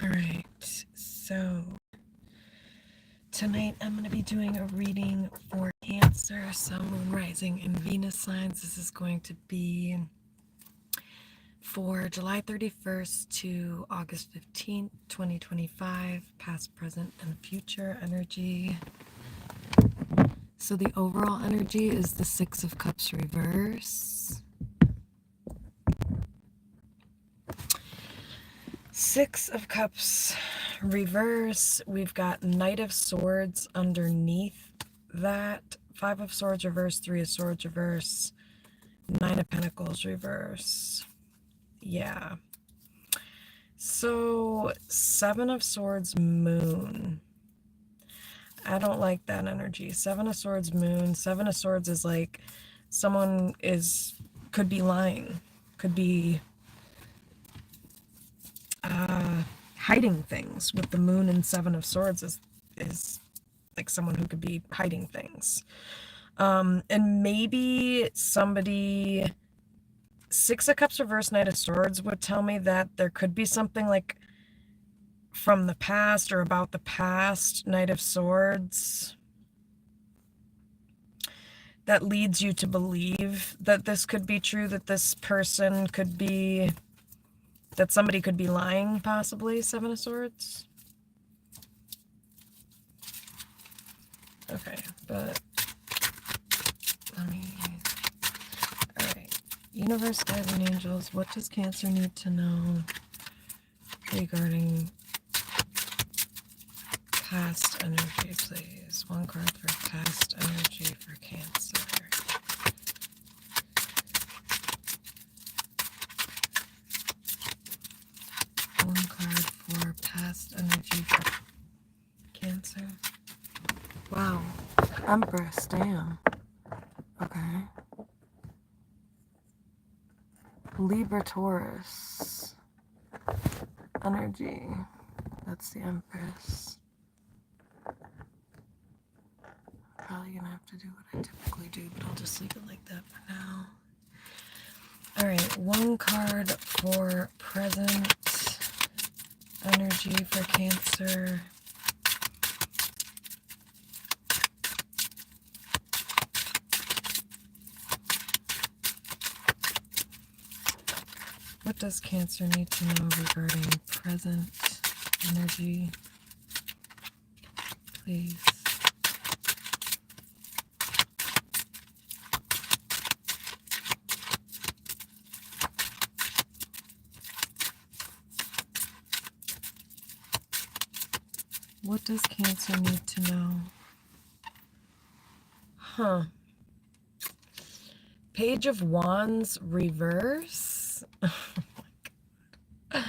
Alright, so tonight I'm going to be doing a reading for Cancer, Sun, Moon, Rising, and Venus signs. This is going to be for July 31st to August 15th, 2025, past, present, and future energy. So the overall energy is the Six of Cups reverse. Six of Cups reverse. We've got Knight of Swords underneath that. Five of Swords reverse, Three of Swords reverse, Nine of Pentacles reverse. Yeah. So Seven of Swords Moon. I don't like that energy. Seven of Swords Moon. Seven of Swords is like someone could be lying, could be hiding things. With the Moon and Seven of Swords is like someone who could be hiding things. And maybe somebody, Six of Cups reverse, Knight of Swords would tell me that there could be something like from the past or about the past. Knight of Swords that leads you to believe that this could be true, that this person could be, that somebody could be lying, possibly. Seven of Swords. Okay, but let me, all right. Universe, guides, and angels, what does Cancer need to know regarding past energy, please? One card for past energy for Cancer. One card for past energy for Cancer. Wow. Empress, damn. Okay. Libra, Taurus. Energy. That's the Empress. Probably gonna have to do what I typically do, but I'll just leave it like that for now. Alright, one card for present energy for Cancer. What does Cancer need to know regarding present energy, please? What does Cancer need to know? Huh. Page of Wands reverse. Oh my God.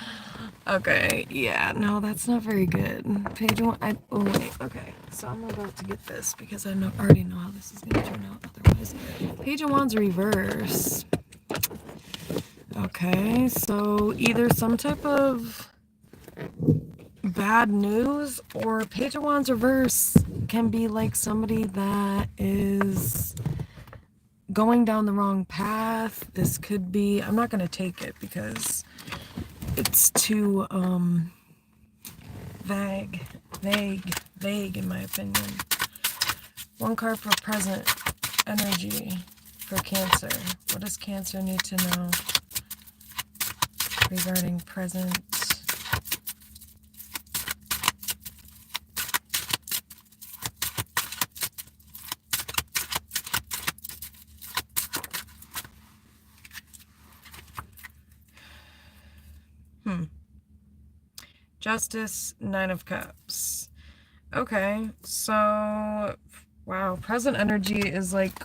Okay, yeah, no, that's not very good. Page of Wands. Oh wait, okay. So I'm about to get this because I already know how this is going to turn out otherwise. Page of Wands reverse. Okay, so either some type of bad news, or Page of Wands reverse can be like somebody that is going down the wrong path. This could be, I'm not going to take it because it's too vague in my opinion. One card for present energy for Cancer. What does Cancer need to know regarding present Justice, Nine of Cups. Okay, so, wow, present energy is like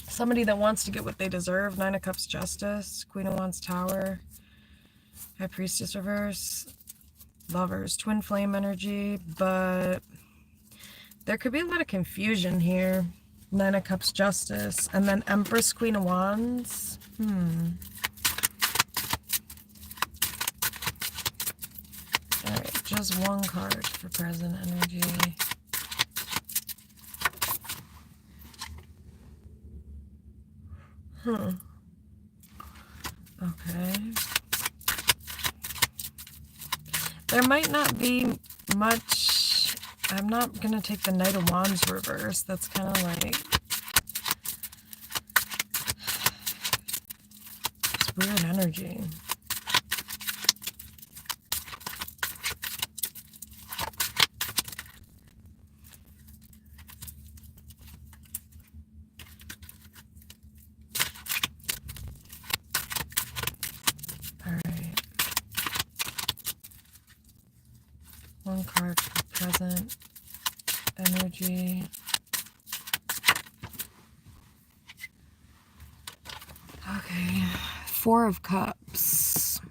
somebody that wants to get what they deserve. Nine of Cups, Justice, Queen of Wands, Tower, High Priestess reverse, Lovers, Twin Flame energy, but there could be a lot of confusion here. Nine of Cups, Justice, and then Empress, Queen of Wands. Alright, just one card for present energy. Okay. there might not be much. I'm not going to take the Knight of Wands reverse. That's kind of like, it's weird energy. Alright. One card for present energy. Okay. Four of Cups.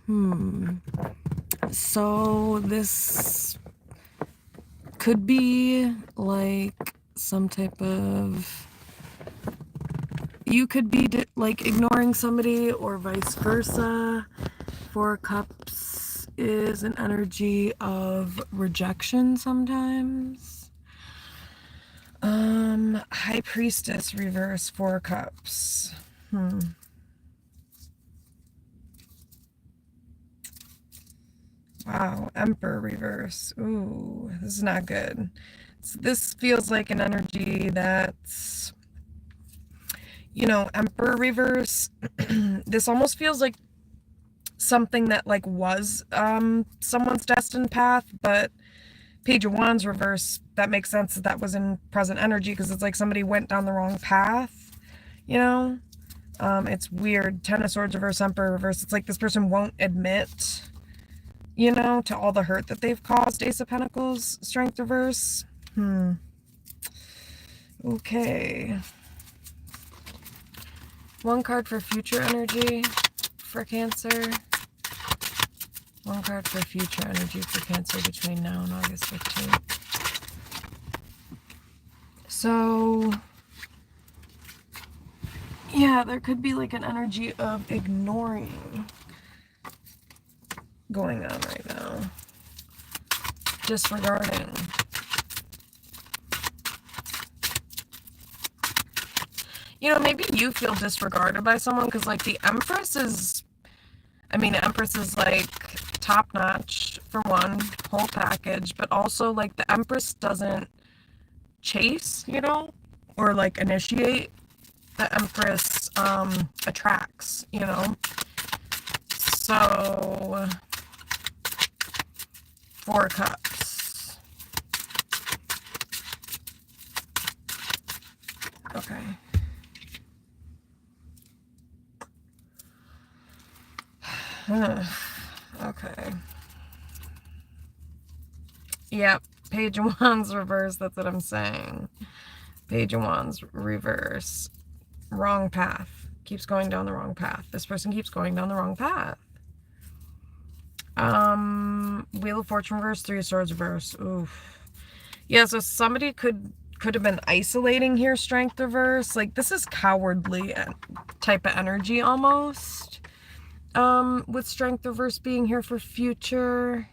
So this could be like some type of, you could be like ignoring somebody or vice versa. Four of Cups is an energy of rejection sometimes. High Priestess reverse, Four of Cups. Wow, Emperor reverse. Ooh, this is not good. This feels like an energy that's, you know, Emperor reverse. This almost feels like something that like was someone's destined path, but Page of Wands reverse, that makes sense that was in present energy because it's like somebody went down the wrong path, you know? It's weird. Ten of Swords reverse, Emperor reverse. It's like this person won't admit, you know, to all the hurt that they've caused. Ace of Pentacles, Strength reverse. Okay. One card for future energy for Cancer. One card for future energy for Cancer between now and August 15th. So, yeah, there could be like an energy of ignoring going on right now. Disregarding. You know, maybe you feel disregarded by someone because, like, the Empress is, I mean, Empress is, like, top-notch, for one, whole package, but also, like, the Empress doesn't chase, you know, or, like, initiate. The Empress, attracts, you know. So, Four Cups. Okay. Okay. Yep. Page of Wands reverse. That's what I'm saying. Page of Wands reverse. Wrong path. Keeps going down the wrong path. This person keeps going down the wrong path. Wheel of Fortune reverse. Three of Swords reverse. Oof. Yeah, so somebody could have been isolating here. Strength reverse. Like, this is cowardly type of energy almost. With Strength reverse being here for future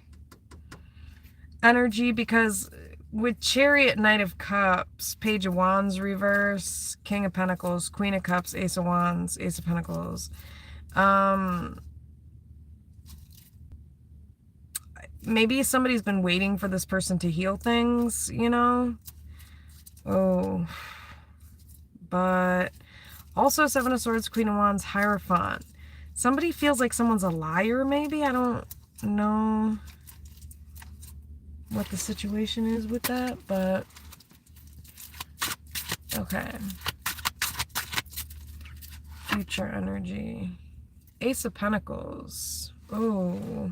energy, because with Chariot, Knight of Cups, Page of Wands reverse, King of Pentacles, Queen of Cups, Ace of Wands, Ace of Pentacles. Maybe somebody's been waiting for this person to heal things, you know? Oh. But also Seven of Swords, Queen of Wands, Hierophant. Somebody feels like someone's a liar, maybe? I don't know what the situation is with that, but okay. Future energy. Ace of Pentacles. Oh.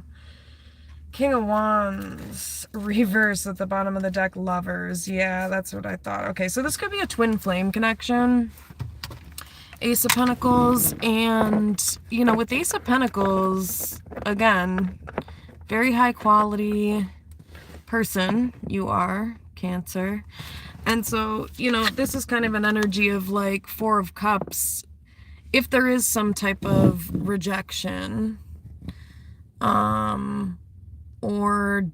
King of Wands. Reverse at the bottom of the deck. Lovers. Yeah, that's what I thought. Okay, so this could be a twin flame connection. Ace of Pentacles, and, you know, with Ace of Pentacles, again, very high quality person you are, Cancer. And so, you know, this is kind of an energy of like Four of Cups. If there is some type of rejection, or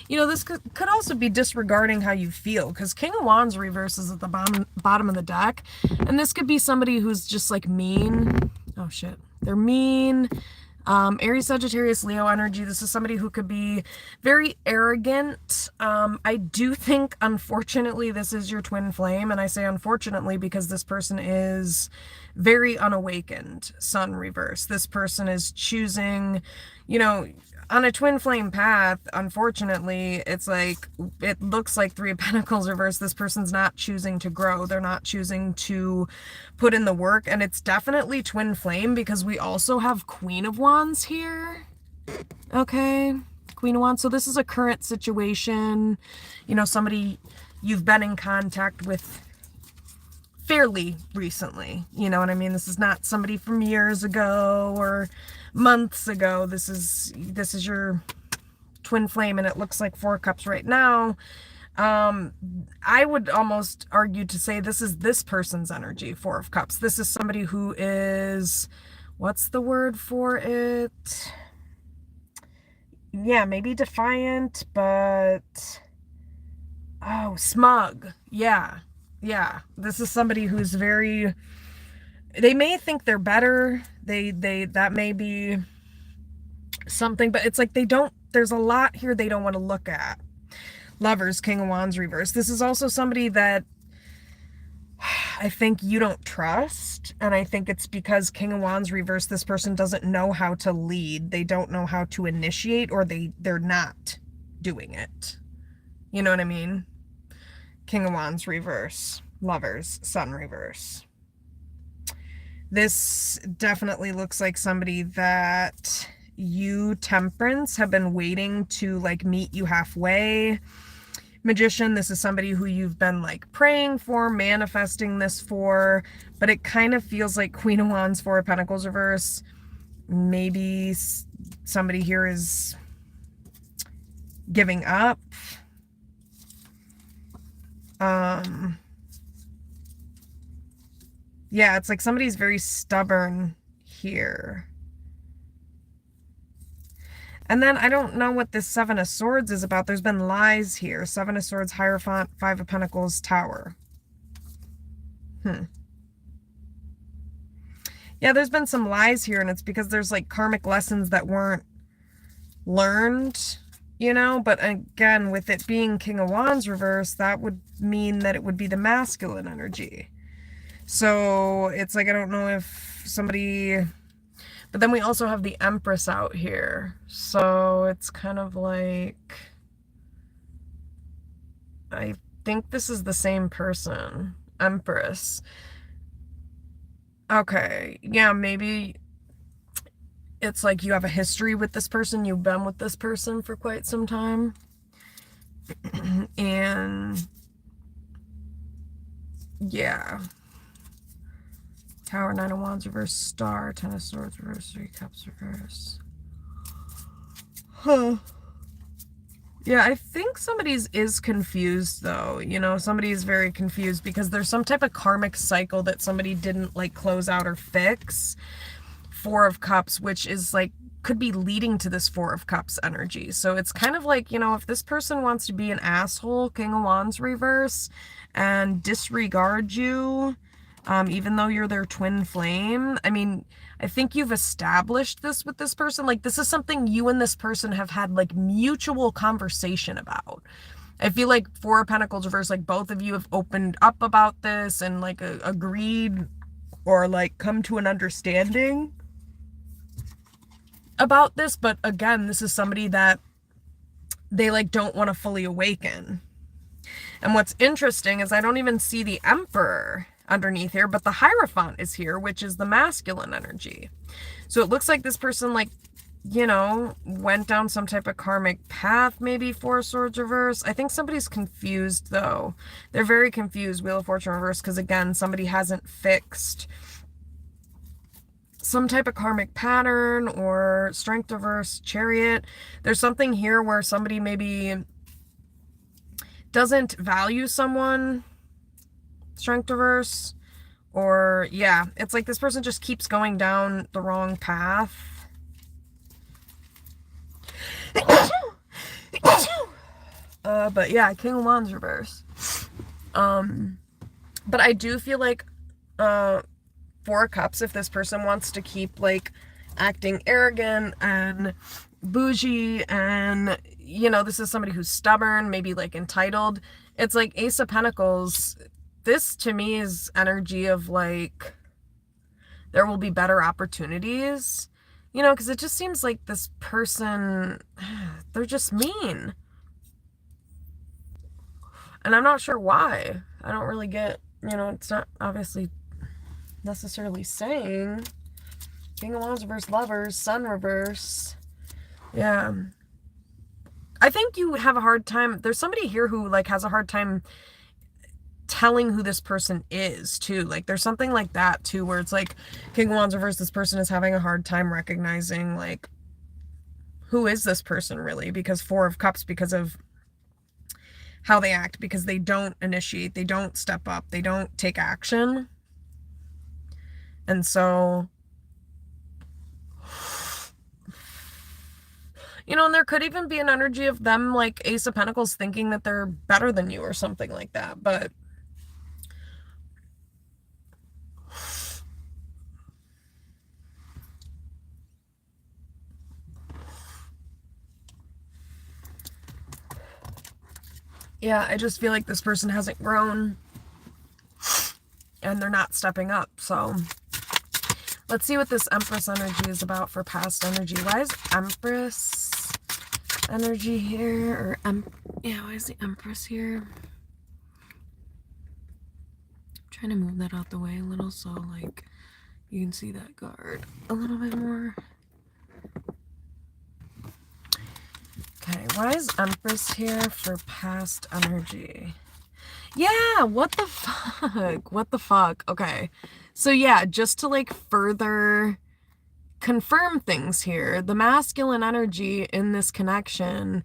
you know, this could also be disregarding how you feel, because King of Wands reverses at the bottom of the deck, and this could be somebody who's just like mean. Oh shit, they're mean. Aries, Sagittarius, Leo energy. This is somebody who could be very arrogant. I do think, unfortunately, this is your twin flame. And I say unfortunately because this person is very unawakened, sun reverse. This person is choosing, on a twin flame path, unfortunately, it's like, it looks like Three of Pentacles reverse. This person's not choosing to grow. They're not choosing to put in the work. And it's definitely twin flame because we also have Queen of Wands here. Okay, Queen of Wands. So this is a current situation, somebody you've been in contact with fairly recently. You know what I mean? This is not somebody from years ago or months ago. This is your twin flame, and it looks like Four of Cups right now. I would almost argue to say this is this person's energy, Four of Cups. This is somebody who is, what's the word for it? Yeah, maybe defiant, but smug. Yeah. This is somebody who's very, they may think they're better. That may be something, but it's like there's a lot here they don't want to look at. Lovers, King of Wands reverse. This is also somebody that I think you don't trust. And I think it's because King of Wands reverse, this person doesn't know how to lead. They don't know how to initiate, or they're not doing it. You know what I mean? King of Wands reverse. Lovers, Sun reverse. This definitely looks like somebody that you, Temperance, have been waiting to meet you halfway. Magician, this is somebody who you've been praying for, manifesting this for, but it kind of feels like Queen of Wands, Four of Pentacles reverse. Maybe somebody here is giving up. Yeah, it's like somebody's very stubborn here. And then I don't know what this Seven of Swords is about. There's been lies here. Seven of Swords, Hierophant, Five of Pentacles, Tower. Yeah, there's been some lies here, and it's because there's karmic lessons that weren't learned, but again, with it being King of Wands reverse, that would mean that it would be the masculine energy. So it's I don't know if somebody, but then we also have the Empress out here. So it's kind of I think this is the same person, Empress. Okay, yeah, maybe it's you have a history with this person. You've been with this person for quite some time. And yeah. Tower, Nine of Wands reverse, Star, Ten of Swords reverse, Three Cups reverse. Yeah, I think somebody's is confused though. Somebody's very confused because there's some type of karmic cycle that somebody didn't close out or fix. Four of Cups, which is could be leading to this Four of Cups energy. So it's kind of if this person wants to be an asshole, King of Wands reverse, and disregard you, even though you're their twin flame. I mean, I think you've established this with this person. This is something you and this person have had mutual conversation about. I feel like Four of Pentacles reverse, both of you have opened up about this and agreed or come to an understanding about this. But again, this is somebody that they don't want to fully awaken. And what's interesting is I don't even see the Emperor underneath here, but the Hierophant is here, which is the masculine energy. So it looks like this person went down some type of karmic path, maybe Four of Swords reverse. I think somebody's confused though. They're very confused, Wheel of Fortune reverse, because again, somebody hasn't fixed some type of karmic pattern, or Strength reverse, Chariot. There's something here where somebody maybe doesn't value someone, Strength reverse, or yeah, it's this person just keeps going down the wrong path. But yeah, King of Wands reverse. But I do feel Four of Cups, if this person wants to keep acting arrogant and bougie, and, you know, this is somebody who's stubborn, maybe like entitled. It's like Ace of Pentacles. This to me is energy of like, there will be better opportunities, you know, because it just seems like this person, they're just mean. And I'm not sure why. I don't really get, you know, it's not obviously necessarily saying. King of Wands reverse, Lovers, Sun reverse. Yeah. I think you have a hard time. There's somebody here who like has a hard time telling who this person is too. Like there's something like that too, where it's like King of Wands reverse, this person is having a hard time recognizing like, who is this person really? Because Four of Cups, because of how they act, because they don't initiate, they don't step up, they don't take action. And so, you know, and there could even be an energy of them like Ace of Pentacles thinking that they're better than you or something like that. But yeah, I just feel like this person hasn't grown and they're not stepping up. So let's see what this Empress energy is about for past energy. Why is Empress energy here? Or yeah, why is the Empress here? I'm trying to move that out the way a little so like you can see that card a little bit more. Okay, why is Empress here for past energy? Yeah, what the fuck? What the fuck? Okay. So yeah, just to like further confirm things here, the masculine energy in this connection,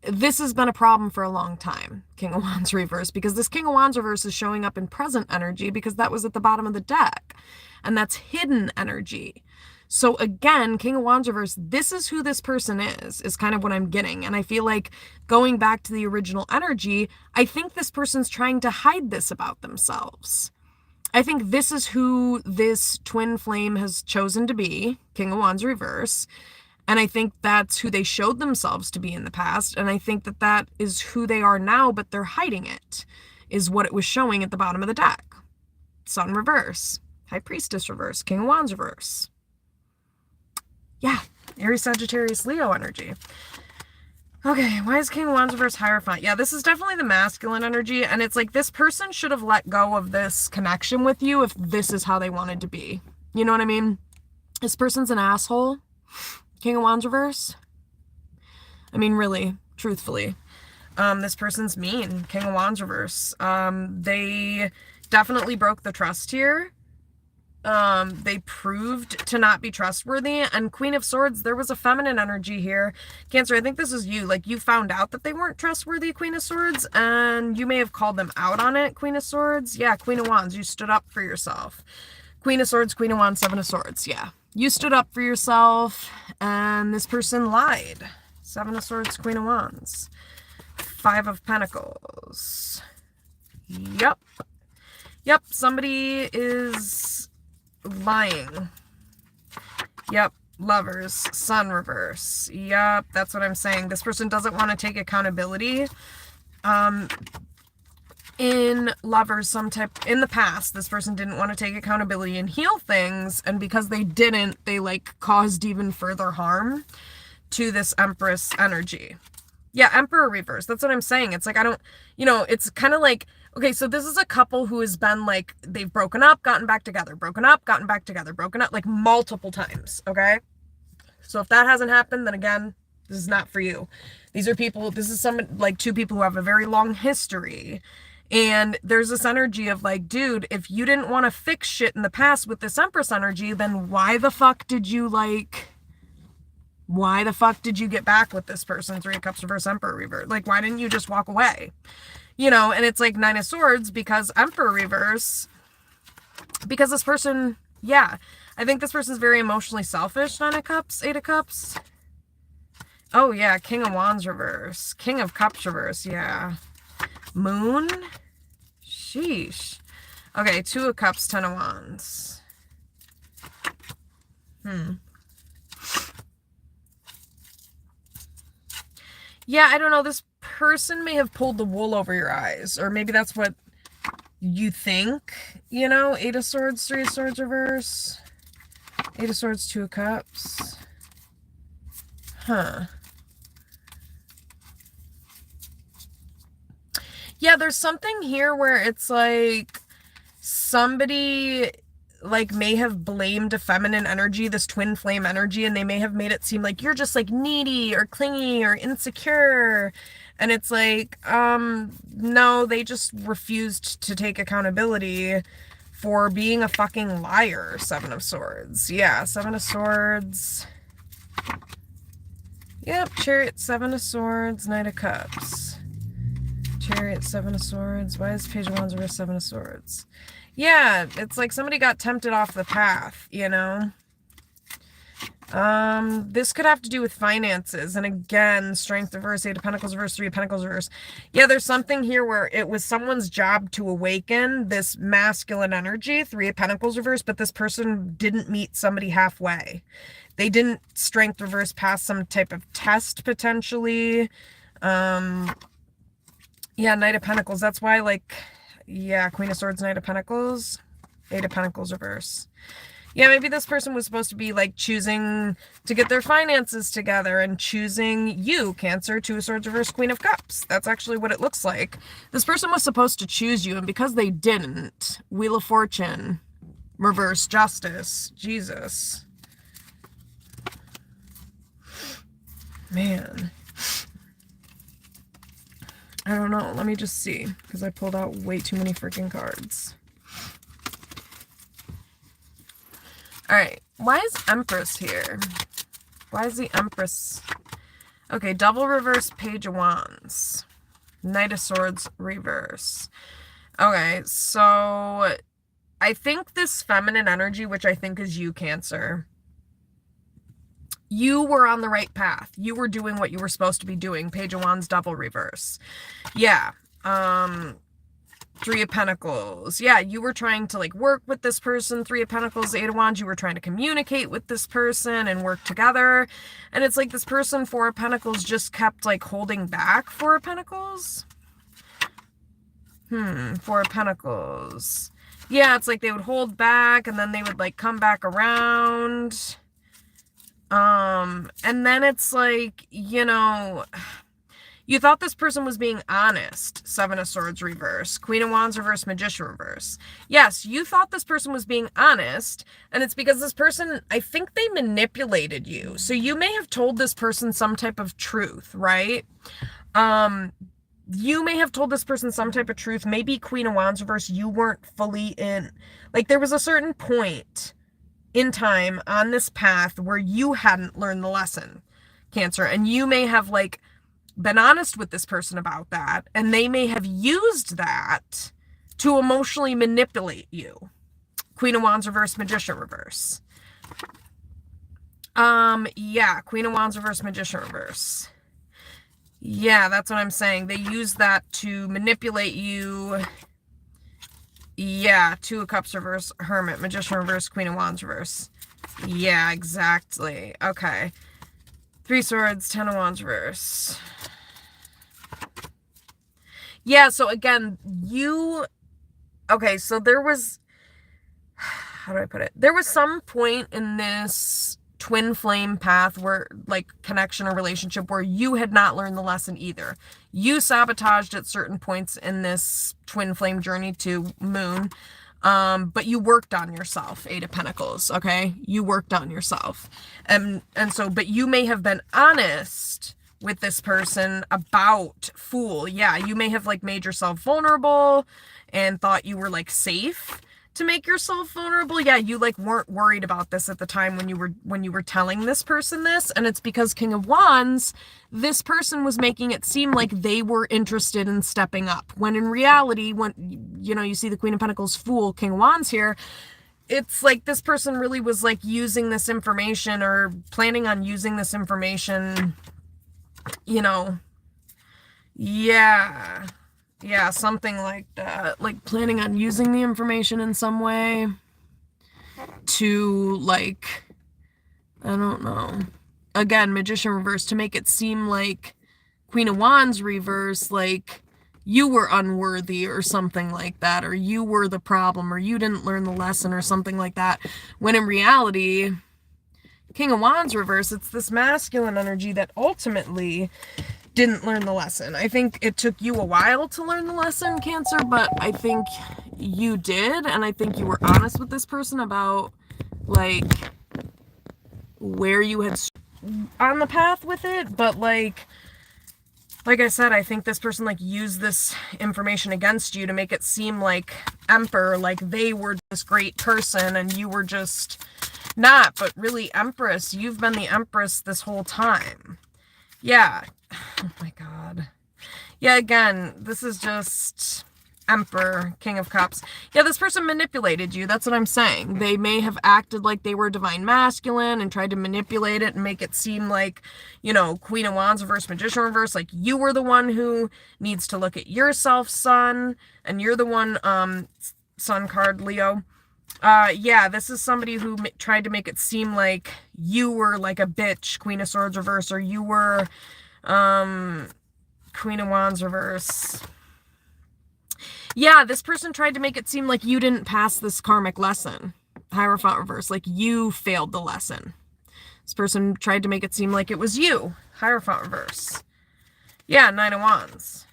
this has been a problem for a long time, King of Wands reverse, because this King of Wands reverse is showing up in present energy because that was at the bottom of the deck, and that's hidden energy. So again, King of Wands reverse, this is who this person is kind of what I'm getting. And I feel like going back to the original energy, I think this person's trying to hide this about themselves. I think this is who this twin flame has chosen to be, King of Wands reverse. And I think that's who they showed themselves to be in the past. And I think that that is who they are now, but they're hiding it, is what it was showing at the bottom of the deck. Sun reverse, High Priestess reverse, King of Wands reverse. Yeah, Aries, Sagittarius, Leo energy. Okay, why is King of Wands reverse Hierophant? Yeah, this is definitely the masculine energy, and it's like this person should have let go of this connection with you if this is how they wanted to be. You know what I mean? This person's an asshole. King of Wands reverse. I mean, really, truthfully. This person's mean. King of Wands reverse. They definitely broke the trust here. They proved to not be trustworthy. And Queen of Swords, there was a feminine energy here. Cancer, I think this is you. Like, you found out that they weren't trustworthy, Queen of Swords, and you may have called them out on it, Queen of Swords. Yeah, Queen of Wands, you stood up for yourself. Queen of Swords, Queen of Wands, Seven of Swords. Yeah, you stood up for yourself, and this person lied. Seven of Swords, Queen of Wands. Five of Pentacles. Yep. Yep, somebody is lying. Yep, Lovers, Sun reverse. Yep, that's what I'm saying. This person doesn't want to take accountability. In Lovers, in the past, this person didn't want to take accountability and heal things, and because they didn't, they like caused even further harm to this Empress energy. Yeah, Emperor reverse. That's what I'm saying. It's like, I don't, you know, it's kind of like, okay, so this is a couple who has been like, they've broken up, gotten back together, broken up, gotten back together, broken up, like multiple times, okay? So if that hasn't happened, then again, this is not for you. These are people, this is like two people who have a very long history. And there's this energy of like, dude, if you didn't want to fix shit in the past with this Empress energy, then why the fuck did you get back with this person? Three of Cups reverse, Emperor reverse. Like, why didn't you just walk away? You know, and it's like Nine of Swords because Emperor reverse, because this person, yeah, I think this person's very emotionally selfish. Nine of Cups, Eight of Cups. Oh yeah, King of Wands reverse, King of Cups reverse, yeah. Moon, sheesh. Okay, Two of Cups, Ten of Wands. Yeah, I don't know. This person may have pulled the wool over your eyes, or maybe that's what you think, you know? Eight of Swords, Three of Swords reverse. Eight of Swords, Two of Cups. Huh. Yeah, there's something here where it's like somebody like may have blamed a feminine energy, this twin flame energy, and they may have made it seem like you're just like needy or clingy or insecure. And it's like, no, they just refused to take accountability for being a fucking liar. Seven of Swords. Yeah, Seven of Swords. Yep, Chariot, Seven of Swords, Knight of Cups. Chariot, Seven of Swords. Why is Page of Wands reverse Seven of Swords? Yeah, it's like somebody got tempted off the path, you know? This could have to do with finances. And again, Strength reverse, Eight of Pentacles reverse, Three of Pentacles reverse. Yeah, there's something here where it was someone's job to awaken this masculine energy, Three of Pentacles reverse, but this person didn't meet somebody halfway. They didn't Strength reverse pass some type of test, potentially. Yeah, Knight of Pentacles. That's why, like, yeah, Queen of Swords, Knight of Pentacles, Eight of Pentacles reverse. Yeah, maybe this person was supposed to be, like, choosing to get their finances together and choosing you, Cancer, Two of Swords reverse, Queen of Cups. That's actually what it looks like. This person was supposed to choose you, and because they didn't, Wheel of Fortune, reverse, Justice, Jesus. Man. I don't know. Let me just see, because I pulled out way too many freaking cards. Alright, why is Empress here? Why is the Empress? Okay, double reverse, Page of Wands. Knight of Swords reverse. Okay, so I think this feminine energy, which I think is you, Cancer, you were on the right path. You were doing what you were supposed to be doing. Page of Wands, double reverse. Yeah. Three of Pentacles. Yeah, you were trying to, like, work with this person. Three of Pentacles, Eight of Wands. You were trying to communicate with this person and work together. And it's like this person, Four of Pentacles, just kept, like, holding back. Four of Pentacles? Four of Pentacles. Yeah, it's like they would hold back and then they would, like, come back around. And then it's like, you know, you thought this person was being honest. Seven of Swords reverse, Queen of Wands reverse, Magician reverse. Yes, you thought this person was being honest, and it's because this person, I think they manipulated you. So you may have told this person some type of truth, right? You may have told this person some type of truth. Maybe Queen of Wands reverse, you weren't fully in, like, there was a certain point in time on this path where you hadn't learned the lesson, Cancer, and you may have, like, been honest with this person about that, and they may have used that to emotionally manipulate you. Queen of Wands reverse, Magician reverse. Yeah, Queen of Wands reverse, Magician reverse. Yeah, that's what I'm saying. They use that to manipulate you. Yeah, Two of Cups reverse, Hermit, Magician reverse, Queen of Wands reverse. Yeah, exactly. Okay. Three Swords, Ten of Wands reverse. Yeah, so again, okay, so there was, how do I put it? There was some point in this twin flame path where, like, connection or relationship where you had not learned the lesson either. You sabotaged at certain points in this twin flame journey to Moon, but you worked on yourself, Eight of Pentacles, okay? You worked on yourself. And so, but you may have been honest with this person about Fool. Yeah, you may have, like, made yourself vulnerable and thought you were, like, safe to make yourself vulnerable. Yeah, you, like, weren't worried about this at the time when you were telling this person this, and it's because King of Wands, this person was making it seem like they were interested in stepping up, when in reality, when, you know, you see the Queen of Pentacles, Fool, King of Wands here, it's like this person really was, like, using this information or planning on using this information, you know, yeah, something like that, like planning on using the information in some way to, like, I don't know, again, Magician reverse, to make it seem like Queen of Wands reverse, like, you were unworthy or something like that, or you were the problem, or you didn't learn the lesson or something like that. When in reality, King of Wands reverse, it's this masculine energy that ultimately didn't learn the lesson. I think it took you a while to learn the lesson, Cancer, but I think you did, and I think you were honest with this person about, like, where you had on the path with it, but, like I said, I think this person, like, used this information against you to make it seem like Emperor, like they were this great person and you were just not, but really, Empress, you've been the Empress this whole time. Yeah. Oh my God. Yeah, again, this is just Emperor, King of Cups. Yeah, this person manipulated you. That's what I'm saying. They may have acted like they were divine masculine and tried to manipulate it and make it seem like, you know, Queen of Wands reverse, Magician reverse, like you were the one who needs to look at yourself, Sun, and you're the one, Sun card, Leo. Yeah, this is somebody who tried to make it seem like you were like a bitch, Queen of Swords reverse, or you were, Queen of Wands reverse. Yeah, this person tried to make it seem like you didn't pass this karmic lesson. Hierophant reverse, like you failed the lesson. This person tried to make it seem like it was you. Hierophant reverse. Yeah, Nine of Wands.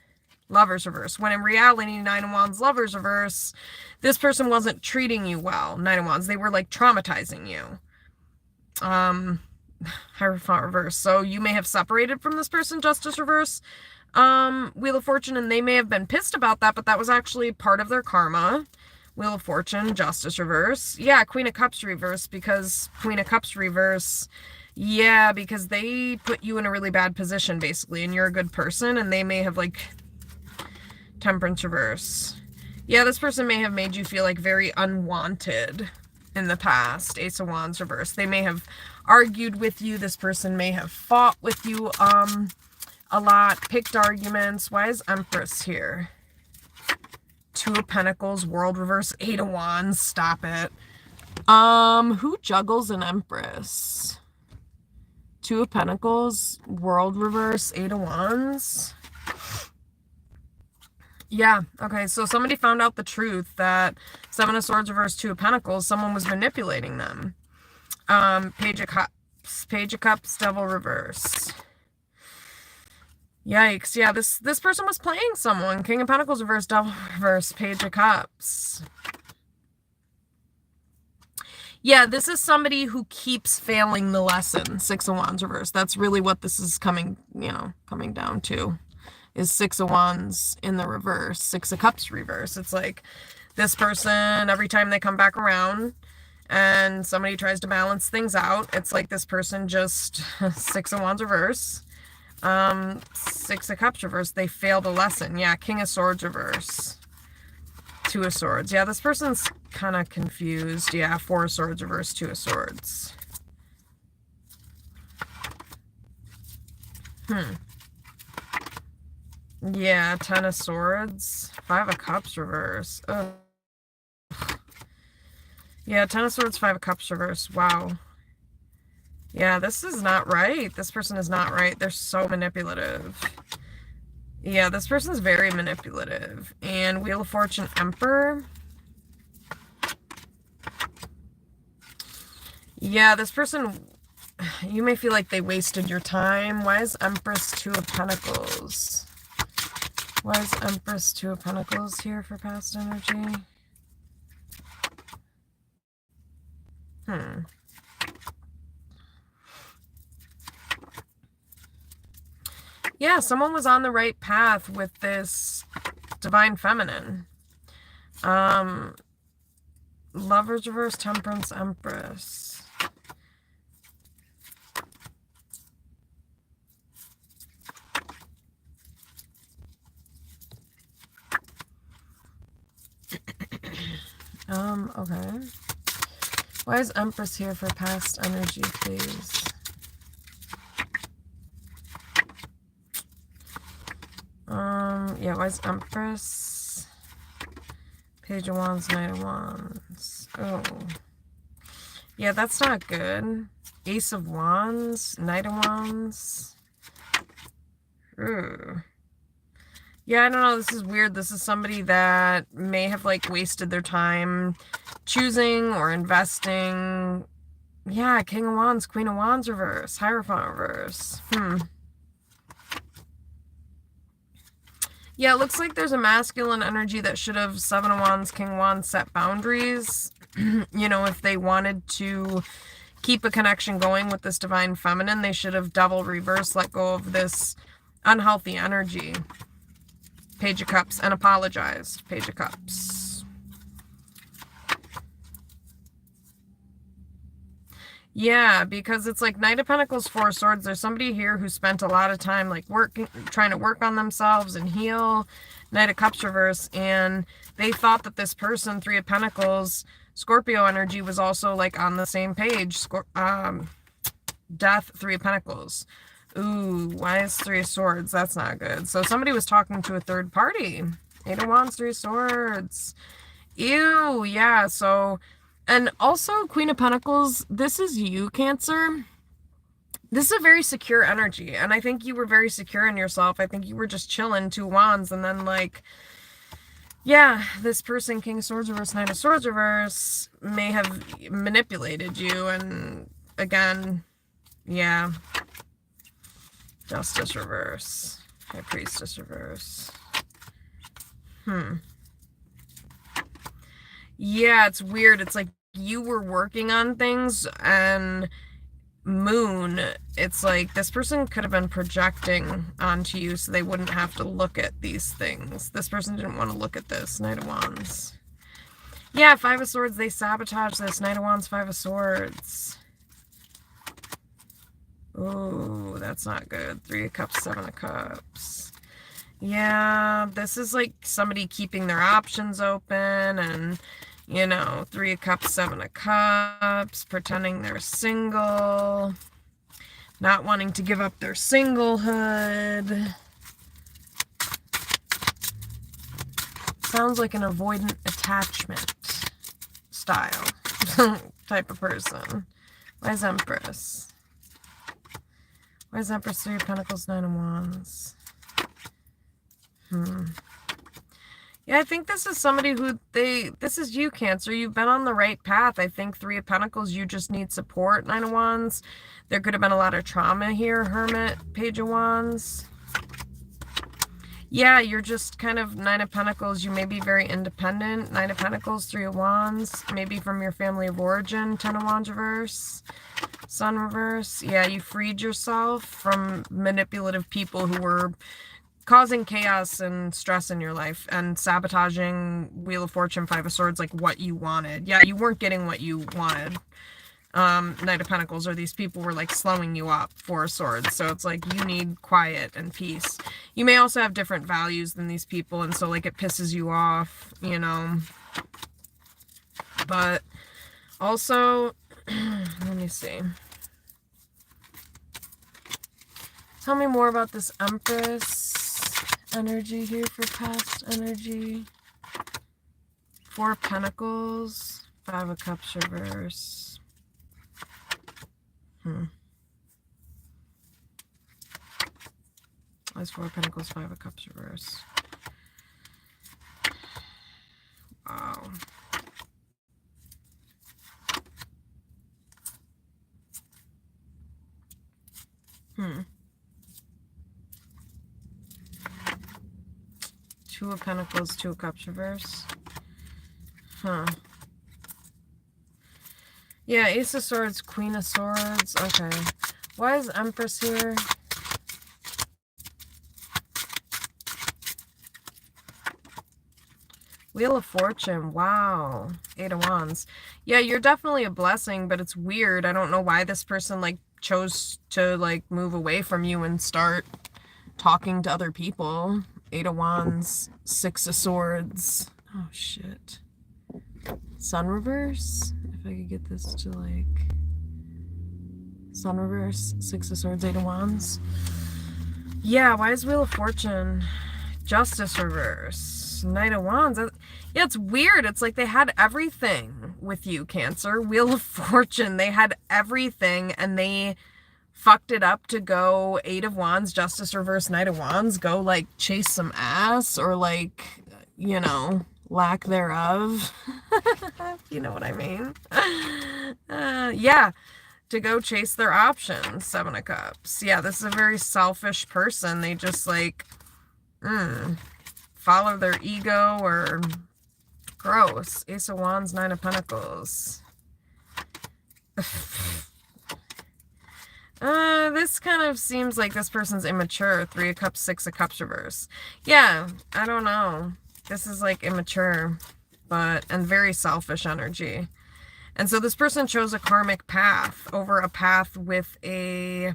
Lovers reverse. When in reality, Nine of Wands, Lovers reverse, this person wasn't treating you well. Nine of Wands. They were like traumatizing you. Hierophant reverse. So you may have separated from this person, Justice reverse. Wheel of Fortune, and they may have been pissed about that, but that was actually part of their karma. Wheel of Fortune, Justice reverse. Yeah, Queen of Cups reverse, because Queen of Cups reverse, yeah, because they put you in a really bad position, basically, and you're a good person, and they may have, like, Temperance reverse. Yeah, this person may have made you feel, like, very unwanted in the past. Ace of Wands reverse. They may have argued with you. This person may have fought with you, a lot, picked arguments. Why is Empress here? Two of Pentacles, World reverse, Eight of Wands. Stop it. Who juggles an Empress? Two of Pentacles, World reverse, Eight of Wands. Yeah, okay, so somebody found out the truth that Seven of Swords reverse, Two of Pentacles, someone was manipulating them. Page of Cups, Devil reverse. Yikes, yeah, this person was playing someone. King of Pentacles reverse, Devil reverse, Page of Cups. Yeah, this is somebody who keeps failing the lesson. Six of Wands reverse. That's really what this is coming down to. Is Six of Wands in the reverse. Six of Cups reverse. It's like this person, every time they come back around and somebody tries to balance things out, it's like this person just, Six of Wands reverse. Six of Cups reverse, they failed a lesson. Yeah, King of Swords reverse. Two of Swords. Yeah, this person's kind of confused. Yeah, Four of Swords reverse, Two of Swords. Yeah, Ten of Swords. Five of Cups reverse. Ugh. Yeah, Ten of Swords, Five of Cups reverse. Wow. Yeah, this is not right. This person is not right. They're so manipulative. Yeah, this person's very manipulative. And Wheel of Fortune, Emperor. Yeah, this person, you may feel like they wasted your time. Why is Empress, Two of Pentacles? Why is Empress, Two of Pentacles here for past energy? Yeah, someone was on the right path with this Divine Feminine. Lovers reverse, Temperance, Empress. Okay. Why is Empress here for past energy, please? Yeah, why is Empress? Page of Wands, Knight of Wands. Oh. Yeah, that's not good. Ace of Wands, Knight of Wands. Ooh. Yeah, I don't know. This is weird. This is somebody that may have, like, wasted their time choosing or investing. Yeah, King of Wands, Queen of Wands reverse, Hierophant reverse. Yeah, it looks like there's a masculine energy that should have Seven of Wands, King of Wands set boundaries. You know, if they wanted to keep a connection going with this divine feminine, they should have Devil reverse, let go of this unhealthy energy. Page of Cups, and apologized. Page of Cups. Yeah, because it's like Knight of Pentacles, Four of Swords. There's somebody here who spent a lot of time like trying to work on themselves and heal. Knight of Cups reverse, and they thought that this person, Three of Pentacles, Scorpio energy, was also like on the same page. Death, Three of Pentacles. Ooh, why is Three of Swords? That's not good. So somebody was talking to a third party. Eight of Wands, Three of Swords. Ew, yeah, so... And also, Queen of Pentacles, this is you, Cancer. This is a very secure energy, and I think you were very secure in yourself. I think you were just chilling, Two Wands, and then, like... Yeah, this person, King of Swords reverse, Knight of Swords reverse, may have manipulated you, and again, yeah... Justice reverse. High Priestess reverse. Yeah, it's weird. It's like you were working on things, and Moon, it's like this person could have been projecting onto you so they wouldn't have to look at these things. This person didn't want to look at this. Knight of Wands. Yeah, Five of Swords, they sabotage this. Knight of Wands, Five of Swords. Oh, that's not good. Three of Cups, Seven of Cups. Yeah, this is like somebody keeping their options open, and, you know, Three of Cups, Seven of Cups, pretending they're single, not wanting to give up their singlehood. Sounds like an avoidant attachment style type of person. Why is Empress? Why is Empress, Three of Pentacles, Nine of Wands? Yeah, I think this is somebody who this is you, Cancer. You've been on the right path. I think Three of Pentacles, you just need support. Nine of Wands. There could have been a lot of trauma here. Hermit, Page of Wands. Yeah, you're just kind of Nine of Pentacles. You may be very independent. Nine of Pentacles, Three of Wands. Maybe from your family of origin. Ten of Wands reverse. Sun reverse. Yeah, you freed yourself from manipulative people who were causing chaos and stress in your life and sabotaging Wheel of Fortune, Five of Swords, like what you wanted. Yeah, you weren't getting what you wanted. Knight of Pentacles, or these people were like slowing you up. Four of Swords. So it's like you need quiet and peace. You may also have different values than these people, and so like it pisses you off, you know. But also, let me see. Tell me more about this Empress energy here for past energy. Four of Pentacles, Five of Cups reverse. That's Four of Pentacles, Five of Cups reverse. Wow. Two of Pentacles, Two of Cups reverse. Yeah, Ace of Swords, Queen of Swords. Okay. Why is Empress here? Wheel of Fortune. Wow. Eight of Wands. Yeah, you're definitely a blessing, but it's weird. I don't know why this person, like, chose to, like, move away from you and start talking to other people. Eight of Wands, Six of Swords. Oh, shit. Sun reverse? If I could get this to, like... Sun reverse, Six of Swords, Eight of Wands. Yeah, why is Wheel of Fortune? Justice reverse, Knight of Wands. Yeah, it's weird. It's like they had everything with you, Cancer. Wheel of Fortune, they had everything, and they fucked it up to go Eight of Wands, Justice reverse, Knight of Wands, go like chase some ass or like, you know, lack thereof. You know what I mean? Yeah, to go chase their options. Seven of Cups. Yeah, this is a very selfish person. They just like follow their ego or gross. Ace of Wands, Nine of Pentacles. This kind of seems like this person's immature. Three of Cups, Six of Cups reverse. Yeah, I don't know. This is like immature, and very selfish energy. And so this person chose a karmic path over a path with a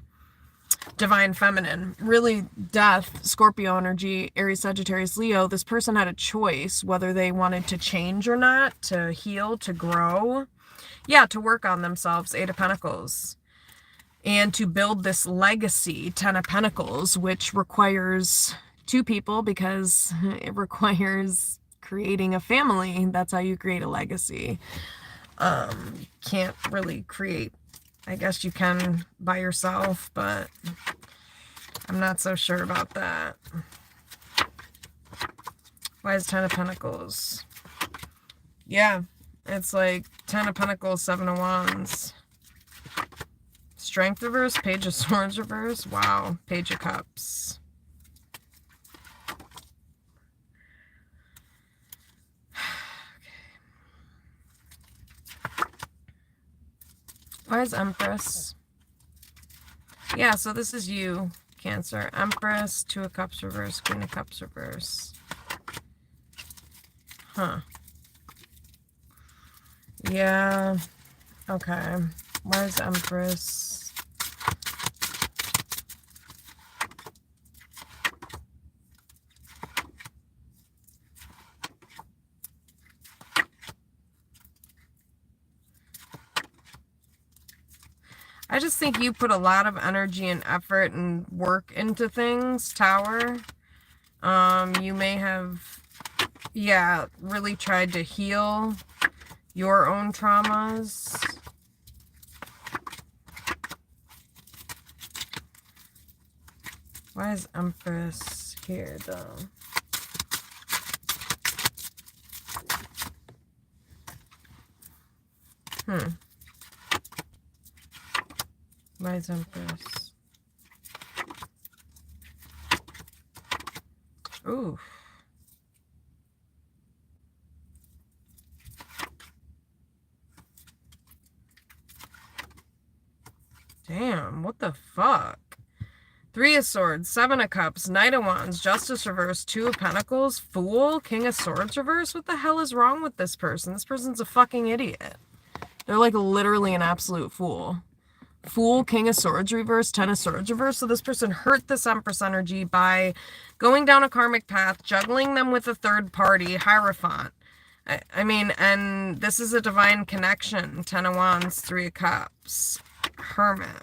divine feminine. Really, death, Scorpio energy, Aries, Sagittarius, Leo. This person had a choice whether they wanted to change or not, to heal, to grow. Yeah, to work on themselves, Eight of Pentacles. And to build this legacy, Ten of Pentacles, which requires two people because it requires creating a family. That's how you create a legacy. Can't really create, I guess you can by yourself, but I'm not so sure about that. Why is Ten of Pentacles? Yeah, it's like Ten of Pentacles, Seven of Wands. Strength reverse, Page of Swords reverse. Wow, Page of Cups. Why is Empress? Yeah, so this is you, Cancer. Empress, Two of Cups reverse, Queen of Cups reverse. Huh. Yeah. Okay. Why is Empress? I just think you put a lot of energy and effort and work into things, Tower. You may have, yeah, really tried to heal your own traumas. Why is Empress here, though? Why is Empress? Oof. Damn, what the fuck? Three of Swords, Seven of Cups, Knight of Wands, Justice reverse, Two of Pentacles, Fool, King of Swords reverse. What the hell is wrong with this person? This person's a fucking idiot. They're like literally an absolute fool. Fool, King of Swords reverse, Ten of Swords reverse. So this person hurt this Empress energy by going down a karmic path, juggling them with a third party, Hierophant. I mean, and this is a divine connection. Ten of Wands, Three of Cups, Hermit.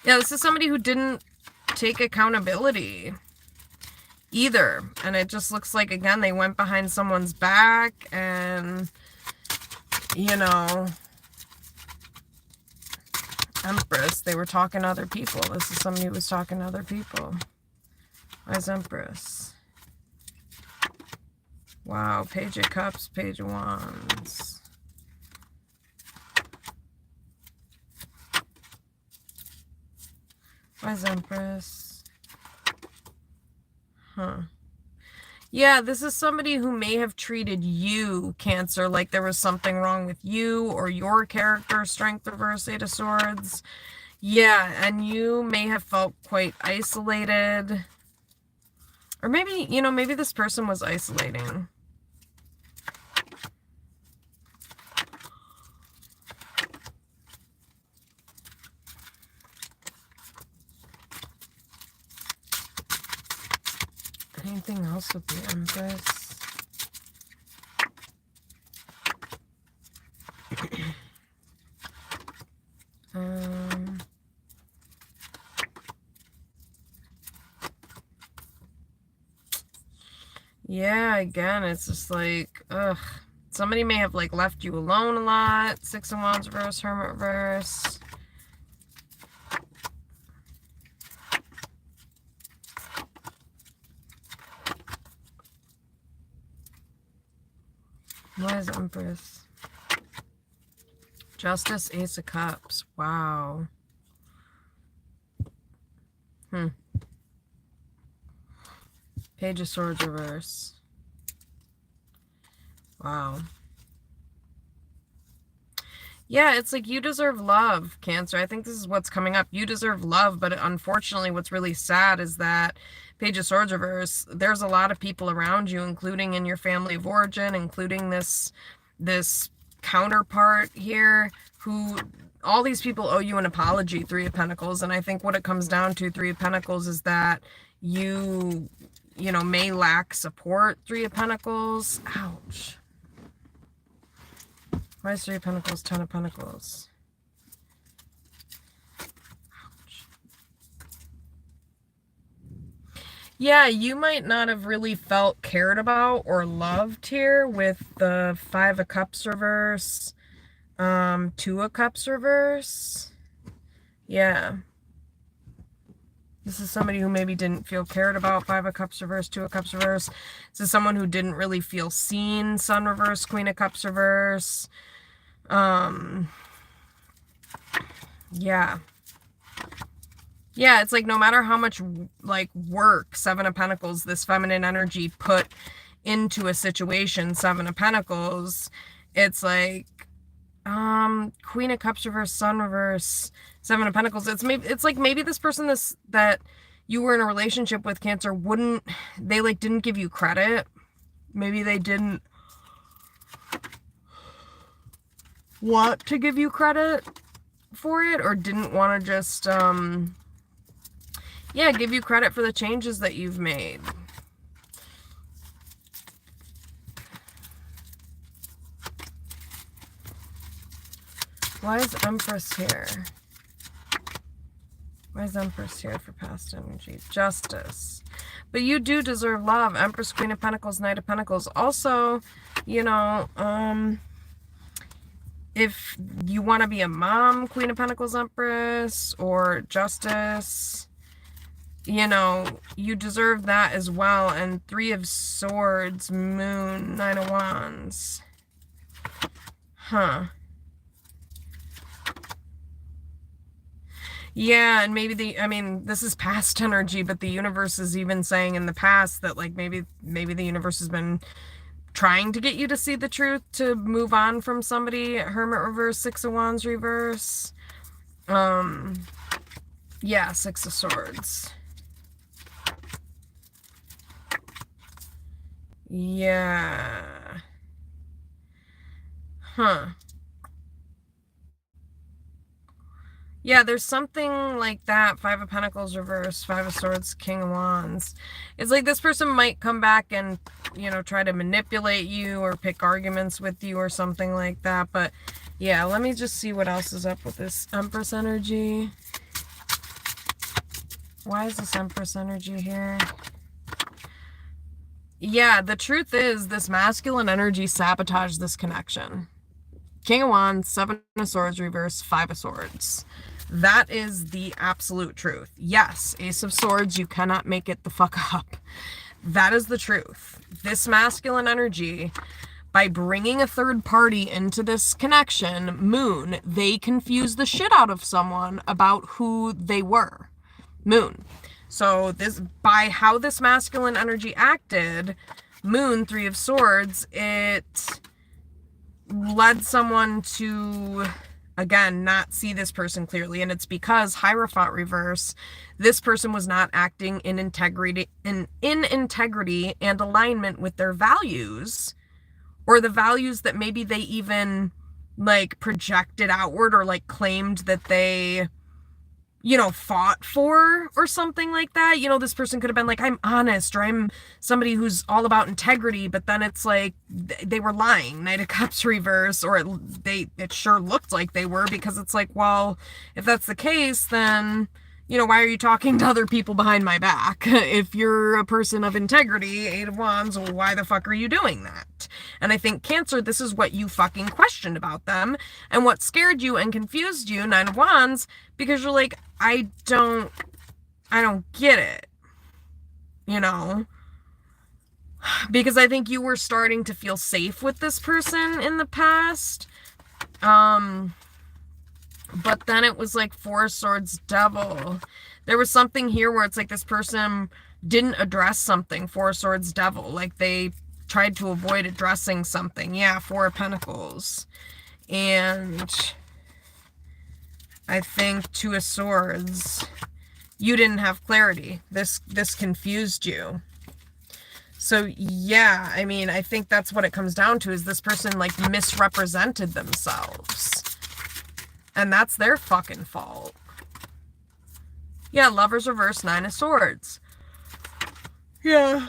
Yeah, this is somebody who didn't take accountability either. And it just looks like, again, they went behind someone's back and, you know, Empress, they were talking to other people. This is somebody who was talking to other people. Why is Empress? Wow, Page of Cups, Page of Wands. Why is Empress? Huh. Yeah, this is somebody who may have treated you, Cancer, like there was something wrong with you or your character, Strength reverse, Eight of Swords. Yeah, and you may have felt quite isolated. Or maybe, you know, maybe this person was isolating. Anything else with the Empress? Yeah, again, it's just like, ugh. Somebody may have like left you alone a lot. Six of Wands reverse, Hermit reverse. Why is Empress? Justice, Ace of Cups. Wow. Page of Swords reverse. Wow. Yeah, it's like you deserve love, Cancer. I think this is what's coming up. You deserve love, but unfortunately what's really sad is that Page of Swords reverse, there's a lot of people around you, including in your family of origin, including this counterpart here, who all these people owe you an apology, Three of Pentacles. And I think what it comes down to, Three of Pentacles, is that you know, may lack support, Three of Pentacles. Ouch. Why is Three of Pentacles, Ten of Pentacles? Ouch. Yeah, you might not have really felt cared about or loved here with the Five of Cups reverse, Two of Cups reverse. Yeah. This is somebody who maybe didn't feel cared about, Five of Cups reverse, Two of Cups reverse. This is someone who didn't really feel seen, Sun reverse, Queen of Cups reverse. Yeah. Yeah, it's like no matter how much, like, work, Seven of Pentacles, this feminine energy put into a situation, Seven of Pentacles, it's like, Queen of Cups reverse, Sun reverse, Seven of Pentacles. It's like maybe this person that you were in a relationship with, Cancer, they like didn't give you credit. Maybe they didn't want to give you credit for it, or didn't want to just yeah, give you credit for the changes that you've made. Why is Empress here? Why is Empress here for past energy? Justice. But you do deserve love. Empress, Queen of Pentacles, Knight of Pentacles. Also, you know, if you want to be a mom, Queen of Pentacles, Empress, or Justice, you know, you deserve that as well. And Three of Swords, Moon, Nine of Wands. Huh. Yeah, and maybe I mean, this is past energy, but the universe is even saying in the past that, like, maybe the universe has been trying to get you to see the truth, to move on from somebody. Hermit reverse, Six of Wands reverse. Yeah, Six of Swords. Yeah. Huh. Yeah, there's something like that. Five of Pentacles reverse, Five of Swords, King of Wands. It's like this person might come back and, you know, try to manipulate you or pick arguments with you or something like that. But yeah, let me just see what else is up with this Empress energy. Why is this Empress energy here? Yeah, the truth is this masculine energy sabotaged this connection. King of Wands, Seven of Swords reverse, Five of Swords. That is the absolute truth. Yes, Ace of Swords, you cannot make it the fuck up. That is the truth. This masculine energy, by bringing a third party into this connection, Moon, they confused the shit out of someone about who they were. Moon. So this, by how this masculine energy acted, Moon, Three of Swords, it led someone to, again, not see this person clearly. And it's because Hierophant reverse, this person was not acting in integrity and alignment with their values, or the values that maybe they even like projected outward, or like claimed that they, you know, fought for, or something like that. You know, this person could have been like, I'm honest, or I'm somebody who's all about integrity, but then it's like they were lying. Knight of Cups reverse, or it sure looked like they were, because it's like, well, if that's the case, then, you know, why are you talking to other people behind my back? If you're a person of integrity, Eight of Wands, why the fuck are you doing that? And I think, Cancer, this is what you fucking questioned about them, and what scared you and confused you, Nine of Wands, because you're like, I don't get it, you know? Because I think you were starting to feel safe with this person in the past. But then it was like Four of Swords, Devil. There was something here where it's like this person didn't address something. Four of Swords, Devil. Like they tried to avoid addressing something. Yeah, Four of Pentacles. And I think Two of Swords. You didn't have clarity. This confused you. So yeah, I mean, I think that's what it comes down to, is this person like misrepresented themselves. And that's their fucking fault. Yeah, Lovers reverse, Nine of Swords. Yeah.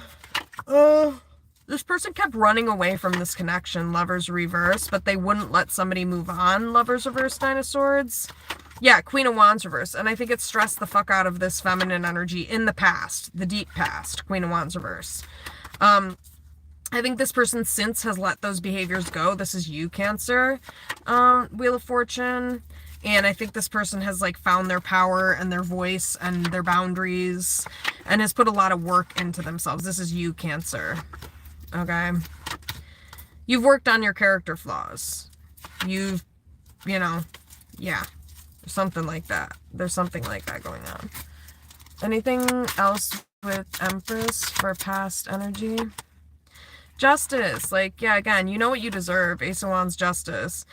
This person kept running away from this connection, Lovers reverse, but they wouldn't let somebody move on, Lovers reverse, Nine of Swords. Yeah, Queen of Wands reverse. And I think it stressed the fuck out of this feminine energy in the past, the deep past, Queen of Wands reverse. I think this person since has let those behaviors go. This is you, Cancer. Wheel of Fortune. And I think this person has like found their power and their voice and their boundaries and has put a lot of work into themselves. This is you, Cancer. Okay. You've worked on your character flaws. You've, you know, yeah. Something like that. There's something like that going on. Anything else with Empress for past energy? Justice. Like, yeah, again, you know what you deserve. Ace of Wands, Justice.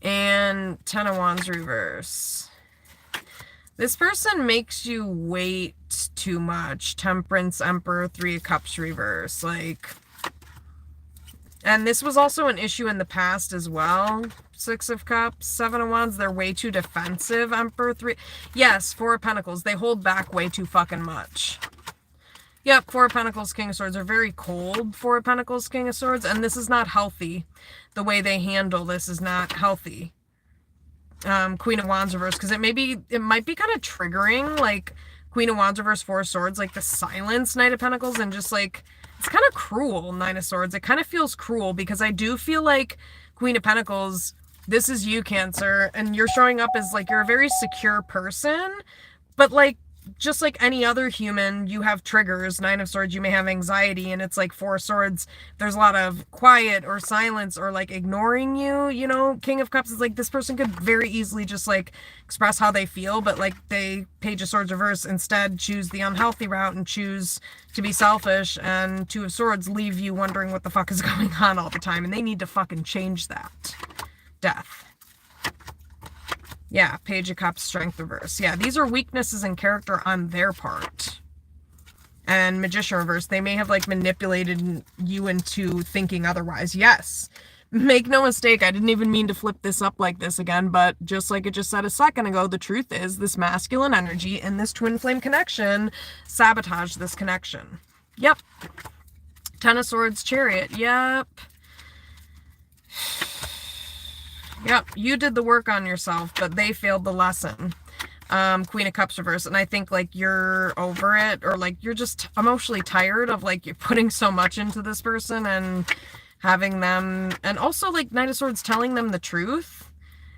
And Ten of Wands reverse. This person makes you wait too much. Temperance, Emperor, Three of Cups reverse. Like, and this was also an issue in the past as well. Six of Cups, Seven of Wands, they're way too defensive. Emperor, Three. Yes, Four of Pentacles, they hold back way too fucking much. Yep, Four of Pentacles, King of Swords are very cold. Four of Pentacles, King of Swords, and this is not healthy. The way they handle this is not healthy. Queen of Wands reverse, because it might be kind of triggering, like Queen of Wands reverse, Four of Swords, like the silence, Knight of Pentacles, and just like, it's kind of cruel, Nine of Swords. It kind of feels cruel, because I do feel like Queen of Pentacles, this is you, Cancer, and you're showing up as like, you're a very secure person, but like, just like any other human, you have triggers. Nine of Swords, you may have anxiety, and it's like Four of Swords, there's a lot of quiet or silence or like ignoring you, you know. King of Cups is like, this person could very easily just like express how they feel, but like they, Page of Swords reverse, instead choose the unhealthy route and choose to be selfish, and Two of Swords leave you wondering what the fuck is going on all the time, and they need to fucking change that. Death. Yeah, Page of Cups, Strength reverse. Yeah, these are weaknesses in character on their part. And Magician reverse, they may have like manipulated you into thinking otherwise. Yes, make no mistake, I didn't even mean to flip this up like this again, but just like it just said a second ago, the truth is this masculine energy and this twin flame connection sabotaged this connection. Yep. Ten of Swords, Chariot. Yep. Yep, you did the work on yourself, but they failed the lesson. Queen of Cups reverse, and I think like you're over it, or like you're just emotionally tired of like you're putting so much into this person and having them, and also like Knight of Swords telling them the truth,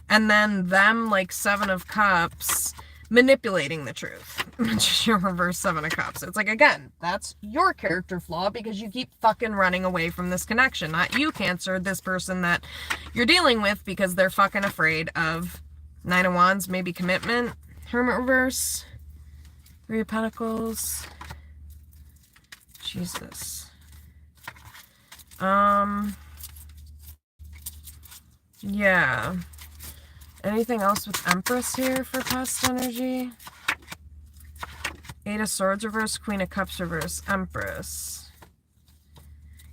and then them like Seven of Cups manipulating the truth. Just your reverse Seven of Cups. It's like, again, that's your character flaw, because you keep fucking running away from this connection. Not you, Cancer, this person that you're dealing with, because they're fucking afraid of Nine of Wands, maybe commitment. Hermit reverse. Three of Pentacles. Jesus. Yeah. Anything else with Empress here for past energy? Eight of Swords reverse, Queen of Cups reverse, Empress.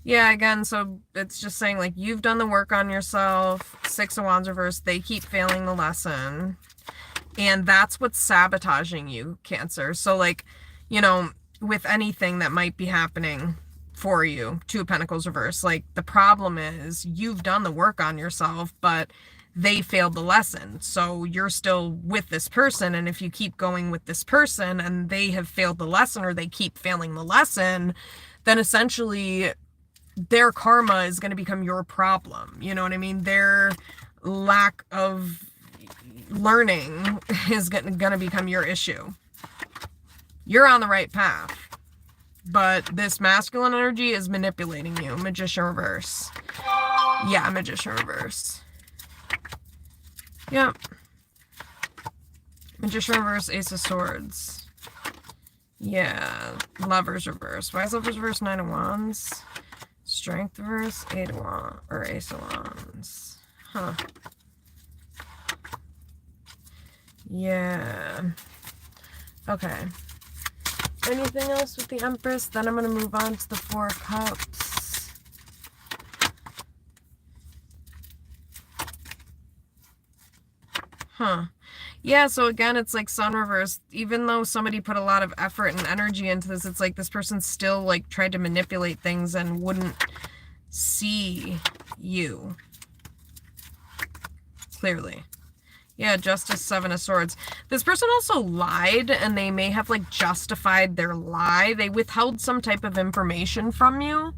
Yeah, again, so it's just saying, like, you've done the work on yourself. Six of Wands reverse, they keep failing the lesson. And that's what's sabotaging you, Cancer. So, like, you know, with anything that might be happening for you, Two of Pentacles reverse, like, the problem is you've done the work on yourself, but they failed the lesson. So you're still with this person, and if you keep going with this person and they have failed the lesson, or they keep failing the lesson, then essentially their karma is going to become your problem. You know what I mean? Their lack of learning is going to become your issue. You're on the right path. But this masculine energy is manipulating you. Magician reverse. Yeah, Magician reverse. Yep. Magician reverse, Ace of Swords. Yeah. Lovers reverse. Why is Lovers reverse? 9 of Wands. Strength reverse, 8 of Wands. Or Ace of Wands. Huh. Yeah. Okay. Anything else with the Empress? Then I'm going to move on to the Four of Cups. Huh. Yeah, so again, it's like Sun reverse. Even though somebody put a lot of effort and energy into this, it's like this person still like tried to manipulate things and wouldn't see you clearly. Yeah, Justice, 7 of Swords. This person also lied, and they may have, like, justified their lie. They withheld some type of information from you.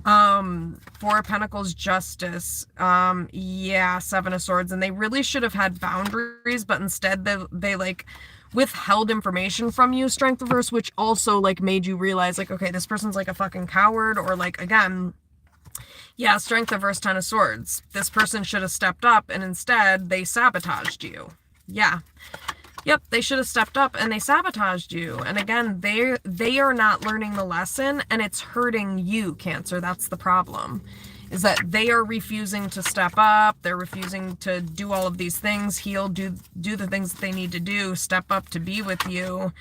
4 of Pentacles, Justice. Yeah, 7 of Swords. And they really should have had boundaries, but instead they like, withheld information from you, Strength reverse, which also, like, made you realize, like, okay, this person's, like, a fucking coward, or, like, again... Yeah, Strength reverse, 10 of Swords. This person should have stepped up, and instead, they sabotaged you. Yeah. Yep, they should have stepped up, and they sabotaged you. And again, they are not learning the lesson, and it's hurting you, Cancer. That's the problem. Is that they are refusing to step up, they're refusing to do all of these things, heal, do the things that they need to do, step up to be with you.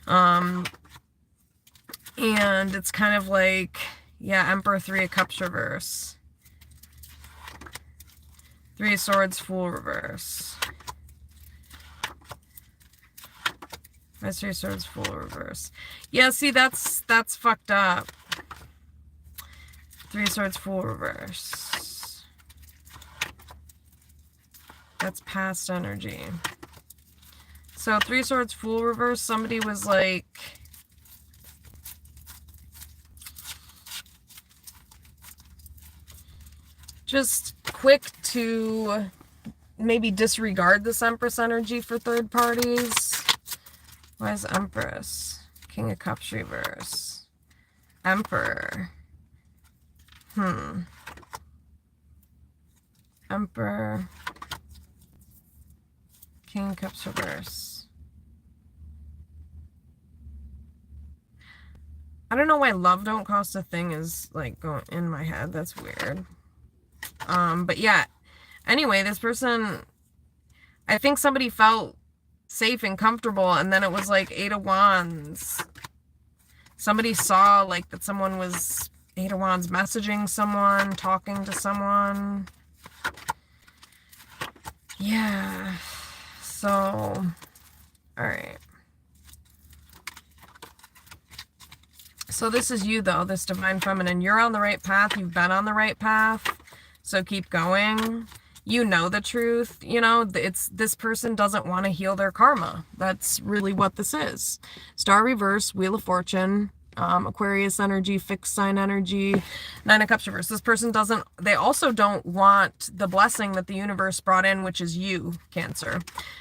And it's kind of like... Yeah, Emperor, 3 of Cups reverse. 3 of Swords, Fool reverse. Why's 3 of Swords, Fool reverse? Yeah, see, that's fucked up. 3 of Swords, Fool reverse. That's past energy. So 3 of Swords, Fool reverse, somebody was like... just quick to maybe disregard this Empress energy for third parties. Why is Empress? King of Cups reverse. Emperor. Emperor. King of Cups reverse. I don't know why love don't cost a thing is like going in my head. That's weird. But yeah, anyway, this person, I think somebody felt safe and comfortable, and then it was like 8 of Wands. Somebody saw like that someone was 8 of Wands messaging someone, talking to someone. Yeah, so, all right. So this is you though, this Divine Feminine. You're on the right path. You've been on the right path. So keep going. You know the truth. You know, it's this person doesn't want to heal their karma. That's really what this is. Star reverse, Wheel of Fortune, Aquarius energy, fixed sign energy, 9 of Cups reverse. This person doesn't, they also don't want the blessing that the universe brought in, which is you, Cancer.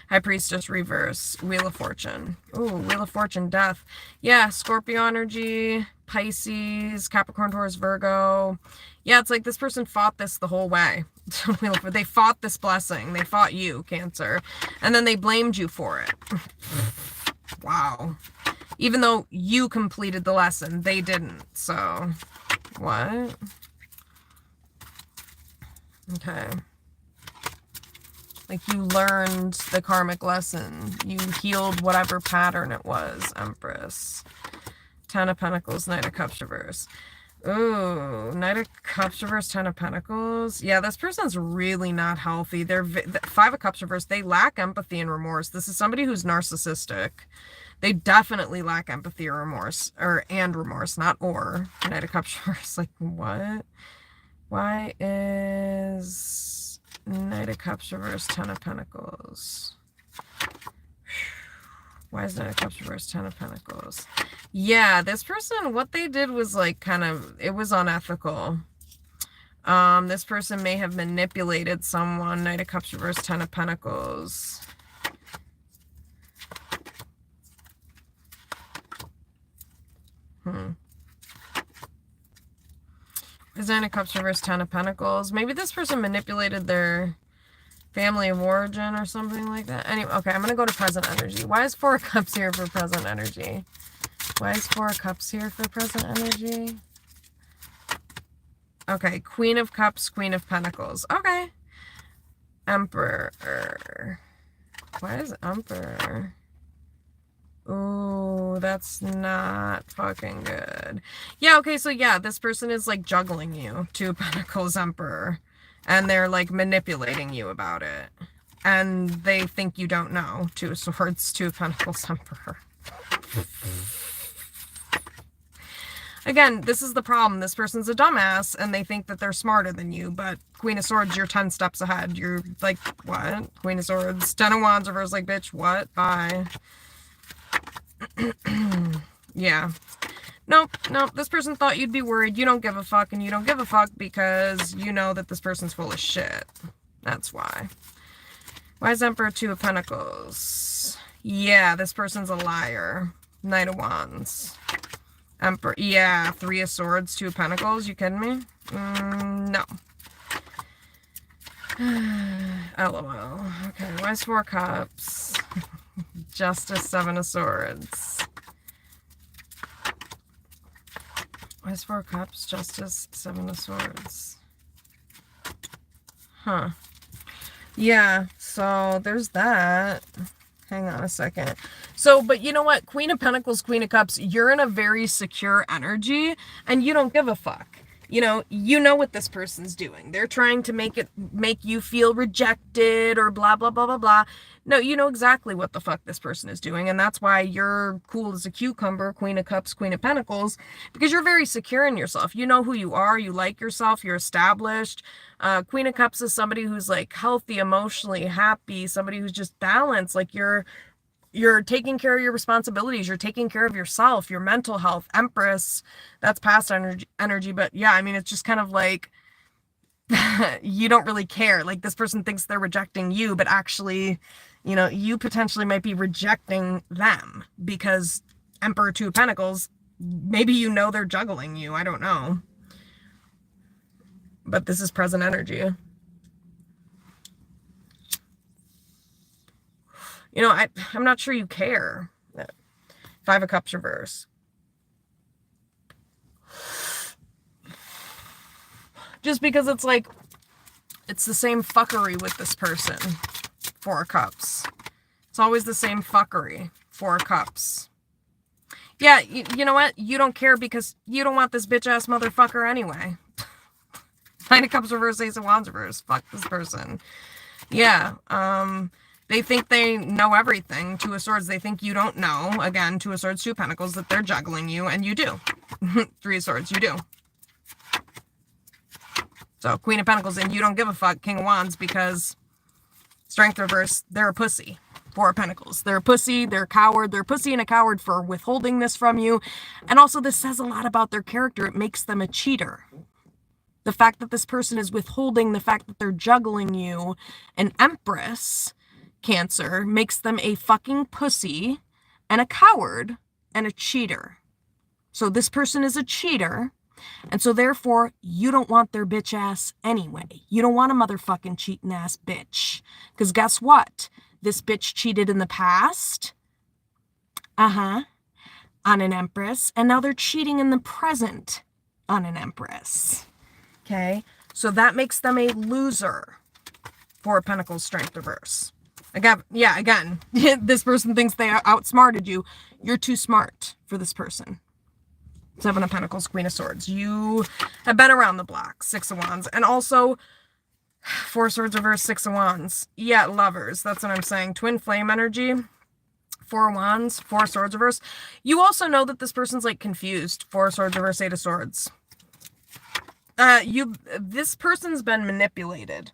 High Priestess reverse, Wheel of Fortune. Ooh, Wheel of Fortune, Death. Yeah, Scorpio energy, Pisces, Capricorn, Taurus, Virgo. Yeah, it's like this person fought this the whole way. They fought this blessing. They fought you, Cancer. And then they blamed you for it. Wow. Even though you completed the lesson, they didn't. So, what? Okay. Like you learned the karmic lesson. You healed whatever pattern it was, Empress. 10 of Pentacles, Knight of Cups reverse. Ooh, Knight of Cups reverse, 10 of Pentacles. Yeah, this person's really not healthy. They're 5 of Cups reverse. They lack empathy and remorse. This is somebody who's narcissistic. They definitely lack empathy or remorse, and remorse, not or. Knight of Cups reverse. Like, what? Why is Knight of Cups reverse, 10 of Pentacles? Why is Knight of Cups reverse, 10 of Pentacles? Yeah, this person, what they did was like kind of, it was unethical. This person may have manipulated someone. Knight of Cups reverse, 10 of Pentacles. Is Nine of Cups reverse, Ten of Pentacles? Maybe this person manipulated their family of origin or something like that. Anyway, okay, I'm going to go to present energy. Why is Four of Cups here for present energy? Why is Four of Cups here for present energy? Okay, Queen of Cups, Queen of Pentacles. Okay. Emperor. Why is Emperor? Ooh, that's not fucking good. Yeah, okay, so yeah, this person is like juggling you. Two of Pentacles, Emperor. And they're like manipulating you about it. And they think you don't know. Two of Swords, Two of Pentacles, Emperor. Again, this is the problem. This person's a dumbass and they think that they're smarter than you, but Queen of Swords, you're 10 steps ahead. You're like, what? Queen of Swords. 10 of Wands reverse, like, bitch, what? Bye. Yeah. Nope. This person thought you'd be worried. You don't give a fuck, and you don't give a fuck because you know that this person's full of shit. That's why. Why is Emperor Two of Pentacles? Yeah, this person's a liar. Knight of Wands. Emperor, yeah, Three of Swords, Two of Pentacles. You kidding me? No. LOL. Okay, why is Four Cups? Justice, Seven of Swords. Why is Four Cups? Justice, Seven of Swords. Huh. Yeah, so there's that. Hang on a second. So, but you know what? Queen of Pentacles, Queen of Cups, you're in a very secure energy and you don't give a fuck. You know what this person's doing. They're trying to make you feel rejected or blah, blah, blah, blah, blah. No, you know exactly what the fuck this person is doing. And that's why you're cool as a cucumber, Queen of Cups, Queen of Pentacles, because you're very secure in yourself. You know who you are. You like yourself. You're established. Queen of Cups is somebody who's like healthy, emotionally happy, somebody who's just balanced. Like you're taking care of your responsibilities. You're taking care of yourself, your mental health. Empress, that's past energy. But yeah, I mean, it's just kind of like, you don't really care. Like this person thinks they're rejecting you, but actually, you potentially might be rejecting them because Emperor Two of Pentacles, maybe they're juggling you. I don't know. But this is present energy. I'm not sure you care. Five of Cups reverse. Just because it's like, it's the same fuckery with this person. Four of Cups. It's always the same fuckery. Four of Cups. Yeah, you know what? You don't care because you don't want this bitch-ass motherfucker anyway. Nine of Cups reverse, Ace of Wands reverse. Fuck this person. Yeah, they think they know everything. Two of Swords, they think you don't know. Again, Two of Swords, Two of Pentacles, that they're juggling you, and you do. Three of Swords, you do. So, Queen of Pentacles, and you don't give a fuck. King of Wands, because Strength reverse, they're a pussy. Four of Pentacles, they're a pussy, they're a coward, they're a pussy and a coward for withholding this from you. And also, this says a lot about their character. It makes them a cheater. The fact that this person is withholding, the fact that they're juggling you, an Empress, Cancer, makes them a fucking pussy and a coward and a cheater. So this person is a cheater, and so therefore you don't want their bitch ass anyway. You don't want a motherfucking cheating ass bitch. Because guess what? This bitch cheated in the past. On an Empress, and now they're cheating in the present on an Empress. Okay? So that makes them a loser. Four of Pentacles, Strength reverse. Again, this person thinks they outsmarted you. You're too smart for this person. Seven of Pentacles, Queen of Swords. You have been around the block. Six of Wands. And also, Four of Swords reverse, Six of Wands. Yeah, Lovers. That's what I'm saying. Twin flame energy. Four of Wands, Four of Swords reverse. You also know that this person's like confused. Four of Swords reverse, Eight of Swords. This person's been manipulated.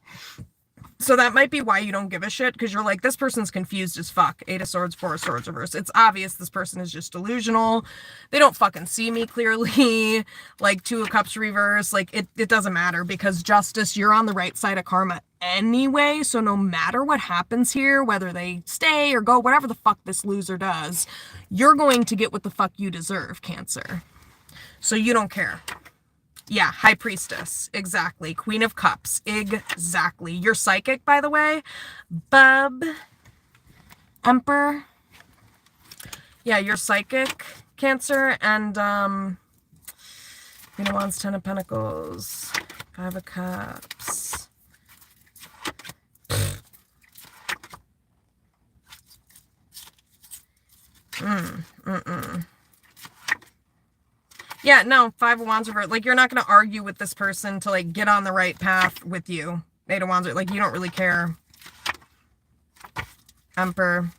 So that might be why you don't give a shit, because you're like, this person's confused as fuck. Eight of Swords, Four of Swords reverse. It's obvious this person is just delusional. They don't fucking see me clearly. Like Two of Cups reverse. Like, it doesn't matter, because Justice, you're on the right side of karma anyway. So no matter what happens here, whether they stay or go, whatever the fuck this loser does, you're going to get what the fuck you deserve, Cancer. So you don't care. Yeah, High Priestess. Exactly. Queen of Cups. Exactly. You're psychic, by the way. Bub. Emperor. Yeah, you're psychic, Cancer. And, Queen of Wands, Ten of Pentacles. Five of Cups. Yeah, no, Five of Wands reversed. Like, you're not going to argue with this person to, like, get on the right path with you. Eight of Wands, like, you don't really care. Emperor.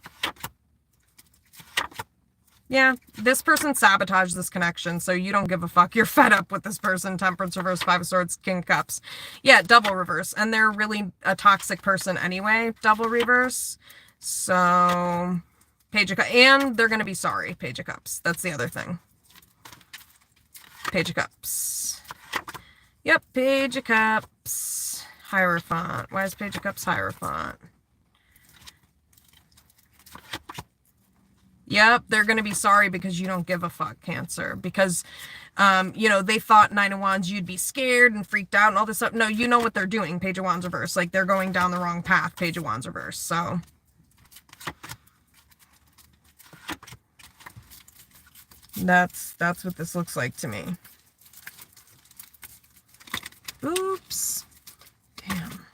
Yeah, this person sabotaged this connection, so you don't give a fuck. You're fed up with this person. Temperance reverse, Five of Swords, King of Cups. Yeah, double reverse. And they're really a toxic person anyway, double reverse. So, Page of Cups. And they're going to be sorry, Page of Cups. That's the other thing. Page of Cups. Yep, Page of Cups. Hierophant. Why is Page of Cups Hierophant? Yep, they're going to be sorry because you don't give a fuck, Cancer. Because, you know, they thought Nine of Wands, you'd be scared and freaked out and all this stuff. No, you know what they're doing, Page of Wands reverse. Like, they're going down the wrong path, Page of Wands reverse. So, that's what this looks like to me. Oops. Damn.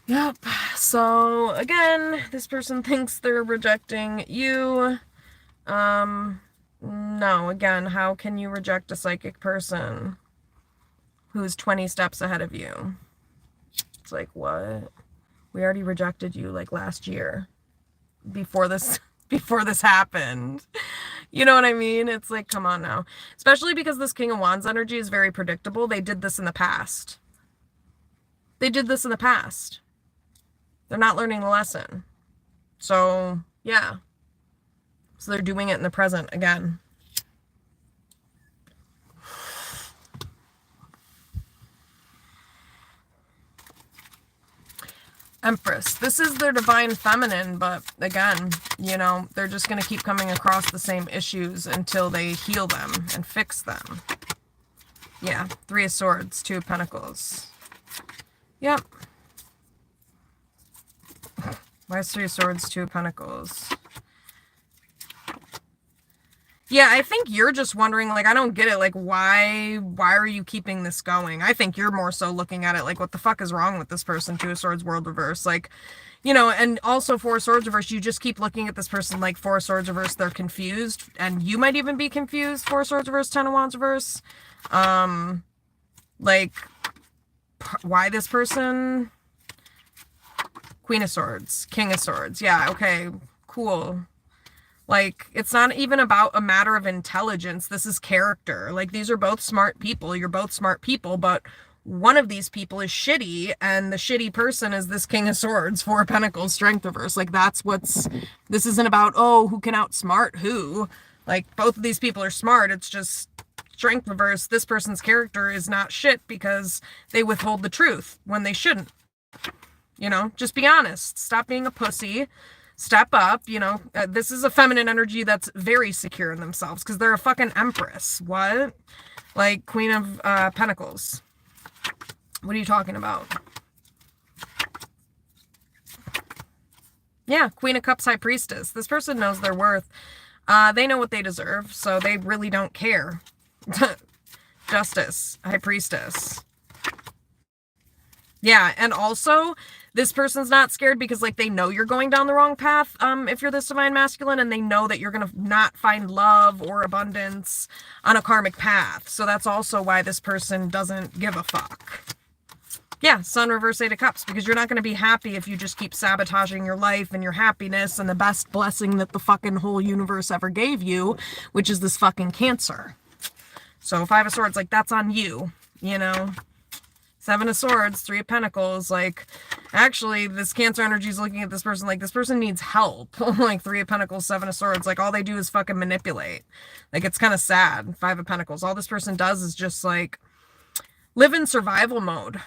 Yep. So, again, this person thinks they're rejecting you. No, again, how can you reject a psychic person who's 20 steps ahead of you? It's like, what? We already rejected you, like, last year. Before this happened. You know what I mean? It's like, come on now. Especially because this King of Wands energy is very predictable. They did this in the past. They did this in the past. They're not learning the lesson. So, yeah. So they're doing it in the present again. Empress. This is their divine feminine, but again, you know, they're just going to keep coming across the same issues until they heal them and fix them. Yeah, Three of Swords, Two of Pentacles. Yep. Why is Three of Swords, Two of Pentacles? Yeah, I think you're just wondering, like, I don't get it. Like, why are you keeping this going? I think you're more so looking at it like, what the fuck is wrong with this person? Two of Swords, World reverse. Like, you know, and also Four of Swords reverse, you just keep looking at this person like Four of Swords reverse, they're confused. And you might even be confused, Four of Swords reverse, Ten of Wands reverse. Like, why this person? Queen of Swords, King of Swords. Yeah, okay, cool. Like, it's not even about a matter of intelligence. This is character. Like, these are both smart people. You're both smart people, but one of these people is shitty, and the shitty person is this King of Swords, Four of Pentacles, Strength reverse. Like, that's what's... This isn't about, oh, who can outsmart who. Like, both of these people are smart. It's just Strength reverse. This person's character is not shit because they withhold the truth when they shouldn't. You know, just be honest. Stop being a pussy. Step up, you know. This is a feminine energy that's very secure in themselves because they're a fucking empress. What? Like, Queen of Pentacles. What are you talking about? Yeah, Queen of Cups, High Priestess. This person knows their worth. They know what they deserve, so they really don't care. Justice, High Priestess. Yeah, and also, this person's not scared because, like, they know you're going down the wrong path if you're this divine masculine, and they know that you're going to not find love or abundance on a karmic path. So that's also why this person doesn't give a fuck. Yeah, Sun reverse, Eight of Cups, because you're not going to be happy if you just keep sabotaging your life and your happiness and the best blessing that the fucking whole universe ever gave you, which is this fucking Cancer. So Five of Swords, like, that's on you, you know? Seven of Swords, Three of Pentacles, like, actually, this Cancer energy is looking at this person like, this person needs help. Like, Three of Pentacles, Seven of Swords, like, all they do is fucking manipulate. Like, it's kind of sad. Five of Pentacles, all this person does is just, like, live in survival mode.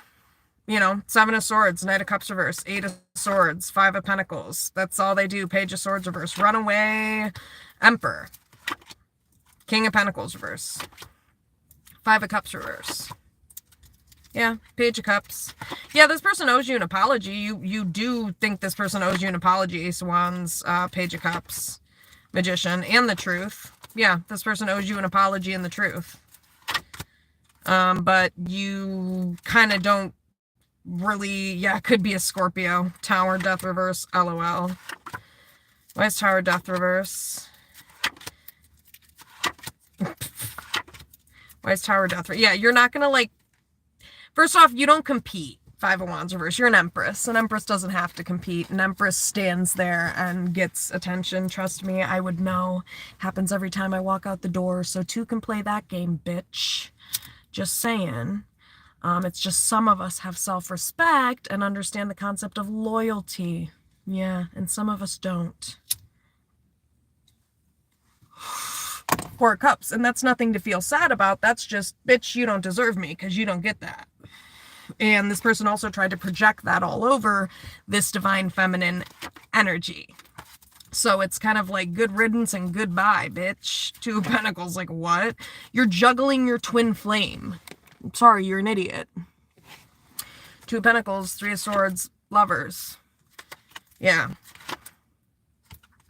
You know, Seven of Swords, Knight of Cups reverse, Eight of Swords, Five of Pentacles. That's all they do. Page of Swords reverse, run away, Emperor. King of Pentacles reverse. Five of Cups reverse. Yeah, Page of Cups. Yeah, this person owes you an apology. You do think this person owes you an apology. Ace of Wands, Page of Cups, Magician, and the Truth. Yeah, this person owes you an apology and the truth. But you kind of don't really, yeah, could be a Scorpio. Tower, Death reverse, LOL. Why is Tower, Death reverse? Why is Tower, Death? Yeah, you're not going to like, first off, you don't compete. Five of Wands reverse. You're an Empress. An Empress doesn't have to compete. An Empress stands there and gets attention. Trust me, I would know. Happens every time I walk out the door. So two can play that game, bitch. Just saying. It's just some of us have self-respect and understand the concept of loyalty. Yeah, and some of us don't. Four of Cups. And that's nothing to feel sad about. That's just, bitch, you don't deserve me because you don't get that. And this person also tried to project that all over this divine feminine energy. So it's kind of like good riddance and goodbye, bitch. Two of Pentacles, like what? You're juggling your twin flame. I'm sorry, you're an idiot. Two of Pentacles, Three of Swords, Lovers. Yeah.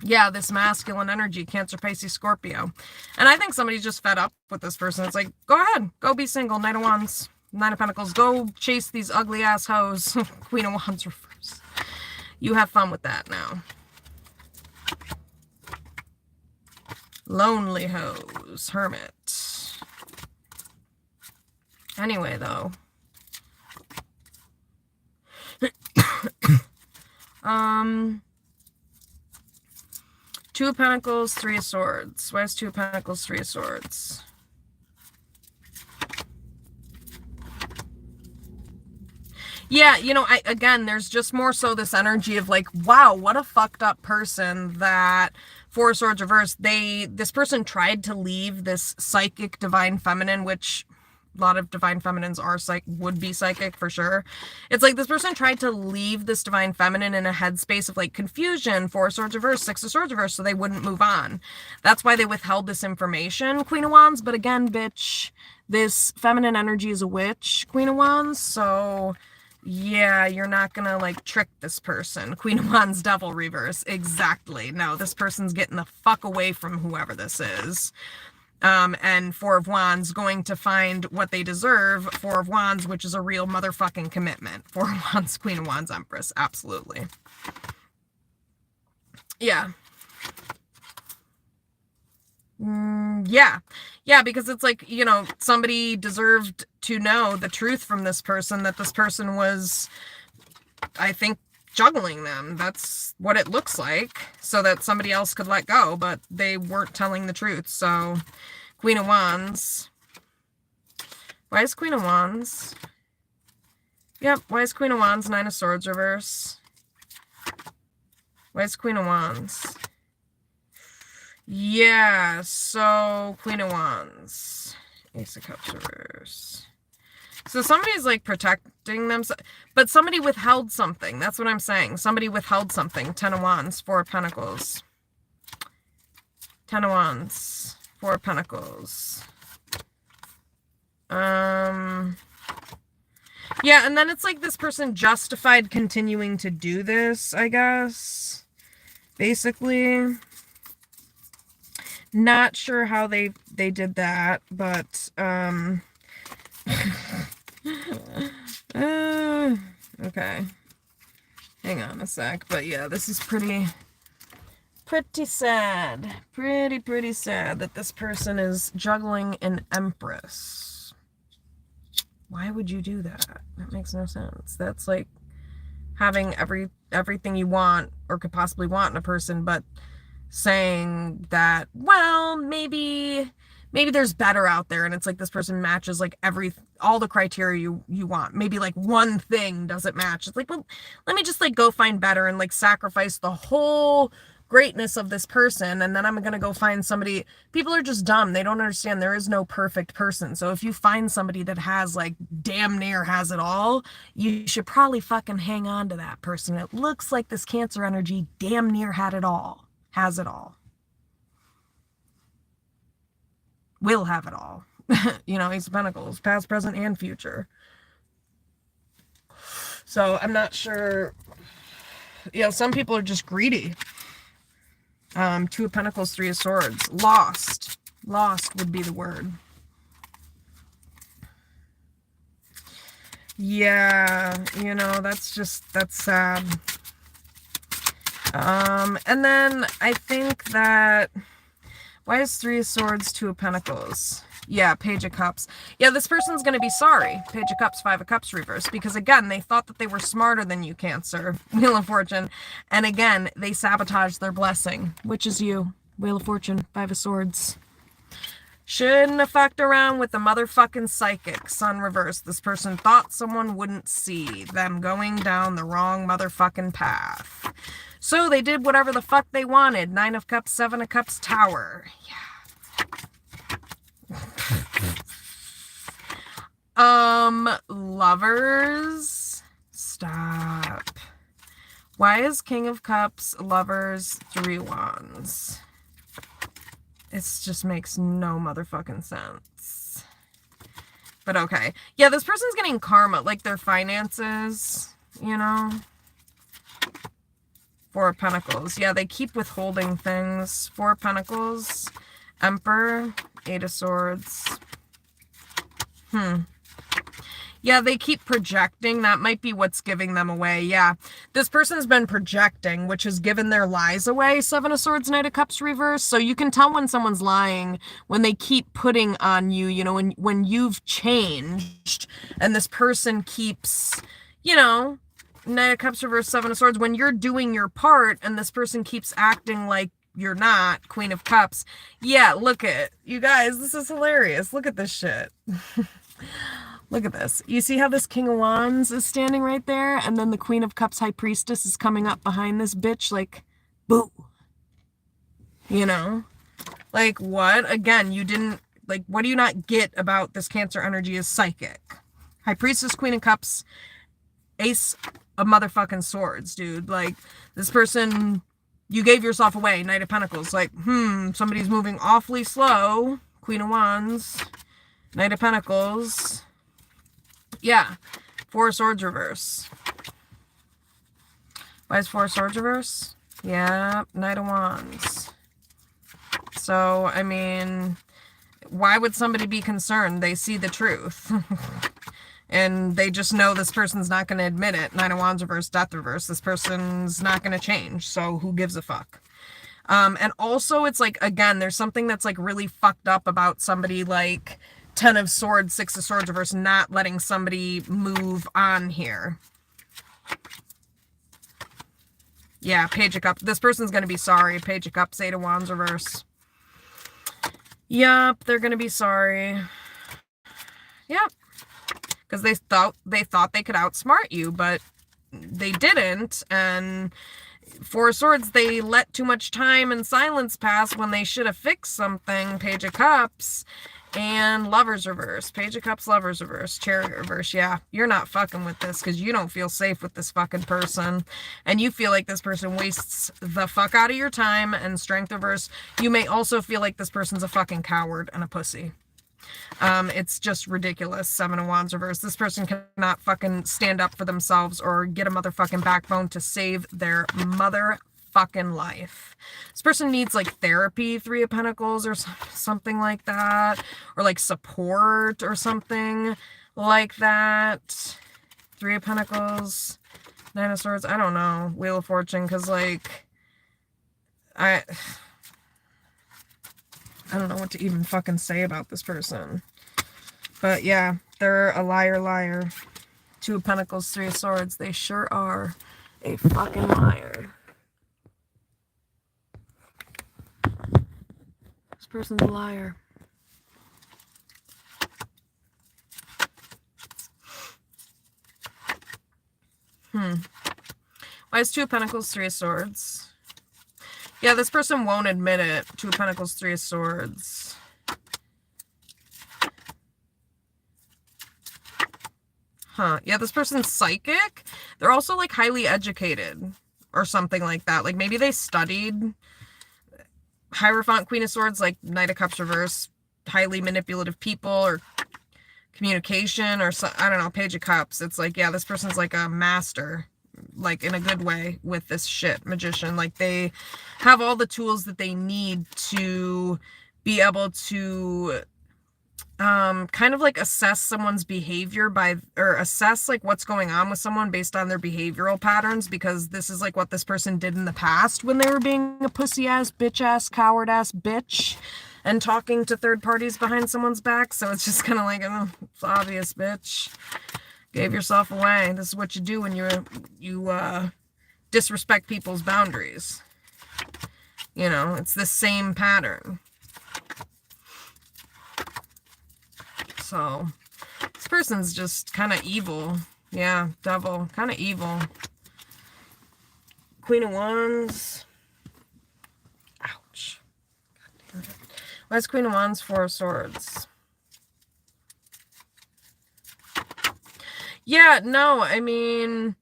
Yeah, this masculine energy, Cancer, Pisces, Scorpio. And I think somebody's just fed up with this person. It's like, go ahead, go be single. Knight of Wands, Nine of Pentacles, go chase these ugly ass hoes. Queen of Wands reverse. You have fun with that now. Lonely hoes, Hermit. Anyway, though. Two of Pentacles, Three of Swords. Why is Two of Pentacles, Three of Swords? Yeah, you know, again, there's just more so this energy of like, wow, what a fucked up person that Four of Swords reverse. This person tried to leave this psychic divine feminine, which a lot of divine feminines are would be psychic for sure. It's like this person tried to leave this divine feminine in a headspace of like confusion, Four of Swords reverse, Six of Swords reverse, so they wouldn't move on. That's why they withheld this information, Queen of Wands. But again, bitch, this feminine energy is a witch, Queen of Wands, so yeah, you're not gonna like trick this person. Queen of Wands, Devil reverse. Exactly. No, this person's getting the fuck away from whoever this is. And Four of Wands going to find what they deserve. Four of Wands, which is a real motherfucking commitment. Four of Wands, Queen of Wands, Empress. Absolutely. Yeah. Yeah, because it's like, you know, somebody deserved to know the truth from this person, that this person was, I think, juggling them. That's what it looks like, so that somebody else could let go, but they weren't telling the truth. So Queen of Wands. Why is Queen of Wands? Yep, why is Queen of Wands, Nine of Swords reverse? Why is Queen of Wands? Yeah, so Queen of Wands, Ace of Cups reverse. So somebody's like protecting them, but somebody withheld something. That's what I'm saying. Somebody withheld something. Ten of Wands, Four of Pentacles. Ten of Wands, Four of Pentacles. Yeah, and then it's like this person justified continuing to do this, I guess. Basically. Not sure how they did that, but okay. Hang on a sec. But yeah, this is pretty sad. Pretty sad that this person is juggling an Empress. Why would you do that? That makes no sense. That's like having everything you want or could possibly want in a person, but saying that, well, maybe there's better out there, and it's like this person matches like all the criteria you want. Maybe like one thing doesn't match. It's like, well, let me just like go find better and like sacrifice the whole greatness of this person, and then I'm gonna go find somebody. People are just dumb. They don't understand there is no perfect person. So if you find somebody that has like damn near has it all, you should probably fucking hang on to that person. It looks like this Cancer energy damn near had it all. Has it all. will have it all. You know, Ace of Pentacles, past, present, and future. So I'm not sure. You know, some people are just greedy. Two of Pentacles, Three of Swords. Lost. Lost would be the word. Yeah, you know, that's sad. And then I think that, why is Three of Swords, Two of Pentacles? Yeah, Page of Cups. Yeah, this person's going to be sorry. Page of Cups, Five of Cups reverse. Because again, they thought that they were smarter than you, Cancer. Wheel of Fortune. And again, they sabotaged their blessing. Which is you. Wheel of Fortune, Five of Swords. Shouldn't have fucked around with the motherfucking psychic. Sun reverse. This person thought someone wouldn't see them going down the wrong motherfucking path. So they did whatever the fuck they wanted. Nine of Cups, Seven of Cups, Tower. Yeah. Lovers. Stop. Why is King of Cups, Lovers, Three Wands? It just makes no motherfucking sense. But okay. Yeah, this person's getting karma, like their finances, you know? Four of Pentacles. Yeah, they keep withholding things. Four of Pentacles. Emperor. Eight of Swords. Yeah, they keep projecting. That might be what's giving them away. Yeah, this person's been projecting, which has given their lies away. Seven of Swords, Knight of Cups reverse. So you can tell when someone's lying when they keep putting on you, you know, when you've changed and this person keeps, you know, Knight of Cups reverse, Seven of Swords, when you're doing your part and this person keeps acting like you're not, Queen of Cups. Yeah, look at, you guys, this is hilarious. Look at this shit. Look at this. You see how this King of Wands is standing right there? And then the Queen of Cups High Priestess is coming up behind this bitch like, boo. You know? Like, what? Again, you didn't, like, what do you not get about this Cancer energy is psychic? High Priestess, Queen of Cups, Ace of motherfucking Swords, dude. Like, this person, you gave yourself away. Knight of Pentacles. Like, somebody's moving awfully slow. Queen of Wands. Knight of Pentacles. Yeah, Four of Swords reverse. Why is Four of Swords reverse? Yeah, Knight of Wands. So, I mean, why would somebody be concerned? They see the truth. And they just know this person's not going to admit it. Nine of Wands reverse, Death reverse. This person's not going to change. So who gives a fuck? And also, it's like, again, there's something that's like really fucked up about somebody like Ten of Swords, Six of Swords reverse, not letting somebody move on here. Yeah, Page of Cups. This person's going to be sorry. Page of Cups, Eight of Wands reverse. Yep, they're going to be sorry. Yep. Because they thought they could outsmart you, but they didn't. And Four of Swords, they let too much time and silence pass when they should have fixed something. Page of Cups. And Lovers reverse. Page of Cups, Lovers reverse. Chariot reverse. Yeah, you're not fucking with this because you don't feel safe with this fucking person. And you feel like this person wastes the fuck out of your time. And Strength reverse. You may also feel like this person's a fucking coward and a pussy. It's just ridiculous. Seven of Wands reverse. This person cannot fucking stand up for themselves or get a motherfucking backbone to save their motherfucking life. This person needs like therapy, Three of Pentacles or something like that, or like support or something like that. Three of Pentacles, Nine of Swords, I don't know. Wheel of Fortune, because like I don't know what to even fucking say about this person. But yeah, they're a liar. Two of Pentacles, Three of Swords, they sure are a fucking liar. This person's a liar. Why is Two of Pentacles, Three of Swords? Yeah, this person won't admit it. Two of Pentacles, Three of Swords. Huh. Yeah, this person's psychic. They're also like highly educated or something like that. Like maybe they studied. Hierophant, Queen of Swords, like Knight of Cups reverse. highly manipulative people or communication or so, I don't know, Page of Cups. It's like, yeah, this person's like a master, like in a good way with this shit, magician. Like they have all the tools that they need to be able to kind of like assess someone's behavior or assess like what's going on with someone based on their behavioral patterns, because this is like what this person did in the past when they were being a pussy ass, bitch ass, coward ass bitch and talking to third parties behind someone's back. So it's just kind of like, oh, it's obvious, bitch. Gave yourself away. This is what you do when you disrespect people's boundaries. You know, it's the same pattern. So, this person's just kind of evil. Yeah, devil. Kind of evil. Queen of Wands. Ouch. God damn it. Why is Queen of Wands, Four of Swords? Yeah, no, I mean,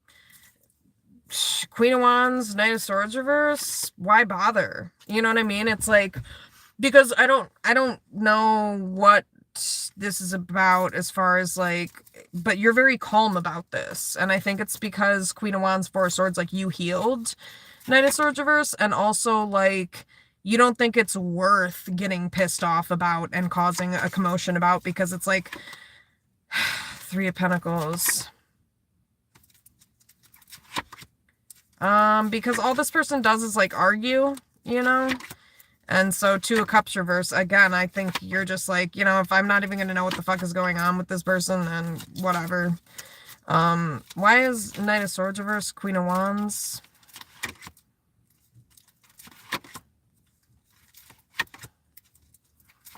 Queen of Wands, Knight of Swords reverse. Why bother? You know what I mean? It's like, because I don't know what this is about as far as like, but you're very calm about this, and I think it's because Queen of Wands, Four of Swords, like you healed Knight of Swords reverse, and also like you don't think it's worth getting pissed off about and causing a commotion about, because it's like Three of Pentacles. Because all this person does is like argue, you know. And so Two of Cups reverse, again, I think you're just like, you know, if I'm not even going to know what the fuck is going on with this person, then whatever. Why is Knight of Swords reverse, Queen of Wands?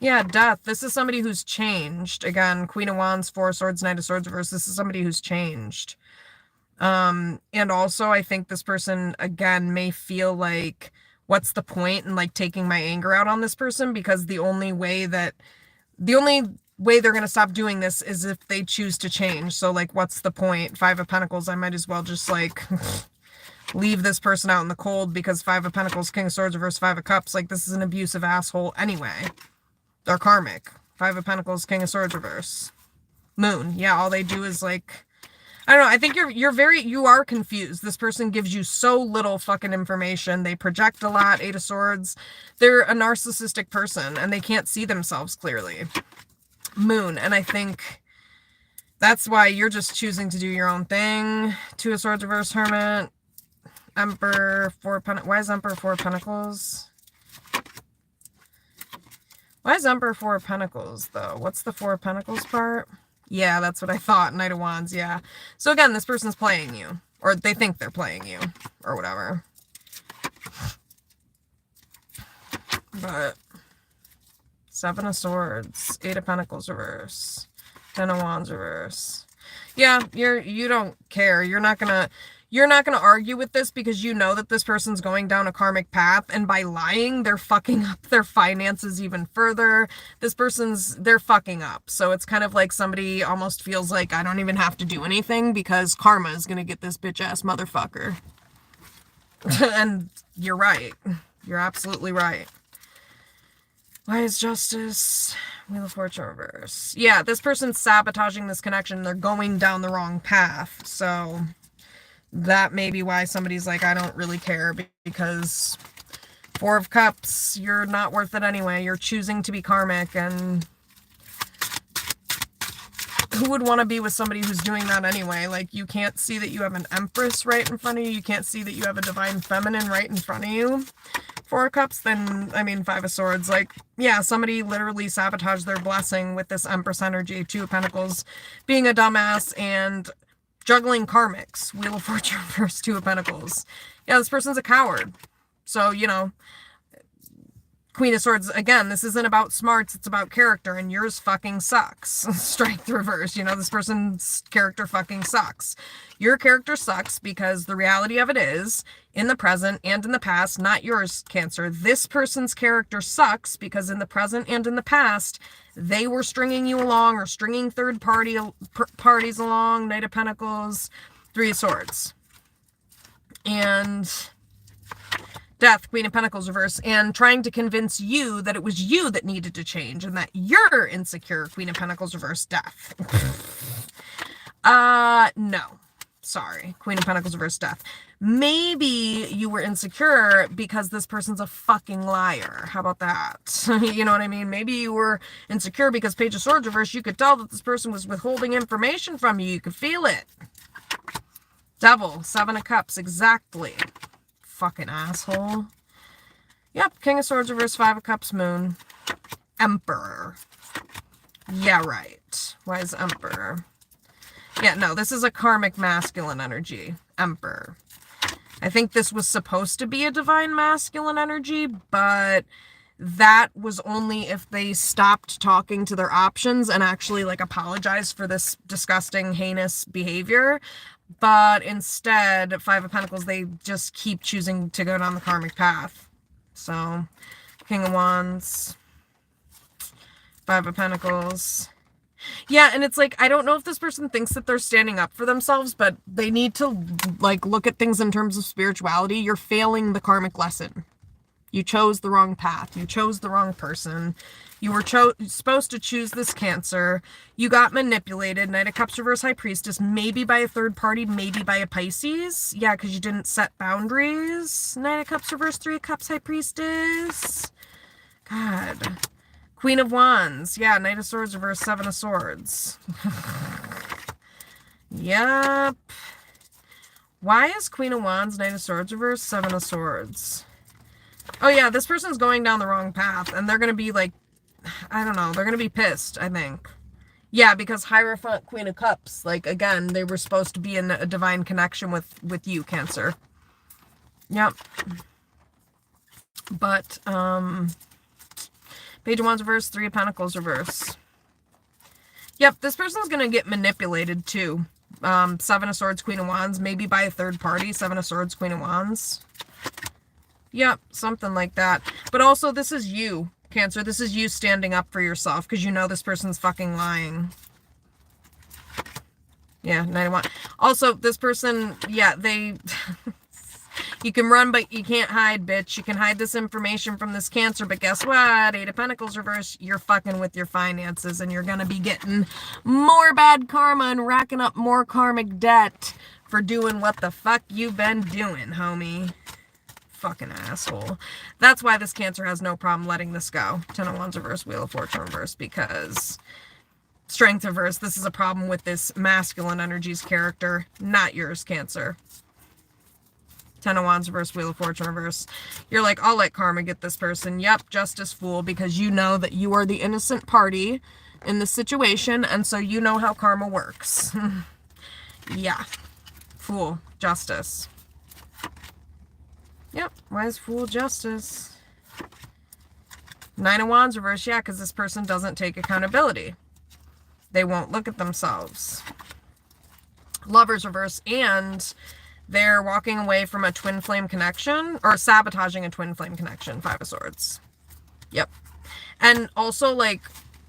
Yeah, death. This is somebody who's changed. Again, Queen of Wands, Four of Swords, Knight of Swords reverse. This is somebody who's changed. And also I think this person, again, may feel like, what's the point in like taking my anger out on this person? Because the only way they're going to stop doing this is if they choose to change. So like, what's the point? Five of Pentacles, I might as well just like leave this person out in the cold, because Five of Pentacles, King of Swords reverse, Five of Cups, like this is an abusive asshole anyway. They're karmic. Five of Pentacles, King of Swords reverse. Moon. Yeah, all they do is like, I don't know, I think you are confused. This person gives you so little fucking information. They project a lot, Eight of Swords. They're a narcissistic person, and they can't see themselves clearly. Moon, and I think that's why you're just choosing to do your own thing. Two of Swords reverse, Hermit. Emperor, Four of Pentacles. Why is Emperor, Four of Pentacles? Why is Emperor, Four of Pentacles, though? What's the Four of Pentacles part? Yeah, that's what I thought. Knight of Wands, yeah. So again, this person's playing you. Or they think they're playing you. Or whatever. But Seven of Swords. Eight of Pentacles reverse. Ten of Wands reverse. Yeah, you don't care. You're not gonna argue with this, because you know that this person's going down a karmic path, and by lying, they're fucking up their finances even further. They're fucking up. So it's kind of like somebody almost feels like, I don't even have to do anything because karma is gonna get this bitch ass motherfucker. And you're right. You're absolutely right. Why is Justice? Wheel of Fortune reverse. Yeah, this person's sabotaging this connection. They're going down the wrong path. So that may be why somebody's like, I don't really care, because Four of Cups, you're not worth it anyway. You're choosing to be karmic, and who would want to be with somebody who's doing that anyway? Like, you can't see that you have an Empress right in front of you. You can't see that you have a Divine Feminine right in front of you. Four of Cups, then, I mean, Five of Swords. Like, yeah, somebody literally sabotaged their blessing with this Empress energy. Two of Pentacles, being a dumbass, and juggling karmics. Wheel of Fortune reverse, Two of Pentacles. Yeah, this person's a coward. So, you know, Queen of Swords, again, this isn't about smarts, it's about character, and yours fucking sucks. Strength reverse, you know, this person's character fucking sucks. Your character sucks because the reality of it is, in the present and in the past, not yours, Cancer, this person's character sucks because in the present and in the past, they were stringing you along or stringing third parties along. Knight of Pentacles, Three of Swords. And Death, Queen of Pentacles reverse, and trying to convince you that it was you that needed to change and that you're insecure, Queen of Pentacles reverse, Death. No. Sorry, Queen of Pentacles reverse, Death. Maybe you were insecure because this person's a fucking liar. How about that? You know what I mean? Maybe you were insecure because Page of Swords reverse, you could tell that this person was withholding information from you. You could feel it. Devil, Seven of Cups, exactly. Fucking asshole. Yep, King of Swords reverse, Five of Cups, Moon. Emperor. Yeah, right. Why is Emperor? Yeah, no, this is a karmic masculine energy. Emperor. I think this was supposed to be a divine masculine energy, but that was only if they stopped talking to their options and actually, like, apologized for this disgusting, heinous behavior. But instead, Five of Pentacles, they just keep choosing to go down the karmic path. So, King of Wands, Five of Pentacles. Yeah, and it's like, I don't know if this person thinks that they're standing up for themselves, but they need to, like, look at things in terms of spirituality. You're failing the karmic lesson. You chose the wrong path. You chose the wrong person. You were supposed to choose this Cancer. You got manipulated. Knight of Cups reverse, High Priestess. Maybe by a third party. Maybe by a Pisces. Yeah, because you didn't set boundaries. Knight of Cups reverse, Three of Cups, High Priestess. God. Queen of Wands. Yeah, Knight of Swords reverse, Seven of Swords. Yep. Why is Queen of Wands, Knight of Swords reverse, Seven of Swords? Oh yeah, this person's going down the wrong path, and they're going to be like, I don't know, they're going to be pissed, I think. Yeah, because Hierophant, Queen of Cups, like, again, they were supposed to be in a divine connection with you, Cancer. Yep. But, Page of Wands reverse, Three of Pentacles reverse. Yep, this person's going to get manipulated, too. Seven of Swords, Queen of Wands, maybe by a third party, Seven of Swords, Queen of Wands. Yep, something like that. But also, this is you, Cancer. This is you standing up for yourself because you know this person's fucking lying. Yeah, 91. Also, this person, yeah, they... You can run, but you can't hide, bitch. You can hide this information from this Cancer, but guess what? Eight of Pentacles reverse, you're fucking with your finances, and you're gonna be getting more bad karma and racking up more karmic debt for doing what the fuck you've been doing, homie. Fucking asshole. That's why this Cancer has no problem letting this go. Ten of Wands reverse, Wheel of Fortune reverse, because Strength reverse, this is a problem with this masculine energies character, not yours, Cancer. Ten of Wands reverse, Wheel of Fortune reverse. You're like, I'll let karma get this person. Yep, Justice, Fool, because you know that you are the innocent party in this situation, and so you know how karma works. Yeah. Fool, Justice. Yep, why is Fool Justice? Nine of Wands reverse, yeah, because this person doesn't take accountability. They won't look at themselves. Lovers reverse, and they're walking away from a twin flame connection, or sabotaging a twin flame connection. Five of Swords. Yep. And also, like,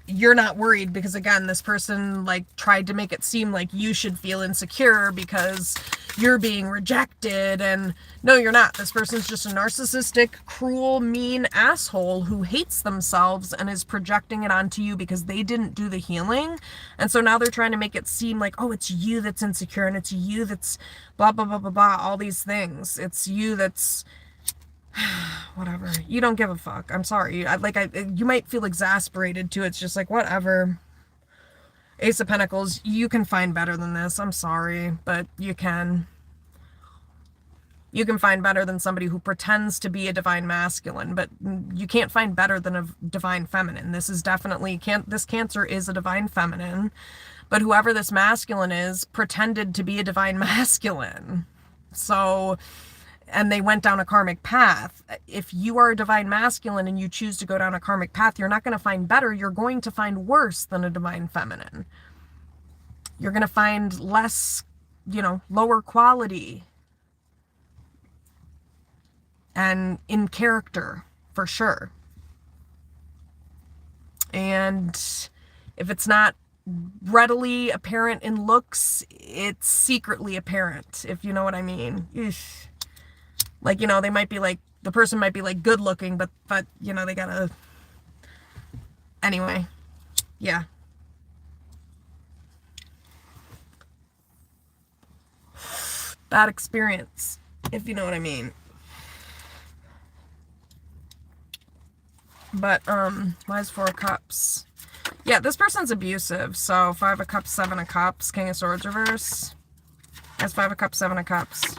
you're not worried because, again, this person, like, tried to make it seem like you should feel insecure because you're being rejected, and no, you're not. This person's just a narcissistic, cruel, mean asshole who hates themselves and is projecting it onto you because they didn't do the healing, and so now they're trying to make it seem like, oh, it's you that's insecure, and it's you that's blah, blah, blah, blah, blah, all these things. It's you that's... whatever. You don't give a fuck. I'm sorry. You might feel exasperated too. It's just like, whatever. Ace of Pentacles, you can find better than this. I'm sorry, but you can. You can find better than somebody who pretends to be a divine masculine, but you can't find better than a divine feminine. This is definitely, this Cancer is a divine feminine, but whoever this masculine is pretended to be a divine masculine. So... and they went down a karmic path. If you are a divine masculine and you choose to go down a karmic path, you're not going to find better. You're going to find worse than a divine feminine. You're going to find less, lower quality. And in character, for sure. And if it's not readily apparent in looks, it's secretly apparent, if you know what I mean. Eesh. Like, they might be like the person might be like good looking, but you know, they gotta, anyway, yeah. Bad experience, if you know what I mean. But, why is 4 of Cups? Yeah, this person's abusive. So 5 of Cups, 7 of Cups, King of Swords reverse. That's 5 of Cups, 7 of Cups.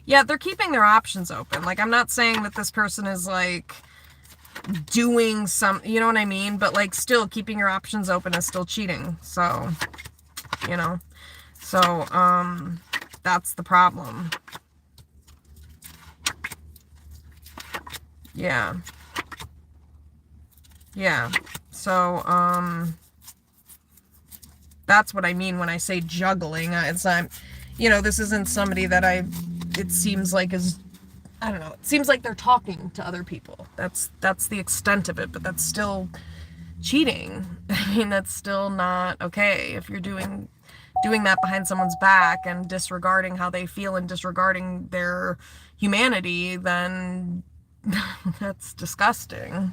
Yeah, they're keeping their options open. Like, I'm not saying that this person is, like, doing some, you know what I mean? But, like, still keeping your options open is still cheating. So, you know. So, that's the problem. Yeah. Yeah. So, that's what I mean when I say juggling. It's not, you know, this isn't somebody that it seems like is, I don't know, it seems like they're talking to other people. That's the extent of it, but that's still cheating. I mean, that's still not okay. If you're doing that behind someone's back and disregarding how they feel and disregarding their humanity, then that's disgusting.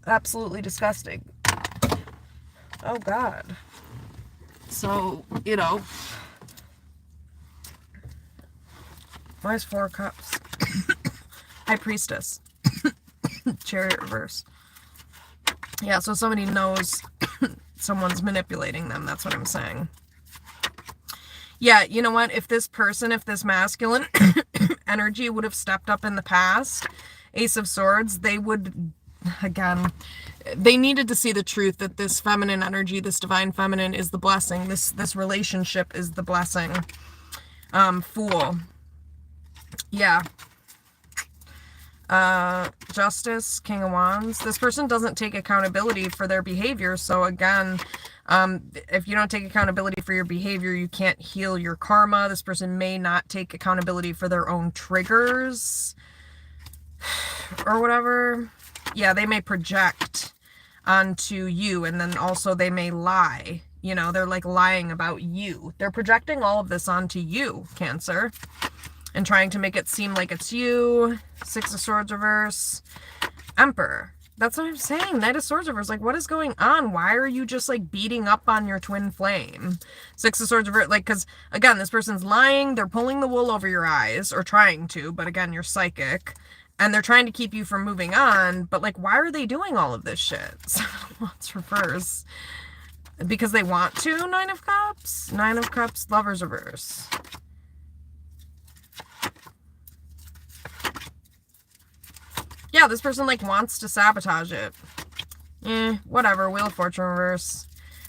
Absolutely disgusting. Oh, God. So, you know, why is 4 of Cups? High Priestess. Chariot reverse. Yeah, so somebody knows someone's manipulating them. That's what I'm saying. Yeah, you know what? If this masculine energy would have stepped up in the past, Ace of Swords, they would, again, they needed to see the truth that this feminine energy, this divine feminine, is the blessing. This relationship is the blessing. Fool. Yeah. Justice, King of Wands. This person doesn't take accountability for their behavior. So again, if you don't take accountability for your behavior, you can't heal your karma. This person may not take accountability for their own triggers or whatever. Yeah, they may project onto you, and then also they may lie. You know, they're like lying about you. They're projecting all of this onto you, Cancer, and trying to make it seem like it's you. 6 of Swords reverse. Emperor. That's what I'm saying. Knight of Swords reverse. Like, what is going on? Why are you just, like, beating up on your twin flame? 6 of Swords reverse. Like, because, again, this person's lying. They're pulling the wool over your eyes, or trying to, but again, you're psychic. And they're trying to keep you from moving on. But, like, why are they doing all of this shit? Let's reverse. Because they want to. 9 of Cups. 9 of Cups. Lovers reverse. Yeah, this person, like, wants to sabotage it. Whatever. Wheel of Fortune reverse.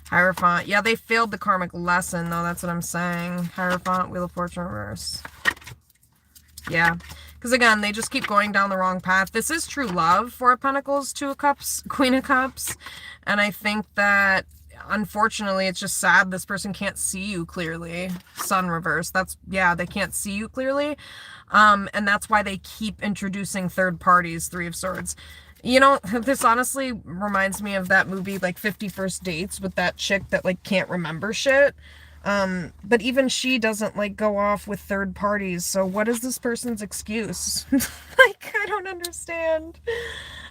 Hierophant. Yeah, they failed the karmic lesson, though. That's what I'm saying. Hierophant, Wheel of Fortune reverse. Yeah. Because, again, they just keep going down the wrong path. This is true love. 4 of Pentacles, 2 of Cups, Queen of Cups. And I think that, unfortunately, it's just sad this person can't see you clearly. Sun reverse. That's, yeah, they can't see you clearly. And that's why they keep introducing third parties. 3 of Swords. You know, this honestly reminds me of that movie, like, 50 First Dates, with that chick that, like, can't remember shit. But even she doesn't, like, go off with third parties. So what is this person's excuse? Like, I don't understand.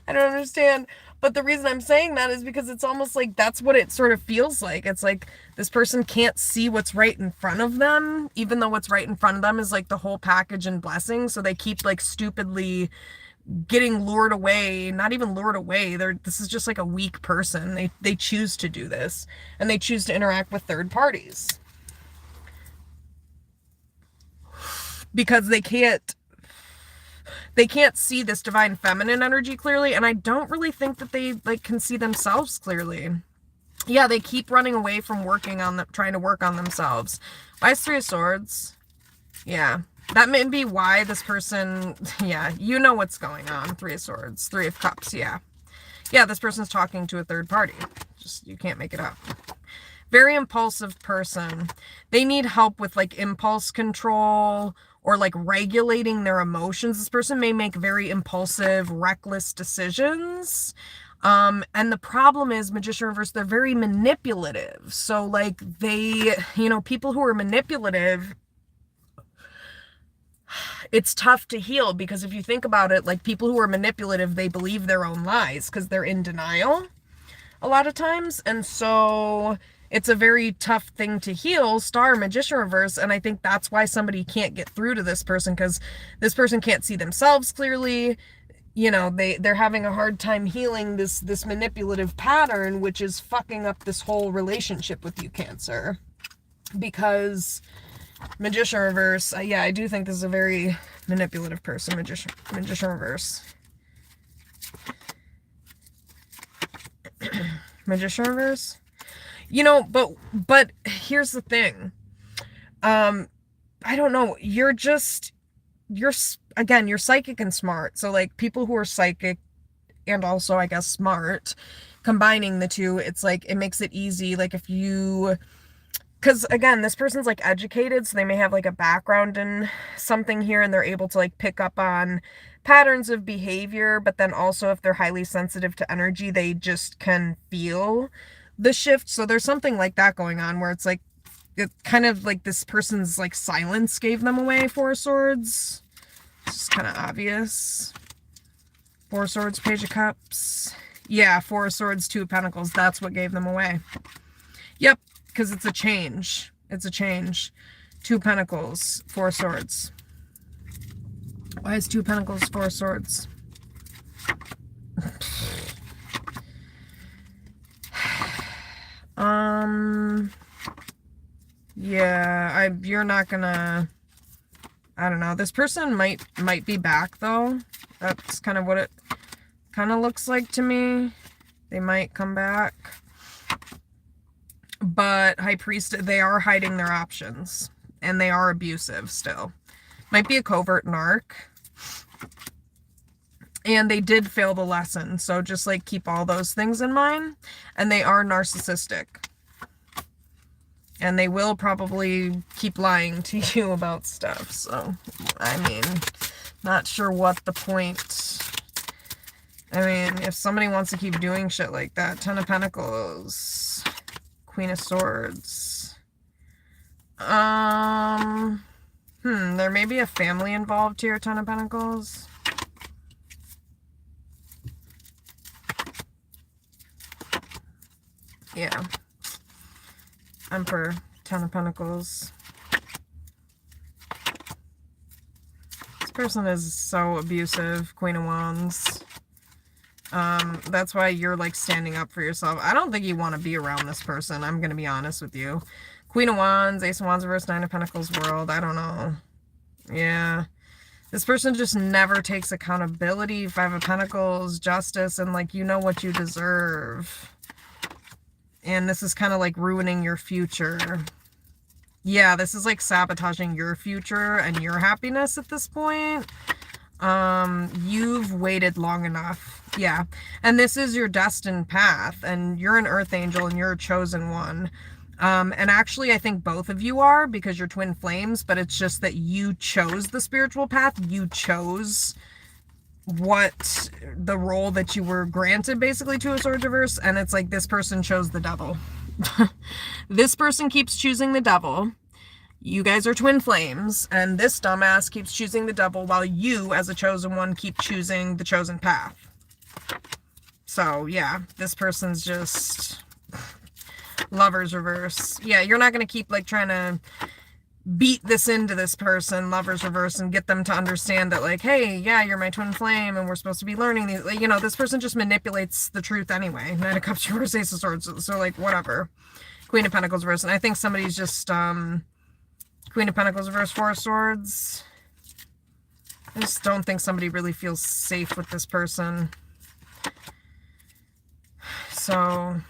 I don't understand. But the reason I'm saying that is because it's almost like that's what it sort of feels like. It's like this person can't see what's right in front of them, even though what's right in front of them is, like, the whole package and blessing. So they keep, like, stupidly getting lured away. Not even lured away. This is just, like, a weak person. They choose to do this, and they choose to interact with third parties because they can't see this divine feminine energy clearly, and I don't really think that they, like, can see themselves clearly. Yeah, they keep running away from trying to work on themselves. Why is 3 of Swords? Yeah, that may be why this person, yeah, you know what's going on. 3 of Swords, 3 of Cups, yeah. Yeah, this person's talking to a third party. Just, you can't make it up. Very impulsive person. They need help with, like, impulse control, or, like, regulating their emotions. This person may make very impulsive, reckless decisions. And the problem is, Magician reverse, they're very manipulative. So, like, they, you know, people who are manipulative, it's tough to heal, because if you think about it, like, people who are manipulative, they believe their own lies because they're in denial a lot of times. And so it's a very tough thing to heal, Star Magician reverse. And I think that's why somebody can't get through to this person, because this person can't see themselves clearly. You know, they're having a hard time healing this manipulative pattern, which is fucking up this whole relationship with you, Cancer. Because Magician reverse, yeah, I do think this is a very manipulative person. Magician reverse. Magician reverse. You know, but here's the thing. I don't know. You're psychic and smart. So, like, people who are psychic and also, I guess, smart, combining the two, it's like, it makes it easy. Like, if you, because again, this person's like educated, so they may have like a background in something here, and they're able to like pick up on patterns of behavior. But then also, if they're highly sensitive to energy, they just can feel the shift. So there's something like that going on, where it's like, it kind of like this person's like silence gave them away. Four of Swords. It's just kind of obvious. Four of Swords, Page of Cups. Yeah, Four of Swords, Two of Pentacles. That's what gave them away. Yep, because it's a change. It's a change. Two of Pentacles, Four of Swords. Why is Two of Pentacles, Four of Swords? Yeah, you're not gonna, I don't know. This person might be back, though. That's kind of what it kind of looks like to me. They might come back. But High Priest, they are hiding their options. And they are abusive still. Might be a covert narc. And they did fail the lesson. So just, like, keep all those things in mind. And they are narcissistic. And they will probably keep lying to you about stuff. So, I mean, not sure what the point. I mean, if somebody wants to keep doing shit like that. Ten of Pentacles. Queen of Swords. There may be a family involved here. Ten of Pentacles. Yeah. Emperor, Ten of Pentacles. This person is so abusive. Queen of Wands. That's why you're, like, standing up for yourself. I don't think you want to be around this person. I'm going to be honest with you. Queen of Wands, Ace of Wands reverse, Nine of Pentacles world. I don't know. Yeah. This person just never takes accountability. Five of Pentacles, Justice, and, like, you know what you deserve. And this is kind of like ruining your future. Yeah, this is like sabotaging your future and your happiness at this point. You've waited long enough. Yeah. And this is your destined path. And you're an earth angel and you're a chosen one. And actually, I think both of you are, because you're twin flames. But it's just that you chose the spiritual path. You chose what the role that you were granted, basically. Two of Swords reverse, and it's like this person chose the devil. This person keeps choosing the devil. You guys are twin flames, and this dumbass keeps choosing the devil, while you, as a chosen one, keep choosing the chosen path. So yeah, this person's just Lovers reverse. Yeah, you're not gonna keep like trying to beat this into this person, Lovers reverse, and get them to understand that, like, hey, yeah, you're my twin flame and we're supposed to be learning these. Like, you know, this person just manipulates the truth anyway. Knight of Cups reverse, Ace of Swords. So like, whatever. Queen of Pentacles reverse. And I think somebody's just Queen of Pentacles reverse, Four of Swords. I just don't think somebody really feels safe with this person. So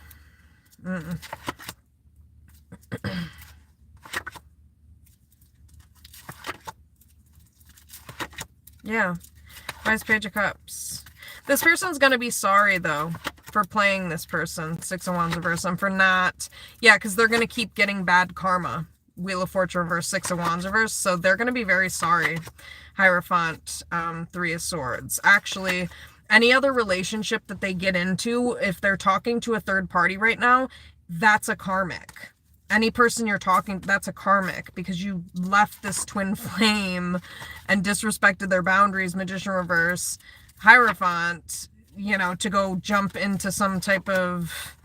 yeah. Vice Page of Cups. This person's going to be sorry, though, for playing this person. Six of Wands reverse. And for not... Yeah, because they're going to keep getting bad karma. Wheel of Fortune reverse, Six of Wands reverse. So they're going to be very sorry. Hierophant, Three of Swords. Actually, any other relationship that they get into, if they're talking to a third party right now, that's a karmic. any person you're talking, that's a karmic, because you left this twin flame and disrespected their boundaries, Magician reverse, Hierophant, you know, to go jump into some type of,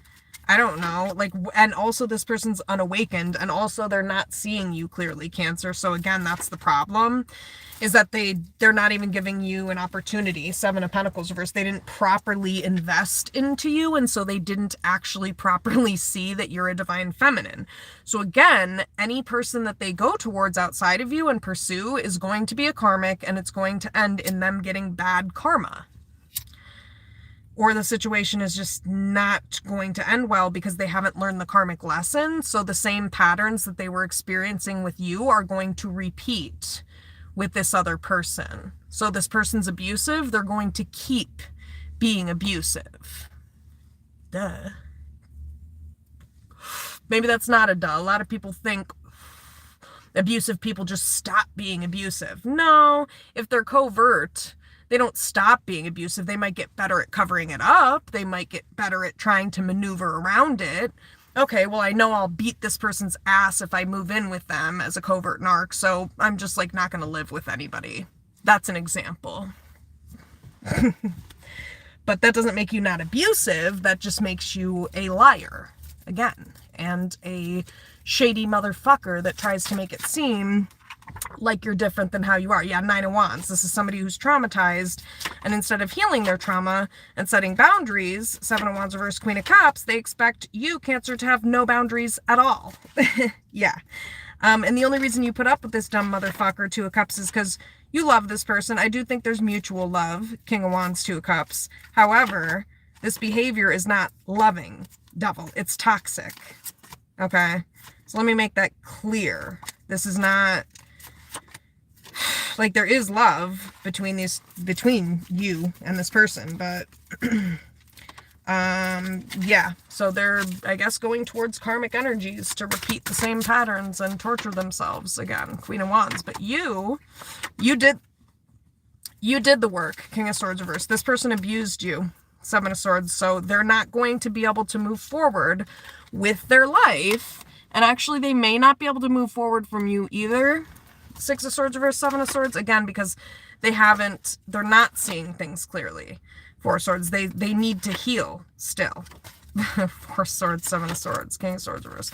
I don't know, like, and also this person's unawakened, and also they're not seeing you clearly, Cancer. So again, that's the problem, is that they're not even giving you an opportunity. Seven of Pentacles reverse. They didn't properly invest into you, and so they didn't actually properly see that you're a divine feminine. So again, any person that they go towards outside of you and pursue is going to be a karmic, and it's going to end in them getting bad karma. Or the situation is just not going to end well because they haven't learned the karmic lesson. So the same patterns that they were experiencing with you are going to repeat with this other person. So this person's abusive, they're going to keep being abusive. Duh. Maybe that's not a duh. A lot of people think abusive people just stop being abusive. No, if they're covert, they don't stop being abusive. They might get better at covering it up. They might get better at trying to maneuver around it. Okay, well, I know I'll beat this person's ass if I move in with them as a covert narc, so I'm just, like, not going to live with anybody. That's an example. But that doesn't make you not abusive. That just makes you a liar, again, and a shady motherfucker that tries to make it seem like you're different than how you are. Yeah, Nine of Wands. This is somebody who's traumatized, and instead of healing their trauma and setting boundaries, Seven of Wands reverse, Queen of Cups, they expect you, Cancer, to have no boundaries at all. Yeah. And the only reason you put up with this dumb motherfucker, Two of Cups, is because you love this person. I do think there's mutual love, King of Wands, Two of Cups. However, this behavior is not loving, Devil. It's toxic. Okay? So let me make that clear. This is not... Like, there is love between you and this person, but yeah, so they're, I guess, going towards karmic energies to repeat the same patterns and torture themselves again. Queen of Wands. But you did the work, King of Swords reverse. This person abused you, Seven of Swords, so they're not going to be able to move forward with their life, and actually they may not be able to move forward from you either. Six of Swords reverse, Seven of Swords, again, because they're not seeing things clearly. Four of Swords, they need to heal still. Four of Swords, Seven of Swords, King of Swords reverse.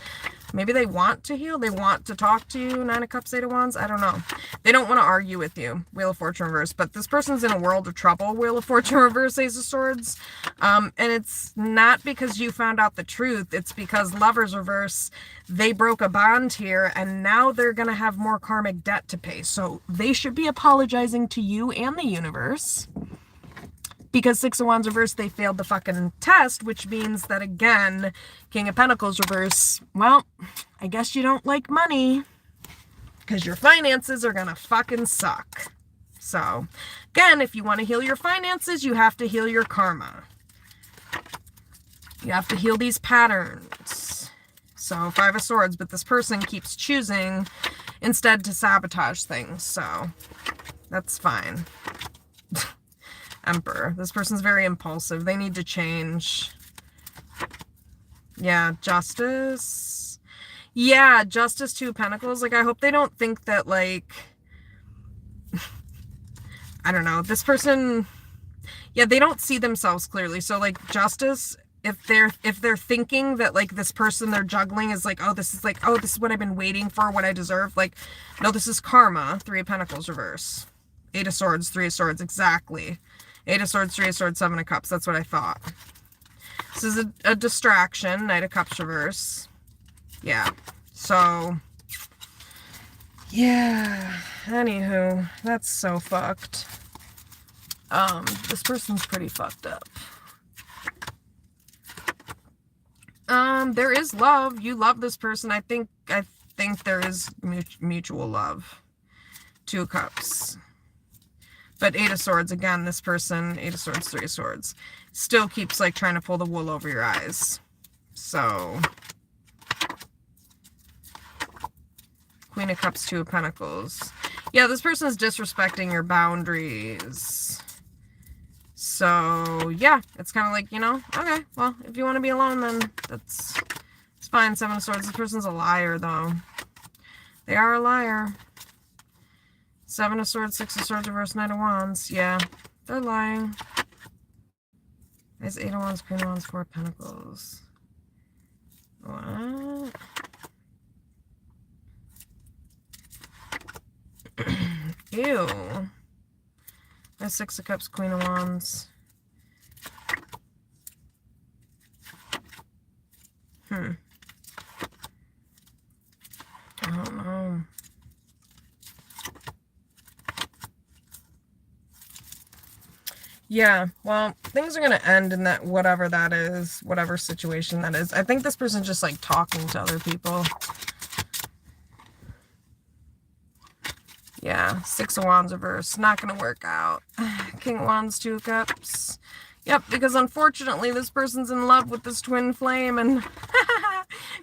Maybe they want to heal, they want to talk to you, Nine of Cups, Eight of Wands, I don't know. They don't want to argue with you, Wheel of Fortune reverse, but this person's in a world of trouble, Wheel of Fortune reverse, Ace of Swords, and it's not because you found out the truth, it's because Lovers reverse, they broke a bond here, and now they're going to have more karmic debt to pay, so they should be apologizing to you and the universe. Because Six of Wands reverse, they failed the fucking test, which means that, again, King of Pentacles reverse, well, I guess you don't like money. Because your finances are gonna fucking suck. So, again, if you want to heal your finances, you have to heal your karma. You have to heal these patterns. So, Five of Swords, but this person keeps choosing instead to sabotage things, so that's fine. Emperor. This person's very impulsive. They need to change. Yeah, Justice. Yeah, Justice, Two of Pentacles. Like, I hope they don't think that, like... I don't know. This person... Yeah, they don't see themselves clearly. So, like, Justice, if they're thinking that, like, this person they're juggling is like, oh, this is what I've been waiting for, what I deserve. Like, no, this is karma. Three of Pentacles reverse. Eight of Swords, Three of Swords. Exactly. Eight of Swords, Three of Swords, Seven of Cups. That's what I thought. This is a distraction. Knight of Cups reverse. Yeah. So, yeah. Anywho, that's so fucked. This person's pretty fucked up. There is love. You love this person. I think there is mutual love. Two of Cups. But Eight of Swords, again, this person, Eight of Swords, Three of Swords, still keeps, like, trying to pull the wool over your eyes. So, Queen of Cups, Two of Pentacles. Yeah, this person is disrespecting your boundaries. So, yeah, it's kind of like, you know, okay, well, if you want to be alone, then that's fine, Seven of Swords. This person's a liar, though. They are a liar. Seven of Swords, Six of Swords, reverse, Knight of Wands. Yeah, they're lying. There's Eight of Wands, Queen of Wands, Four of Pentacles. What? Ew. There's Six of Cups, Queen of Wands. I don't know. Yeah, well, things are going to end in that, whatever that is, whatever situation that is. I think this person's just, like, talking to other people. Yeah, Six of Wands reverse. Not going to work out. King of Wands, Two of Cups. Yep, because unfortunately this person's in love with this twin flame, and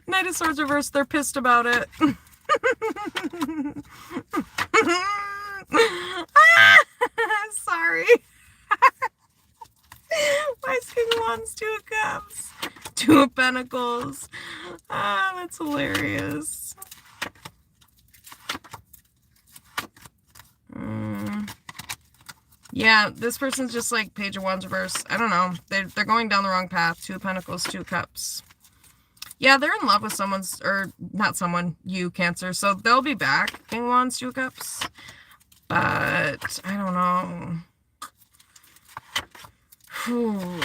Knight of Swords reverse, they're pissed about it. Sorry. Why is King of Wands, Two of Cups? Two of Pentacles. Ah, that's hilarious. Yeah, this person's just like Page of Wands reverse. I don't know. They're going down the wrong path. Two of Pentacles, Two of Cups. Yeah, they're in love with someone's, or not someone, you, Cancer. So they'll be back. King of Wands, Two of Cups. But I don't know. Whew,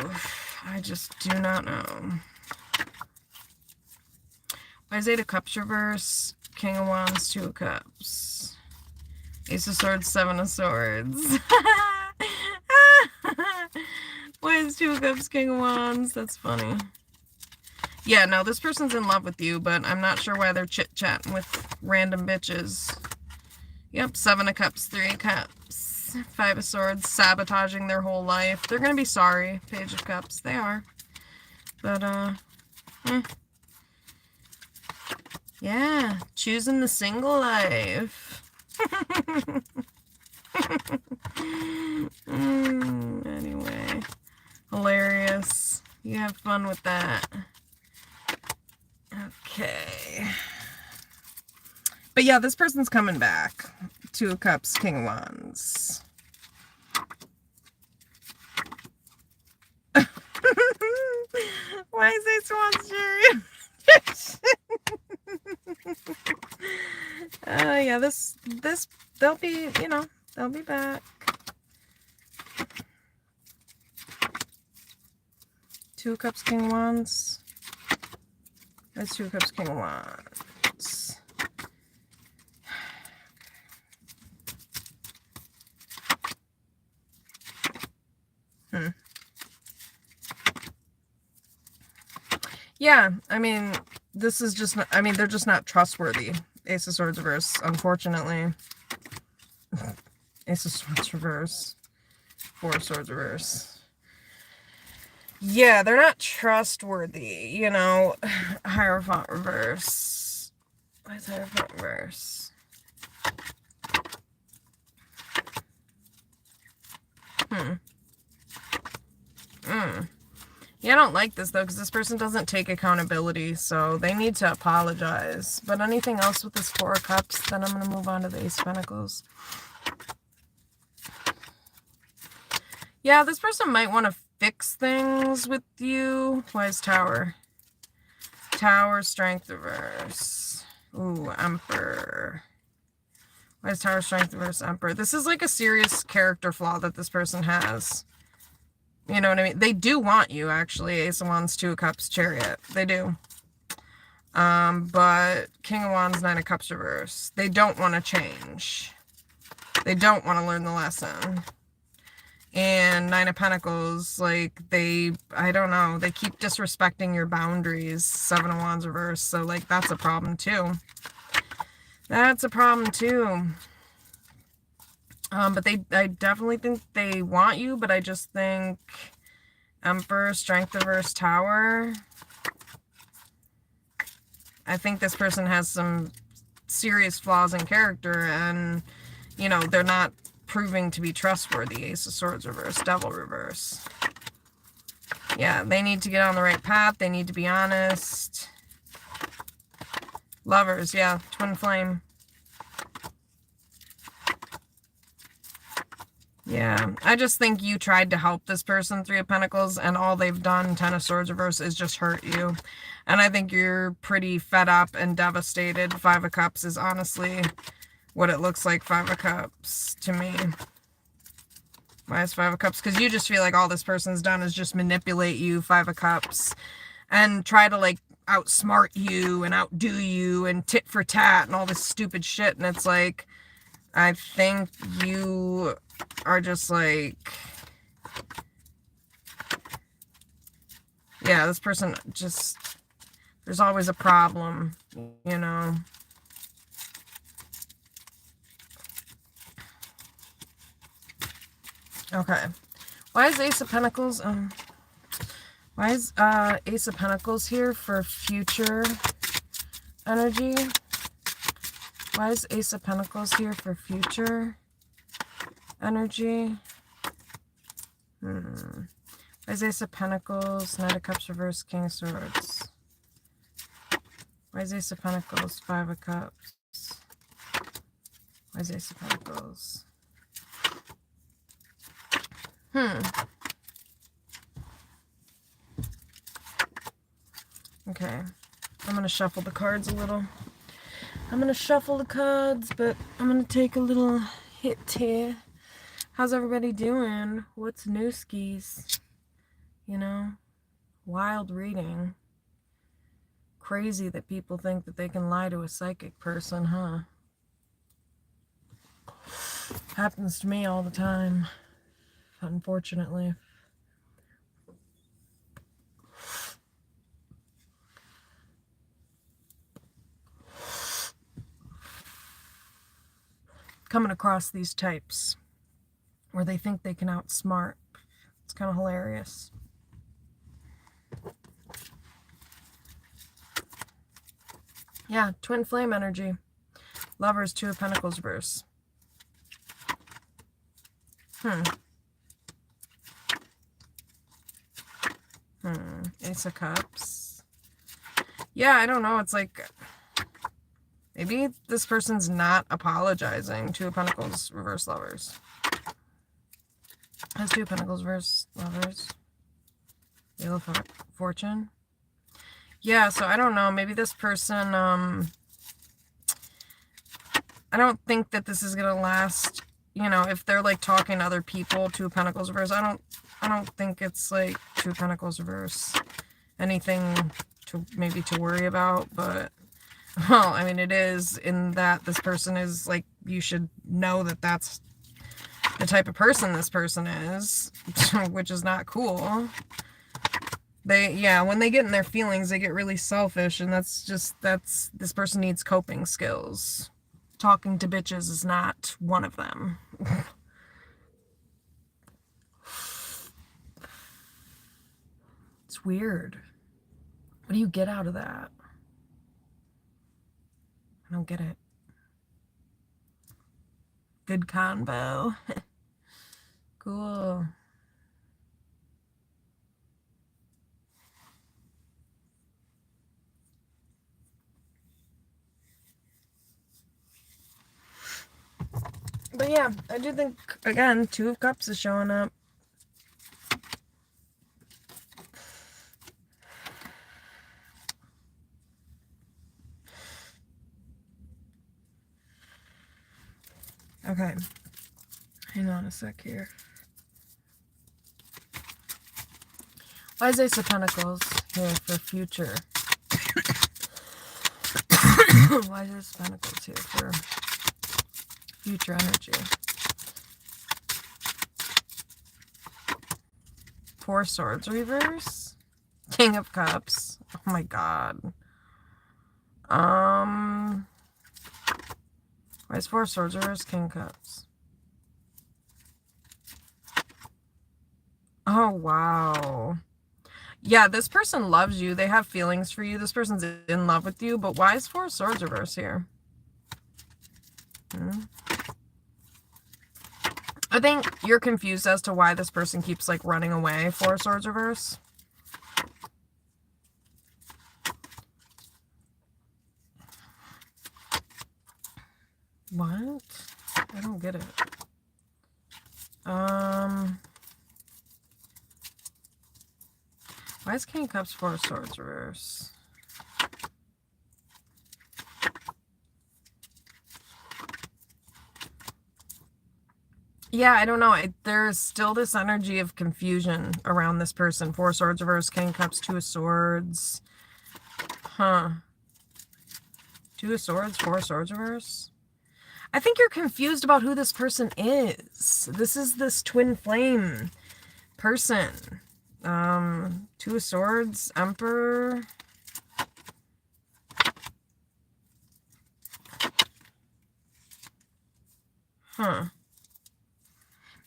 I just do not know. Why is Eight of Cups reverse? King of Wands, Two of Cups. Ace of Swords, Seven of Swords. Why is Two of Cups, King of Wands? That's funny. Yeah, no, this person's in love with you, but I'm not sure why they're chit-chatting with random bitches. Yep, Seven of Cups, Three of Cups, Five of Swords, sabotaging their whole life. They're gonna be sorry, Page of Cups. They are. But, yeah, choosing the single life. Anyway, hilarious. You have fun with that. Okay. But yeah, this person's coming back. Two of Cups, King of Wands. Why is Ace of Wands Chariot? Yeah, this, they'll be, you know, they'll be back. Two of Cups, King of Wands. That's Two of Cups, King of Wands. Yeah, I mean, this is just not, I mean, they're just not trustworthy. Ace of Swords reverse, unfortunately. Ace of Swords reverse. Four of Swords reverse. Yeah, they're not trustworthy, you know. Hierophant reverse. Why is Hierophant reverse? Yeah, I don't like this, though, because this person doesn't take accountability, so they need to apologize. But anything else with this Four of Cups, then I'm going to move on to the Ace of Pentacles. Yeah, this person might want to fix things with you. Why is Tower? Tower, Strength reverse. Ooh, Emperor. Why is Tower, Strength reverse, Emperor? This is like a serious character flaw that this person has. You know what I mean? They do want you, actually. Ace of Wands, Two of Cups, Chariot. They do. But King of Wands, Nine of Cups reverse. They don't want to change. They don't want to learn the lesson. And Nine of Pentacles, like, I don't know, they keep disrespecting your boundaries. Seven of Wands reverse. So, like, that's a problem, too. That's a problem, too. But I definitely think they want you, but I just think Emperor, Strength reverse, Tower. I think this person has some serious flaws in character, and, you know, they're not proving to be trustworthy. Ace of Swords reverse, Devil reverse. Yeah, they need to get on the right path. They need to be honest. Lovers, yeah. Twin flame. Yeah, I just think you tried to help this person, Three of Pentacles, and all they've done, Ten of Swords reverse, is just hurt you. And I think you're pretty fed up and devastated. Five of Cups is honestly what it looks like, Five of Cups, to me. Why is Five of Cups? Because you just feel like all this person's done is just manipulate you, Five of Cups, and try to, like, outsmart you and outdo you and tit for tat and all this stupid shit. And it's like, I think you are just like, yeah, this person just, there's always a problem, you know. Okay. Why is Ace of Pentacles, why is Ace of Pentacles here for future energy? Why is Ace of Pentacles here for future energy? Why is Ace of Pentacles, Knight of Cups reverse, King of Swords? Why is Ace of Pentacles, Five of Cups? Why is Ace of Pentacles? Okay. I'm going to shuffle the cards a little. I'm going to shuffle the cards, but I'm going to take a little hit here. How's everybody doing? What's new skis? You know? Wild reading. Crazy that people think that they can lie to a psychic person, huh? Happens to me all the time, unfortunately. Coming across these types where they think they can outsmart. It's kind of hilarious. Yeah, twin flame energy. Lovers, Two of Pentacles reverse. Ace of Cups. Yeah, I don't know. It's like, maybe this person's not apologizing. Two of Pentacles reverse, Lovers. Has Two of Pentacles reverse, Lovers. Wheel of Fortune. Yeah, so I don't know. Maybe this person, I don't think that this is going to last. You know, if they're like talking to other people, Two of Pentacles reverse, I don't think it's like Two of Pentacles reverse. Anything to maybe to worry about, but well, I mean, it is in that this person is like, you should know that that's the type of person this person is, which is not cool. Yeah, when they get in their feelings, they get really selfish, and this person needs coping skills. Talking to bitches is not one of them. It's weird. What do you get out of that? I don't get it. Good combo. Cool. But yeah, I do think, again, Two of Cups is showing up. Okay. Hang on a sec here. Why is Ace of Pentacles here for future? Why is Ace of Pentacles here for future energy? Four of Swords reverse. King of Cups. Oh my god. Why is Four of Swords reverse? King of Cups. Oh, wow. Yeah, this person loves you. They have feelings for you. This person's in love with you. But why is Four of Swords reverse here? I think you're confused as to why this person keeps, like, running away. Four of Swords reverse. get it. Why is King of Cups, Four of Swords reverse? Yeah, I don't know. There's still this energy of confusion around this person. Four of Swords reverse, King of Cups, Two of Swords. Huh. Two of Swords, Four of Swords reverse. I think you're confused about who this person is. This is this twin flame person. Two of Swords, Emperor. Huh.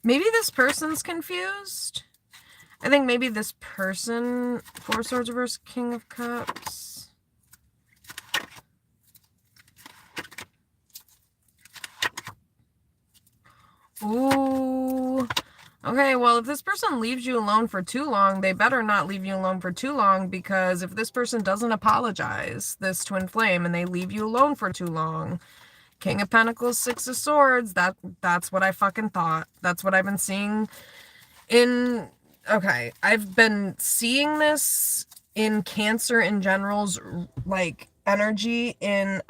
Maybe this person's confused. I think maybe this person, Four of Swords reverse, King of Cups. Ooh. Okay, well, if this person leaves you alone for too long, they better not leave you alone for too long, because if this person doesn't apologize, this twin flame, and they leave you alone for too long, King of Pentacles, Six of Swords, that's what I fucking thought. That's what I've been seeing in... Okay, I've been seeing this in Cancer in general's, like, energy in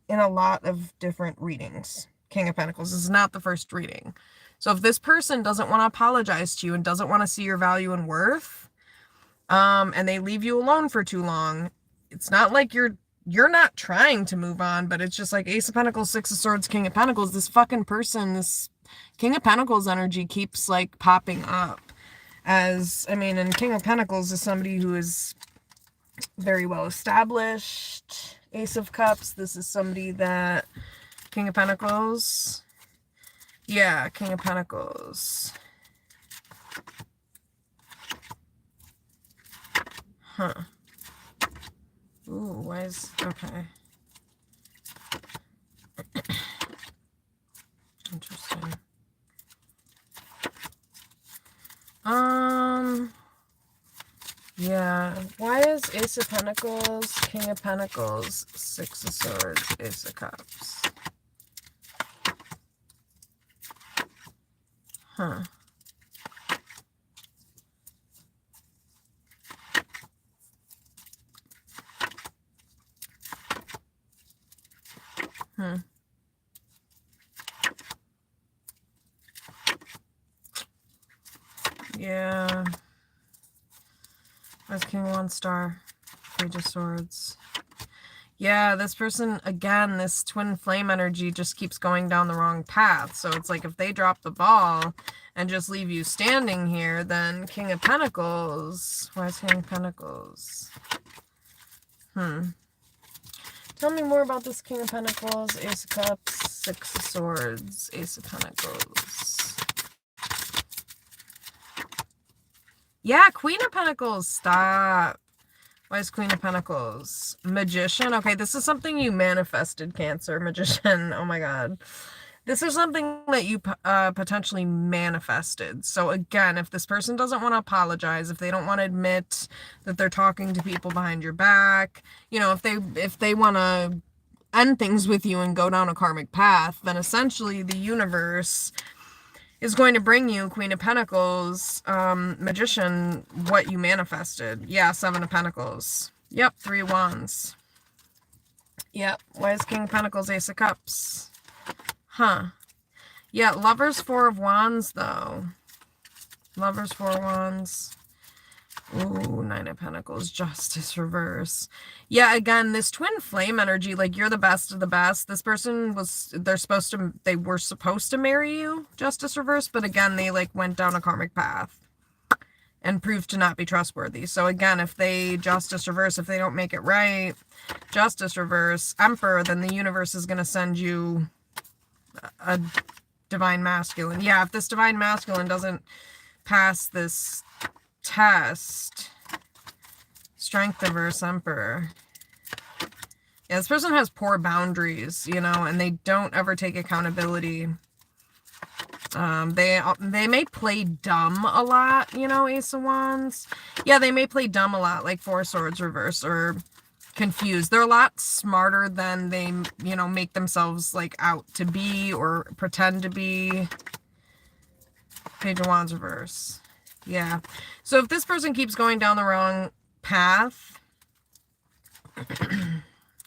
a lot of different readings. King of Pentacles. This is not the first reading. So if this person doesn't want to apologize to you and doesn't want to see your value and worth, and they leave you alone for too long, it's not like you're not trying to move on, but it's just like Ace of Pentacles, Six of Swords, King of Pentacles. This fucking person, this King of Pentacles energy keeps like popping up as, I mean, and King of Pentacles is somebody who is very well established. Ace of Cups, this is somebody that, King of Pentacles. Yeah, King of Pentacles. Huh. Ooh, why is... Okay. Interesting. Yeah. Why is Ace of Pentacles, King of Pentacles, Six of Swords, Ace of Cups? Huh. Yeah. Where's King One Star? Page of Swords. Yeah, this person, again, this twin flame energy just keeps going down the wrong path. So it's like if they drop the ball and just leave you standing here, then King of Pentacles. Why is King of Pentacles? Tell me more about this King of Pentacles, Ace of Cups, Six of Swords, Ace of Pentacles. Yeah, Queen of Pentacles. Stop. Why is Queen of Pentacles? Magician. Okay, this is something you manifested, Cancer. Magician. Oh my God. This is something that you potentially manifested. So again, if this person doesn't want to apologize, if they don't want to admit that they're talking to people behind your back, you know, if they want to end things with you and go down a karmic path, then essentially the universe is going to bring you, Queen of Pentacles, Magician, what you manifested. Yeah, Seven of Pentacles. Yep, Three of Wands. Yep, why is King of Pentacles, Ace of Cups? Huh. Yeah, Lovers, Four of Wands, though. Lovers, Four of Wands. Ooh, Nine of Pentacles, Justice reverse. Yeah, again, this twin flame energy, like you're the best of the best. This person they were supposed to marry you, Justice reverse, but again, they like went down a karmic path and proved to not be trustworthy. So again, if they Justice reverse, if they don't make it right, Justice reverse, Emperor, then the universe is going to send you a divine masculine. Yeah, if this divine masculine doesn't pass this test, Strength reverse, Emperor. Yeah, this person has poor boundaries, you know, and they don't ever take accountability. They may play dumb a lot, you know, Ace of Wands. Yeah, they may play dumb a lot, like Four of Swords reverse, or confused. They're a lot smarter than they, you know, make themselves like out to be or pretend to be. Page of Wands reverse. Yeah. So if this person keeps going down the wrong path,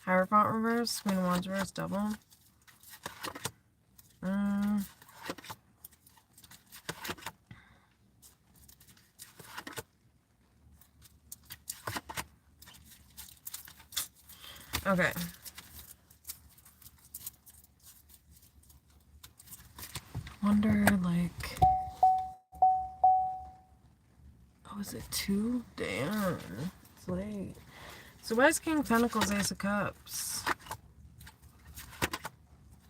Hierophant reverse, Queen of Wands reverse, double. Okay. Wonder, like... Oh, is it 2? Damn. It's late. So why is King of Pentacles Ace of Cups?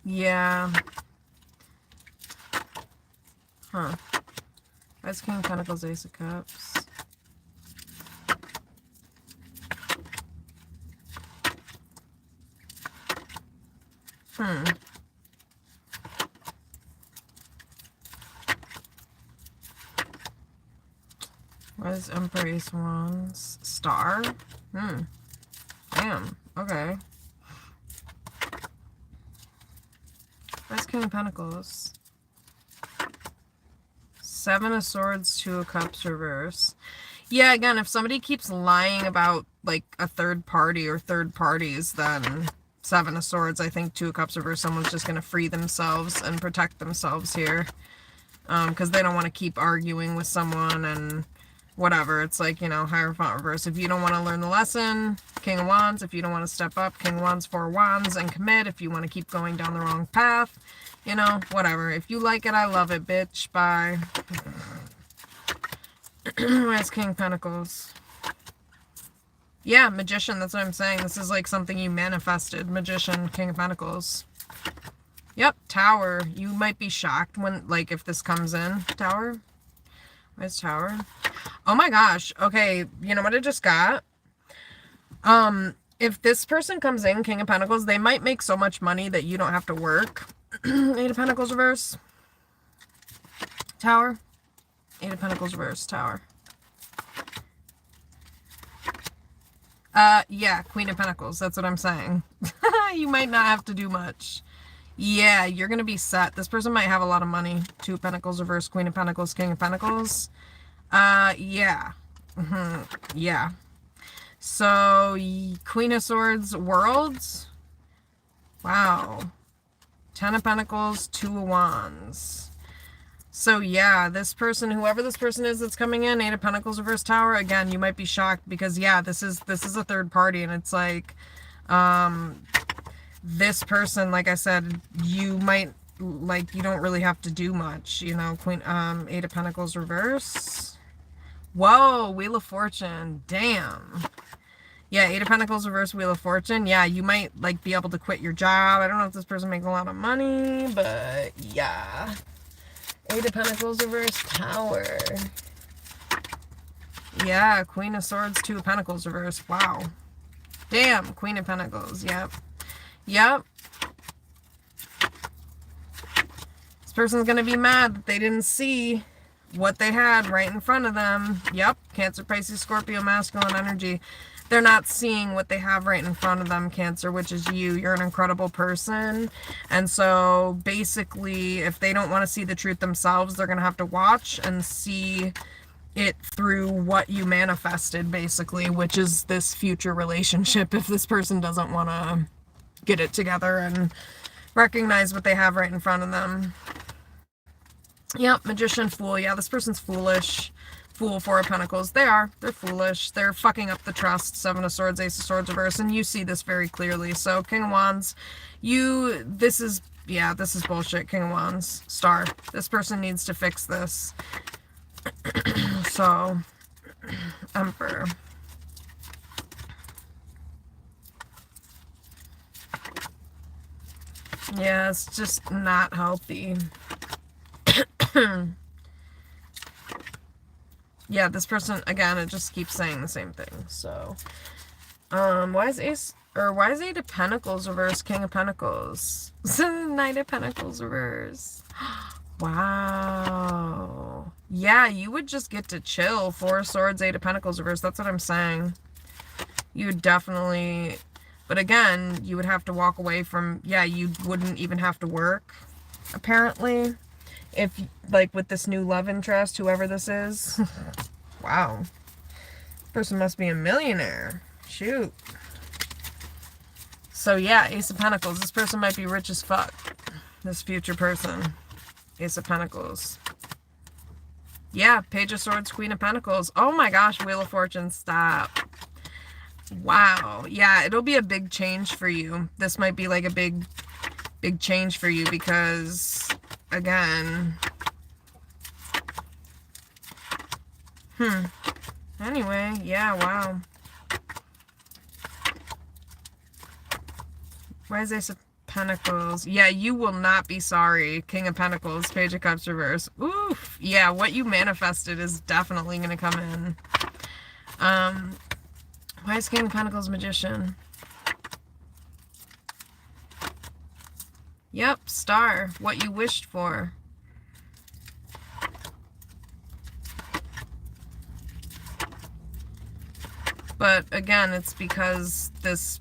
Yeah. Huh. Why is King of Pentacles Ace of Cups? Why is Emperor Ace of Wands? Star? Damn. Okay. Why is King of Pentacles? 7 of Swords, 2 of Cups reverse. Yeah, again, if somebody keeps lying about, like, a third party or third parties, then 7 of Swords, I think 2 of Cups reverse, someone's just going to free themselves and protect themselves here. Because they don't want to keep arguing with someone and whatever. It's like, you know, Hierophant reverse. If you don't want to learn the lesson, King of Wands. If you don't want to step up, King of Wands, 4 of Wands, and commit. If you want to keep going down the wrong path, you know, whatever. If you like it, I love it, bitch. Bye. Where's King of Pentacles? Yeah, Magician. That's what I'm saying. This is like something you manifested. Magician, King of Pentacles. Yep, Tower. You might be shocked when, like, if this comes in. Tower? Where's Tower? Oh my gosh. Okay, you know what I just got? If this person comes in, King of Pentacles, they might make so much money that you don't have to work. 8 of Pentacles reverse. Tower. 8 of Pentacles reverse. Tower. Yeah, Queen of Pentacles. That's what I'm saying. You might not have to do much. Yeah, you're going to be set. This person might have a lot of money. 2 of Pentacles reverse, Queen of Pentacles, King of Pentacles. Yeah. Yeah. So, Queen of Swords, Worlds. Wow. 10 of Pentacles, 2 of Wands. So, yeah, this person, whoever this person is that's coming in, 8 of Pentacles reverse, Tower, again, you might be shocked because, yeah, this is a third party, and it's like, this person, like I said, you might, like, you don't really have to do much, you know. 8 of Pentacles reverse. Whoa, Wheel of Fortune. Damn. Yeah, 8 of Pentacles reverse, Wheel of Fortune. Yeah, you might, like, be able to quit your job. I don't know if this person makes a lot of money, but yeah. 8 of Pentacles reverse, Tower. Yeah, Queen of Swords, 2 of Pentacles reverse. Wow. Damn, Queen of Pentacles. Yep. Yep. This person's going to be mad that they didn't see what they had right in front of them. Yep. Cancer, Pisces, Scorpio, masculine energy. They're not seeing what they have right in front of them, Cancer, which is you. You're an incredible person. And so basically, if they don't want to see the truth themselves, they're going to have to watch and see it through what you manifested, basically, which is this future relationship if this person doesn't want to get it together and recognize what they have right in front of them. Yep, Magician, Fool. Yeah, this person's foolish. Fool, 4 of Pentacles. They're foolish. They're fucking up the trust. 7 of Swords, Ace of Swords reverse, and you see this very clearly. So, King of Wands, this is bullshit. King of Wands, Star. This person needs to fix this. So, Emperor. Yeah, it's just not healthy. Yeah, this person, again, it just keeps saying the same thing. So, why is 8 of Pentacles reverse, King of Pentacles? 9 of Pentacles reverse. Wow. Yeah, you would just get to chill. 4 of Swords, 8 of Pentacles reverse. That's what I'm saying. You would definitely, but again, you would have to walk away from, yeah, you wouldn't even have to work, apparently, if, like, with this new love interest, whoever this is. Wow. This person must be a millionaire. Shoot. So, yeah, Ace of Pentacles. This person might be rich as fuck. This future person. Ace of Pentacles. Yeah, Page of Swords, Queen of Pentacles. Oh my gosh, Wheel of Fortune, stop. Wow. Yeah, it'll be a big change for you. This might be like a big change for you because, again... Anyway, yeah, wow. Why is Ace of Pentacles? Yeah, you will not be sorry. King of Pentacles, Page of Cups reverse. Oof. Yeah, what you manifested is definitely going to come in. Why is King of Pentacles Magician? Yep, Star. What you wished for. But again, it's because this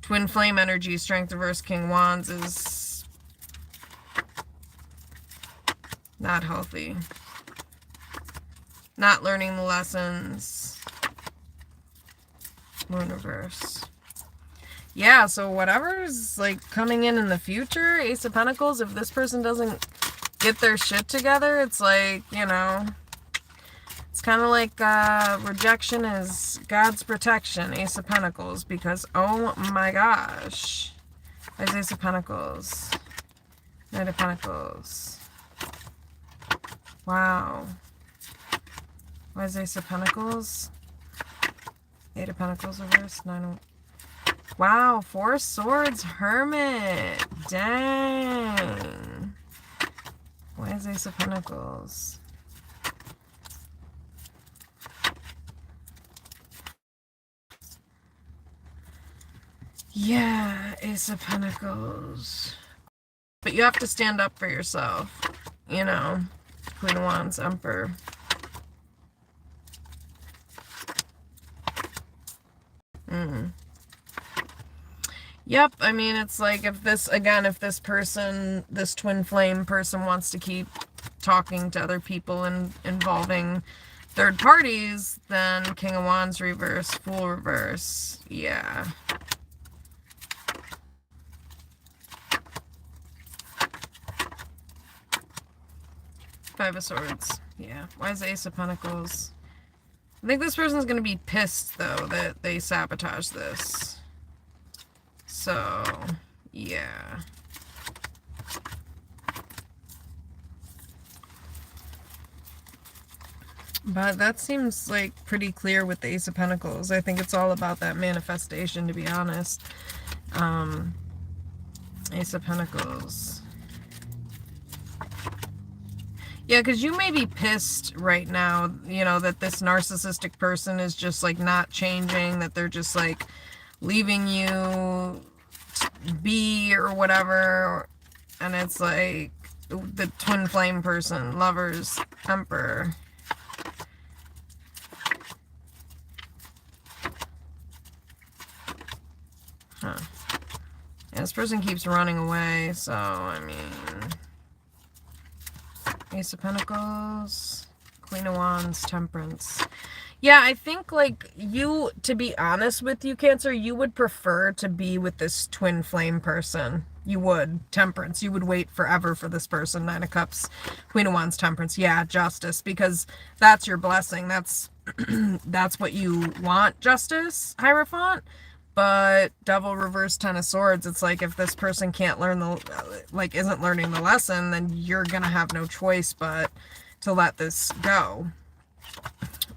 Twin Flame energy, Strength reverse, King Wands is not healthy. Not learning the lessons. Moon reverse. Yeah, so whatever's like coming in the future, Ace of Pentacles, if this person doesn't get their shit together, it's like, you know, it's kind of like rejection is God's protection, Ace of Pentacles, because, oh my gosh. There's Ace of Pentacles. Knight of Pentacles. Wow. Why is Ace of Pentacles? Eight of Pentacles reverse. Nine of... Wow, Four Swords, Hermit. Dang. Why is Ace of Pentacles? Yeah, Ace of Pentacles. But you have to stand up for yourself. You know, Queen of Wands, Emperor. Yep, I mean, it's like if this, again, if this person, this twin flame person wants to keep talking to other people and involving third parties, then King of Wands reverse, Fool reverse. Yeah. Five of Swords. Yeah. Why is Ace of Pentacles? I think this person's going to be pissed, though, that they sabotage this. So, yeah. But that seems like pretty clear with the Ace of Pentacles. I think it's all about that manifestation, to be honest. Ace of Pentacles. Yeah, because you may be pissed right now, you know, that this narcissistic person is just, like, not changing, that they're just, like, leaving you be or whatever. And it's, like, the twin flame person, Lovers, Emperor. Huh. Yeah, this person keeps running away, so, I mean... Ace of Pentacles, Queen of Wands, Temperance. Yeah, I think, like, you, to be honest with you, Cancer, you would prefer to be with this twin flame person. You would. Temperance. You would wait forever for this person. Nine of Cups, Queen of Wands, Temperance. Yeah, Justice, because that's your blessing. That's that's what you want, Justice, Hierophant. But Devil reverse, Ten of Swords, it's like if this person can't learn the, like, isn't learning the lesson, then you're gonna have no choice but to let this go.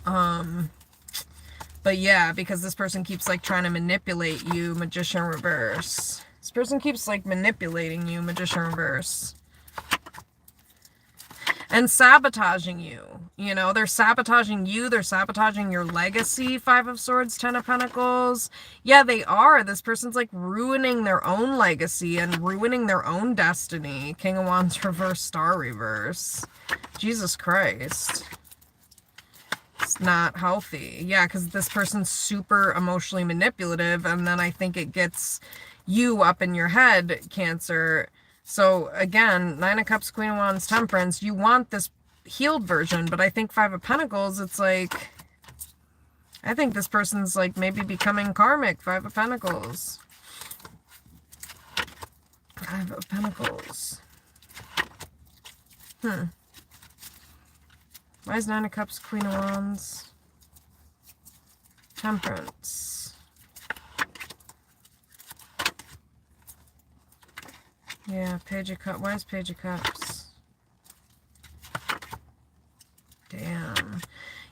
But yeah, because this person keeps, like, trying to manipulate you, Magician reverse. This person keeps, like, manipulating you, Magician reverse. And sabotaging you. You know, they're sabotaging you. They're sabotaging your legacy. Five of Swords, Ten of Pentacles. Yeah, they are. This person's, like, ruining their own legacy and ruining their own destiny. King of Wands reverse, Star reverse. Jesus Christ. is not healthy. Yeah, because this person's super emotionally manipulative, and then I think it gets you up in your head, Cancer. So again, Nine of Cups, Queen of Wands, Temperance, you want this healed version, but I think Five of Pentacles, it's like, I think this person's like maybe becoming karmic. Five of Pentacles. Five of Pentacles. Why is Nine of Cups, Queen of Wands, Temperance? Yeah, Page of Cups. Why is Page of Cups? Damn.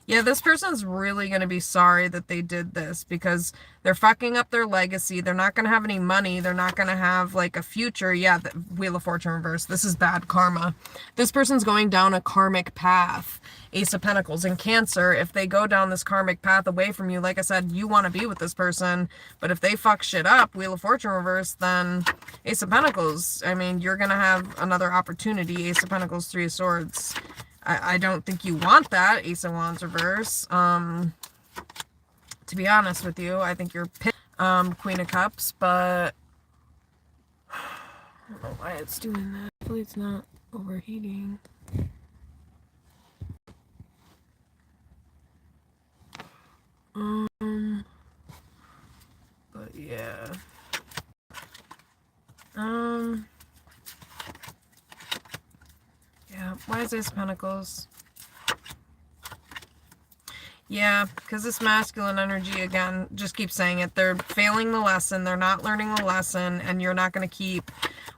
Yeah, this person's really going to be sorry that they did this because they're fucking up their legacy. They're not going to have any money. They're not going to have, like, a future. Yeah, the Wheel of Fortune reverse. This is bad karma. This person's going down a karmic path. Ace of Pentacles. In Cancer, if they go down this karmic path away from you, like I said, you want to be with this person. But if they fuck shit up, Wheel of Fortune reverse, then Ace of Pentacles. I mean, you're going to have another opportunity. Ace of Pentacles, Three of Swords. I don't think you want that. Ace of Wands reverse. To be honest with you, I think you're pissed. Queen of Cups, but I don't know why it's doing that. Hopefully it's not overheating. But yeah. Yeah, why is Ace of Pentacles? Yeah, because this masculine energy, again, just keep saying it. They're failing the lesson. They're not learning the lesson, and you're not going to keep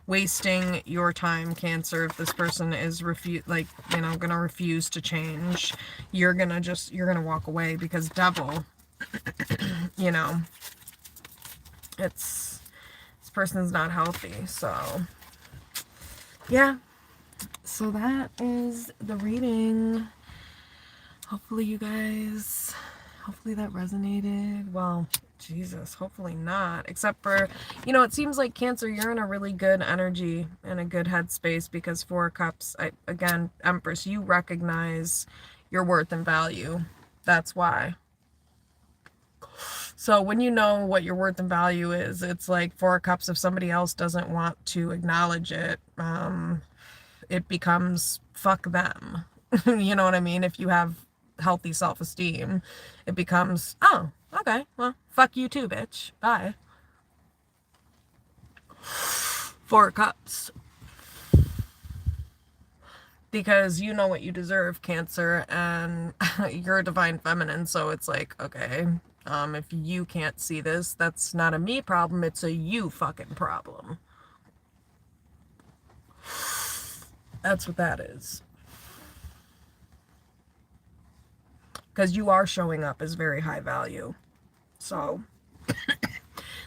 wasting your time, Cancer. If this person is going to refuse to change, you're going to walk away because Devil, this person's not healthy. So, yeah. So that is the reading. Hopefully hopefully that resonated. Well, Jesus, hopefully not. Except for, it seems like Cancer, you're in a really good energy and a good headspace because Four of Cups, again, Empress, you recognize your worth and value. That's why. So when you know what your worth and value is, it's like Four of Cups, if somebody else doesn't want to acknowledge it, it becomes fuck them. You know what I mean? If you have healthy self-esteem, it becomes, oh, okay, well, fuck you too, bitch. Bye. Four of Cups. Because you know what you deserve, Cancer, and you're a divine feminine, so it's like, okay, if you can't see this, that's not a me problem, it's a you fucking problem. That's what that is. Because you are showing up as very high value. So,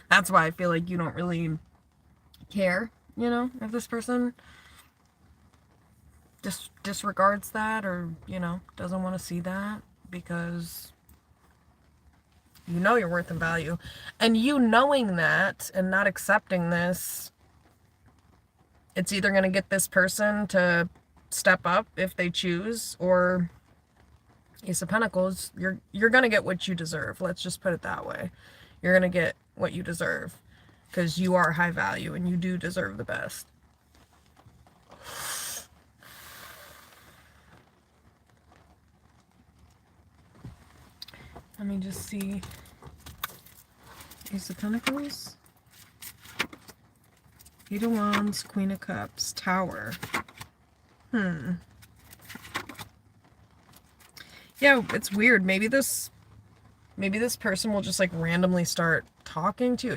that's why I feel like you don't really care, if this person just disregards that or, doesn't want to see that. Because you know your worth and value. And you knowing that and not accepting this, it's either going to get this person to step up if they choose, or Ace of Pentacles, you're going to get what you deserve. Let's just put it that way. You're going to get what you deserve because you are high value and you do deserve the best. Let me just see. Ace of Pentacles. Eight of Wands, Queen of Cups, Tower. Yeah, it's weird. Maybe this person will just like randomly start talking to you.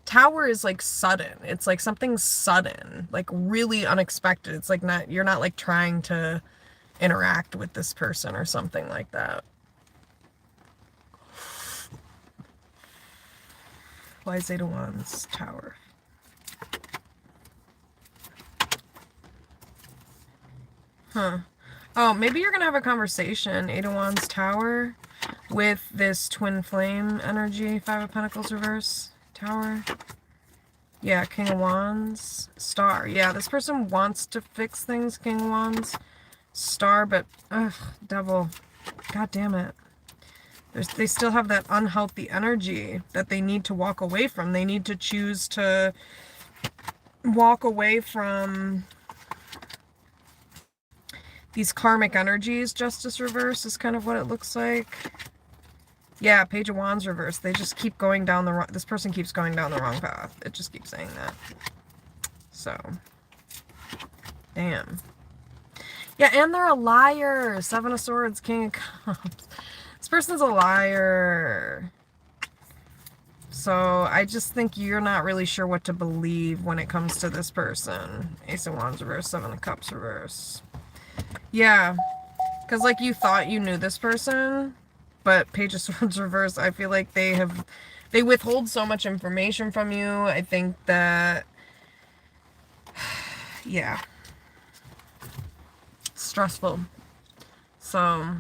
Tower is like sudden. It's like something sudden, like really unexpected. It's like you're not like trying to interact with this person or something like that. Why is Eight of Wands, Tower? Oh, maybe you're going to have a conversation, Eight of Wands, Tower, with this twin flame energy, Five of Pentacles reverse, Tower. Yeah, King of Wands, Star. Yeah, this person wants to fix things, King of Wands, Star, but, ugh, Devil. God damn it. They still have that unhealthy energy that they need to walk away from. They need to choose to walk away from these karmic energies. Justice reverse is kind of what it looks like. Yeah, Page of Wands reverse. They just keep going down the wrong... This person keeps going down the wrong path. It just keeps saying that. So. Damn. Yeah, and they're a liar. Seven of Swords, King of Cups. This person's a liar. So I just think you're not really sure what to believe when it comes to this person. Ace of Wands reverse, Seven of Cups reverse. Yeah, because like you thought you knew this person, but Page of Swords reverse, I feel like they withhold so much information from you. I think that, yeah, stressful. So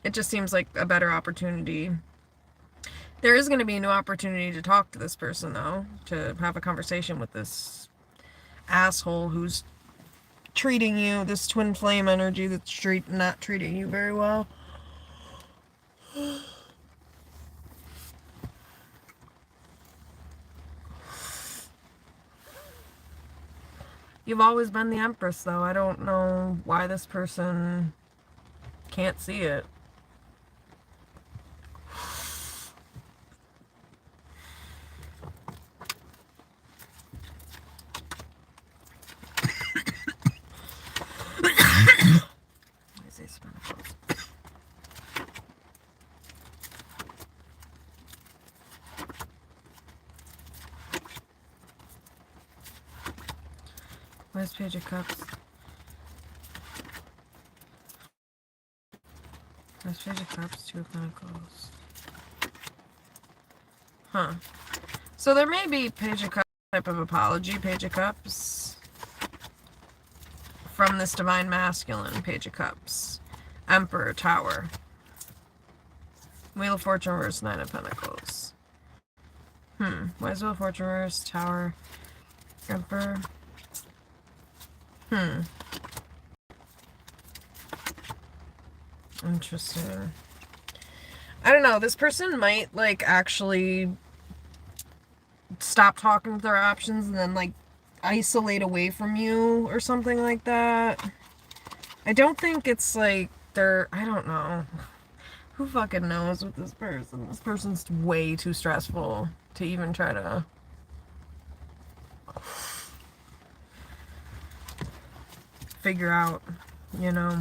it just seems like a better opportunity. There is going to be a new opportunity to talk to this person, though, to have a conversation with this asshole who's treating you, this twin flame energy that's not treating you very well. You've always been the Empress, though. I don't know why this person can't see it. Where's Page of Cups? Where's Page of Cups? Two of Pentacles. Huh. So there may be Page of Cups type of apology, Page of Cups, from this Divine Masculine, Page of Cups. Emperor, Tower. Wheel of Fortune reverse, Nine of Pentacles. Why is Wheel of Fortune reverse, Tower, Emperor? Interesting. I don't know. This person might, like, actually stop talking with their options and then, like, isolate away from you or something like that. I don't think it's, like, I don't know. Who fucking knows with this person? This person's way too stressful to even try to... figure out, you know.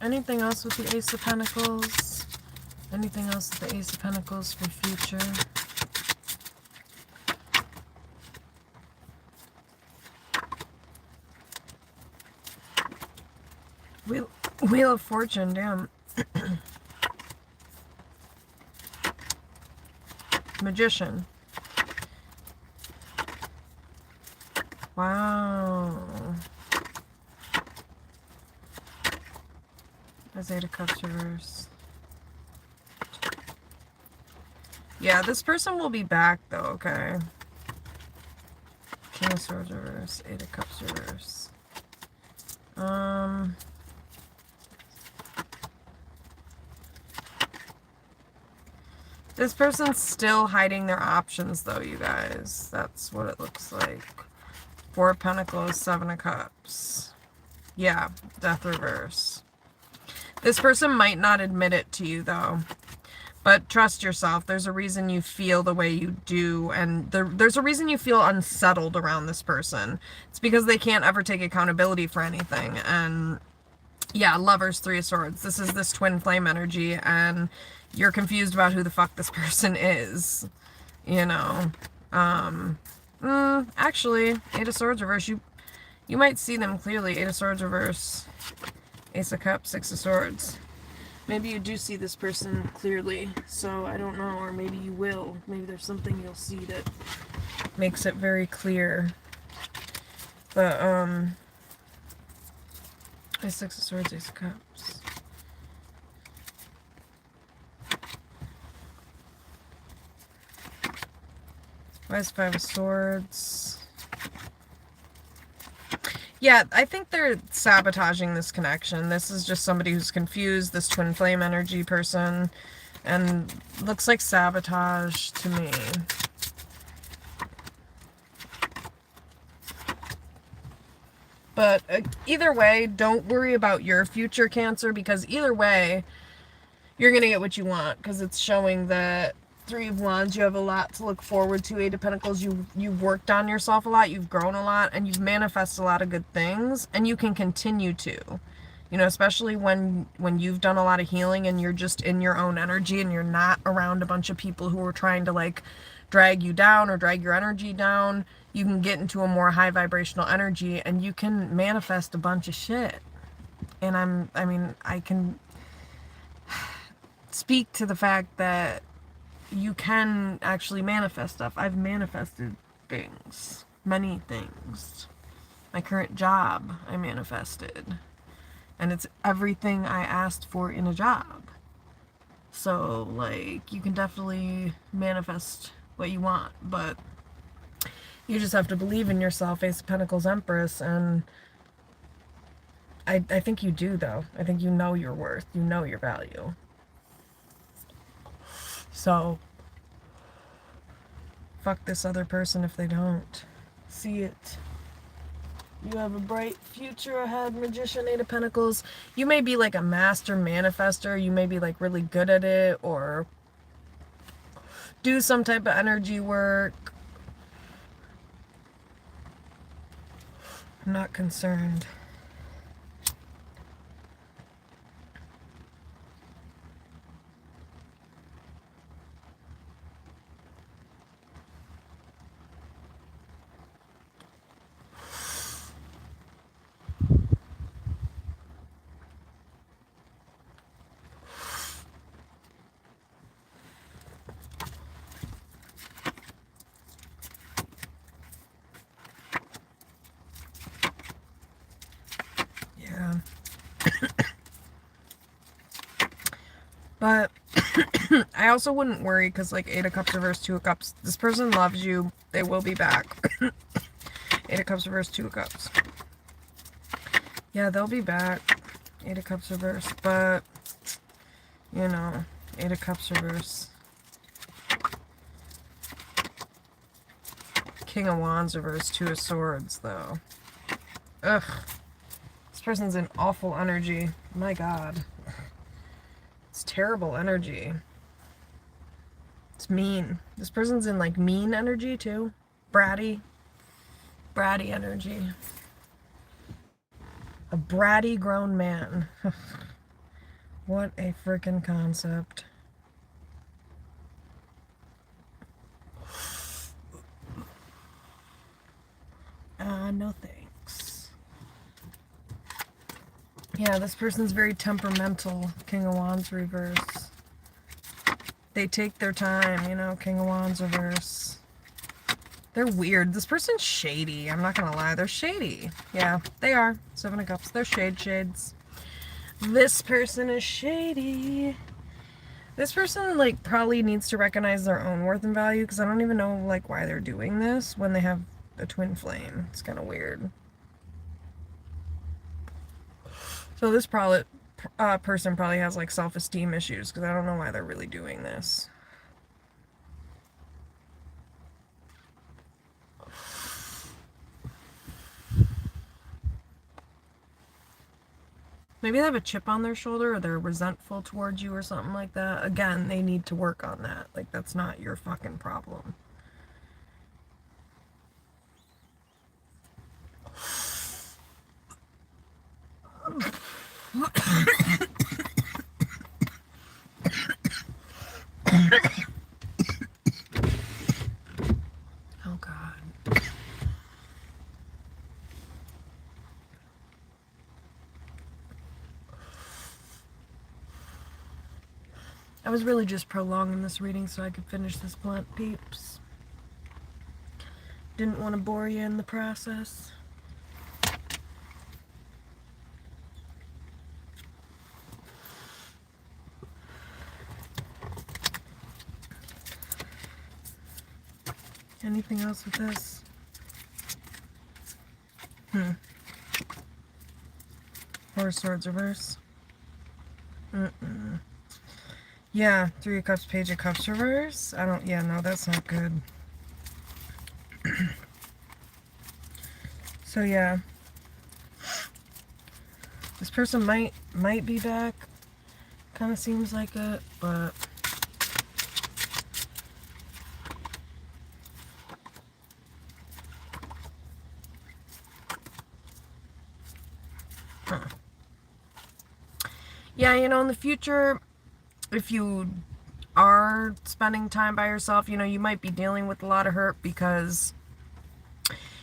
Anything else with the Ace of Pentacles? Anything else with the Ace of Pentacles for future? Wheel of Fortune, damn. Magician. Wow. That's Eight of Cups reverse. Yeah, this person will be back though, okay. King of Swords reverse, Eight of Cups reverse. This person's still hiding their options though, you guys. That's what it looks like. Four of Pentacles, Seven of Cups. Yeah, Death reverse. This person might not admit it to you though. But trust yourself. There's a reason you feel the way you do, and there's a reason you feel unsettled around this person. It's because they can't ever take accountability for anything. And yeah, Lovers, Three of Swords. This is this twin flame energy, and you're confused about who the fuck this person is. You know. Actually, Eight of Swords reverse. You might see them clearly. Eight of Swords reverse. Ace of Cups, Six of Swords. Maybe you do see this person clearly, so I don't know, or maybe you will. Maybe there's something you'll see that makes it very clear. But, Six of Swords, Ace of Cups. Why is Five of Swords? Yeah, I think they're sabotaging this connection. This is just somebody who's confused, this twin flame energy person, and looks like sabotage to me. But either way, don't worry about your future, Cancer, because either way, you're going to get what you want, because it's showing that Three of Wands, you have a lot to look forward to. Eight of Pentacles, you've worked on yourself a lot, you've grown a lot, and you've manifested a lot of good things, and you can continue to. You know, especially when you've done a lot of healing and you're just in your own energy and you're not around a bunch of people who are trying to, like, drag you down or drag your energy down. You can get into a more high vibrational energy and you can manifest a bunch of shit. And I can speak to the fact that you can actually manifest stuff. I've manifested things, many things. My current job, I manifested. And it's everything I asked for in a job. So, like, you can definitely manifest what you want, but you just have to believe in yourself. Ace of Pentacles, Empress, and I think you do, though. I think you know your worth. You know your value. So, fuck this other person if they don't see it. You have a bright future ahead, Magician, Eight of Pentacles. You may be like a master manifester. You may be like really good at it, or do some type of energy work. I'm not concerned. But I also wouldn't worry, because like Eight of Cups reverse, Two of Cups, this person loves you. They will be back. Eight of Cups reverse, Two of Cups. Yeah, they'll be back. Eight of Cups reverse, but you know, Eight of Cups reverse. King of Wands reverse, Two of Swords though. Ugh. This person's in awful energy. My God. It's terrible energy. It's mean. This person's in like mean energy too. Bratty. Bratty energy. A bratty grown man. What a freaking concept. No thanks. Yeah, this person's very temperamental. King of Wands reverse. They take their time, you know, King of Wands reverse. They're weird. This person's shady. I'm not gonna lie. They're shady. Yeah, they are. Seven of Cups. They're shades. This person is shady. This person, like, probably needs to recognize their own worth and value, because I don't even know, like, why they're doing this when they have a twin flame. It's kind of weird. So this person probably has, like, self-esteem issues, because I don't know why they're really doing this. Maybe they have a chip on their shoulder, or they're resentful towards you or something like that. Again, they need to work on that. Like, that's not your fucking problem. Oh, God. I was really just prolonging this reading so I could finish this blunt, peeps. Didn't want to bore you in the process. Anything else with this? Four of Swords reverse. Yeah, Three of Cups, Page of Cups reverse. Yeah, no, that's not good. So yeah. This person might be back. Kind of seems like it, but yeah, you know, in the future, if you are spending time by yourself, you know, you might be dealing with a lot of hurt because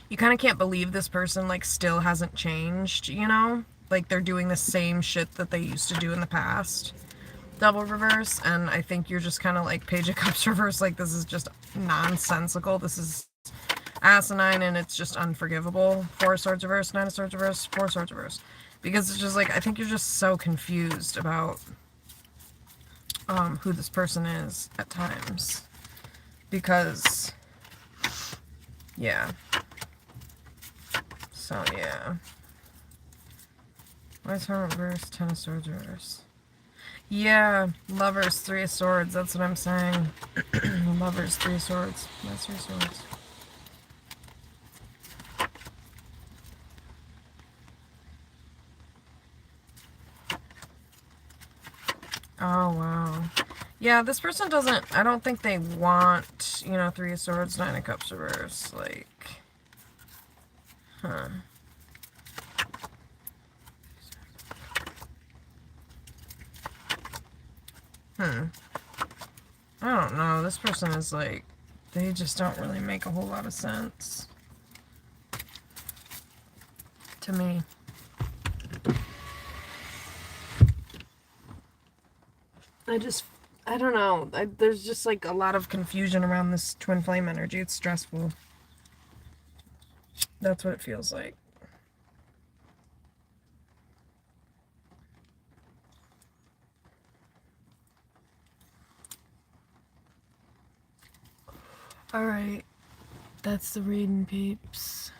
you kind of can't believe this person, like, still hasn't changed, you know? Like, they're doing the same shit that they used to do in the past. Double reverse, and I think you're just kind of like Page of Cups reverse, like, this is just nonsensical. This is asinine, and it's just unforgivable. Four of Swords reverse, Nine of Swords reverse, Four of Swords reverse. Because it's just like, I think you're just so confused about who this person is at times. Because, yeah. So, yeah. Why is Hermit reverse, Ten of Swords reverse? Yeah, Lovers, Three of Swords, that's what I'm saying. Lovers, Three of Swords. That's Three of Swords. Oh, wow. Yeah, this person doesn't, I don't think they want, you know, Three of Swords, Nine of Cups reverse, like, huh. I don't know, this person is like, they just don't really make a whole lot of sense to me. I don't know. There's just like a lot of confusion around this twin flame energy. It's stressful. That's what it feels like. Alright. That's the reading, peeps.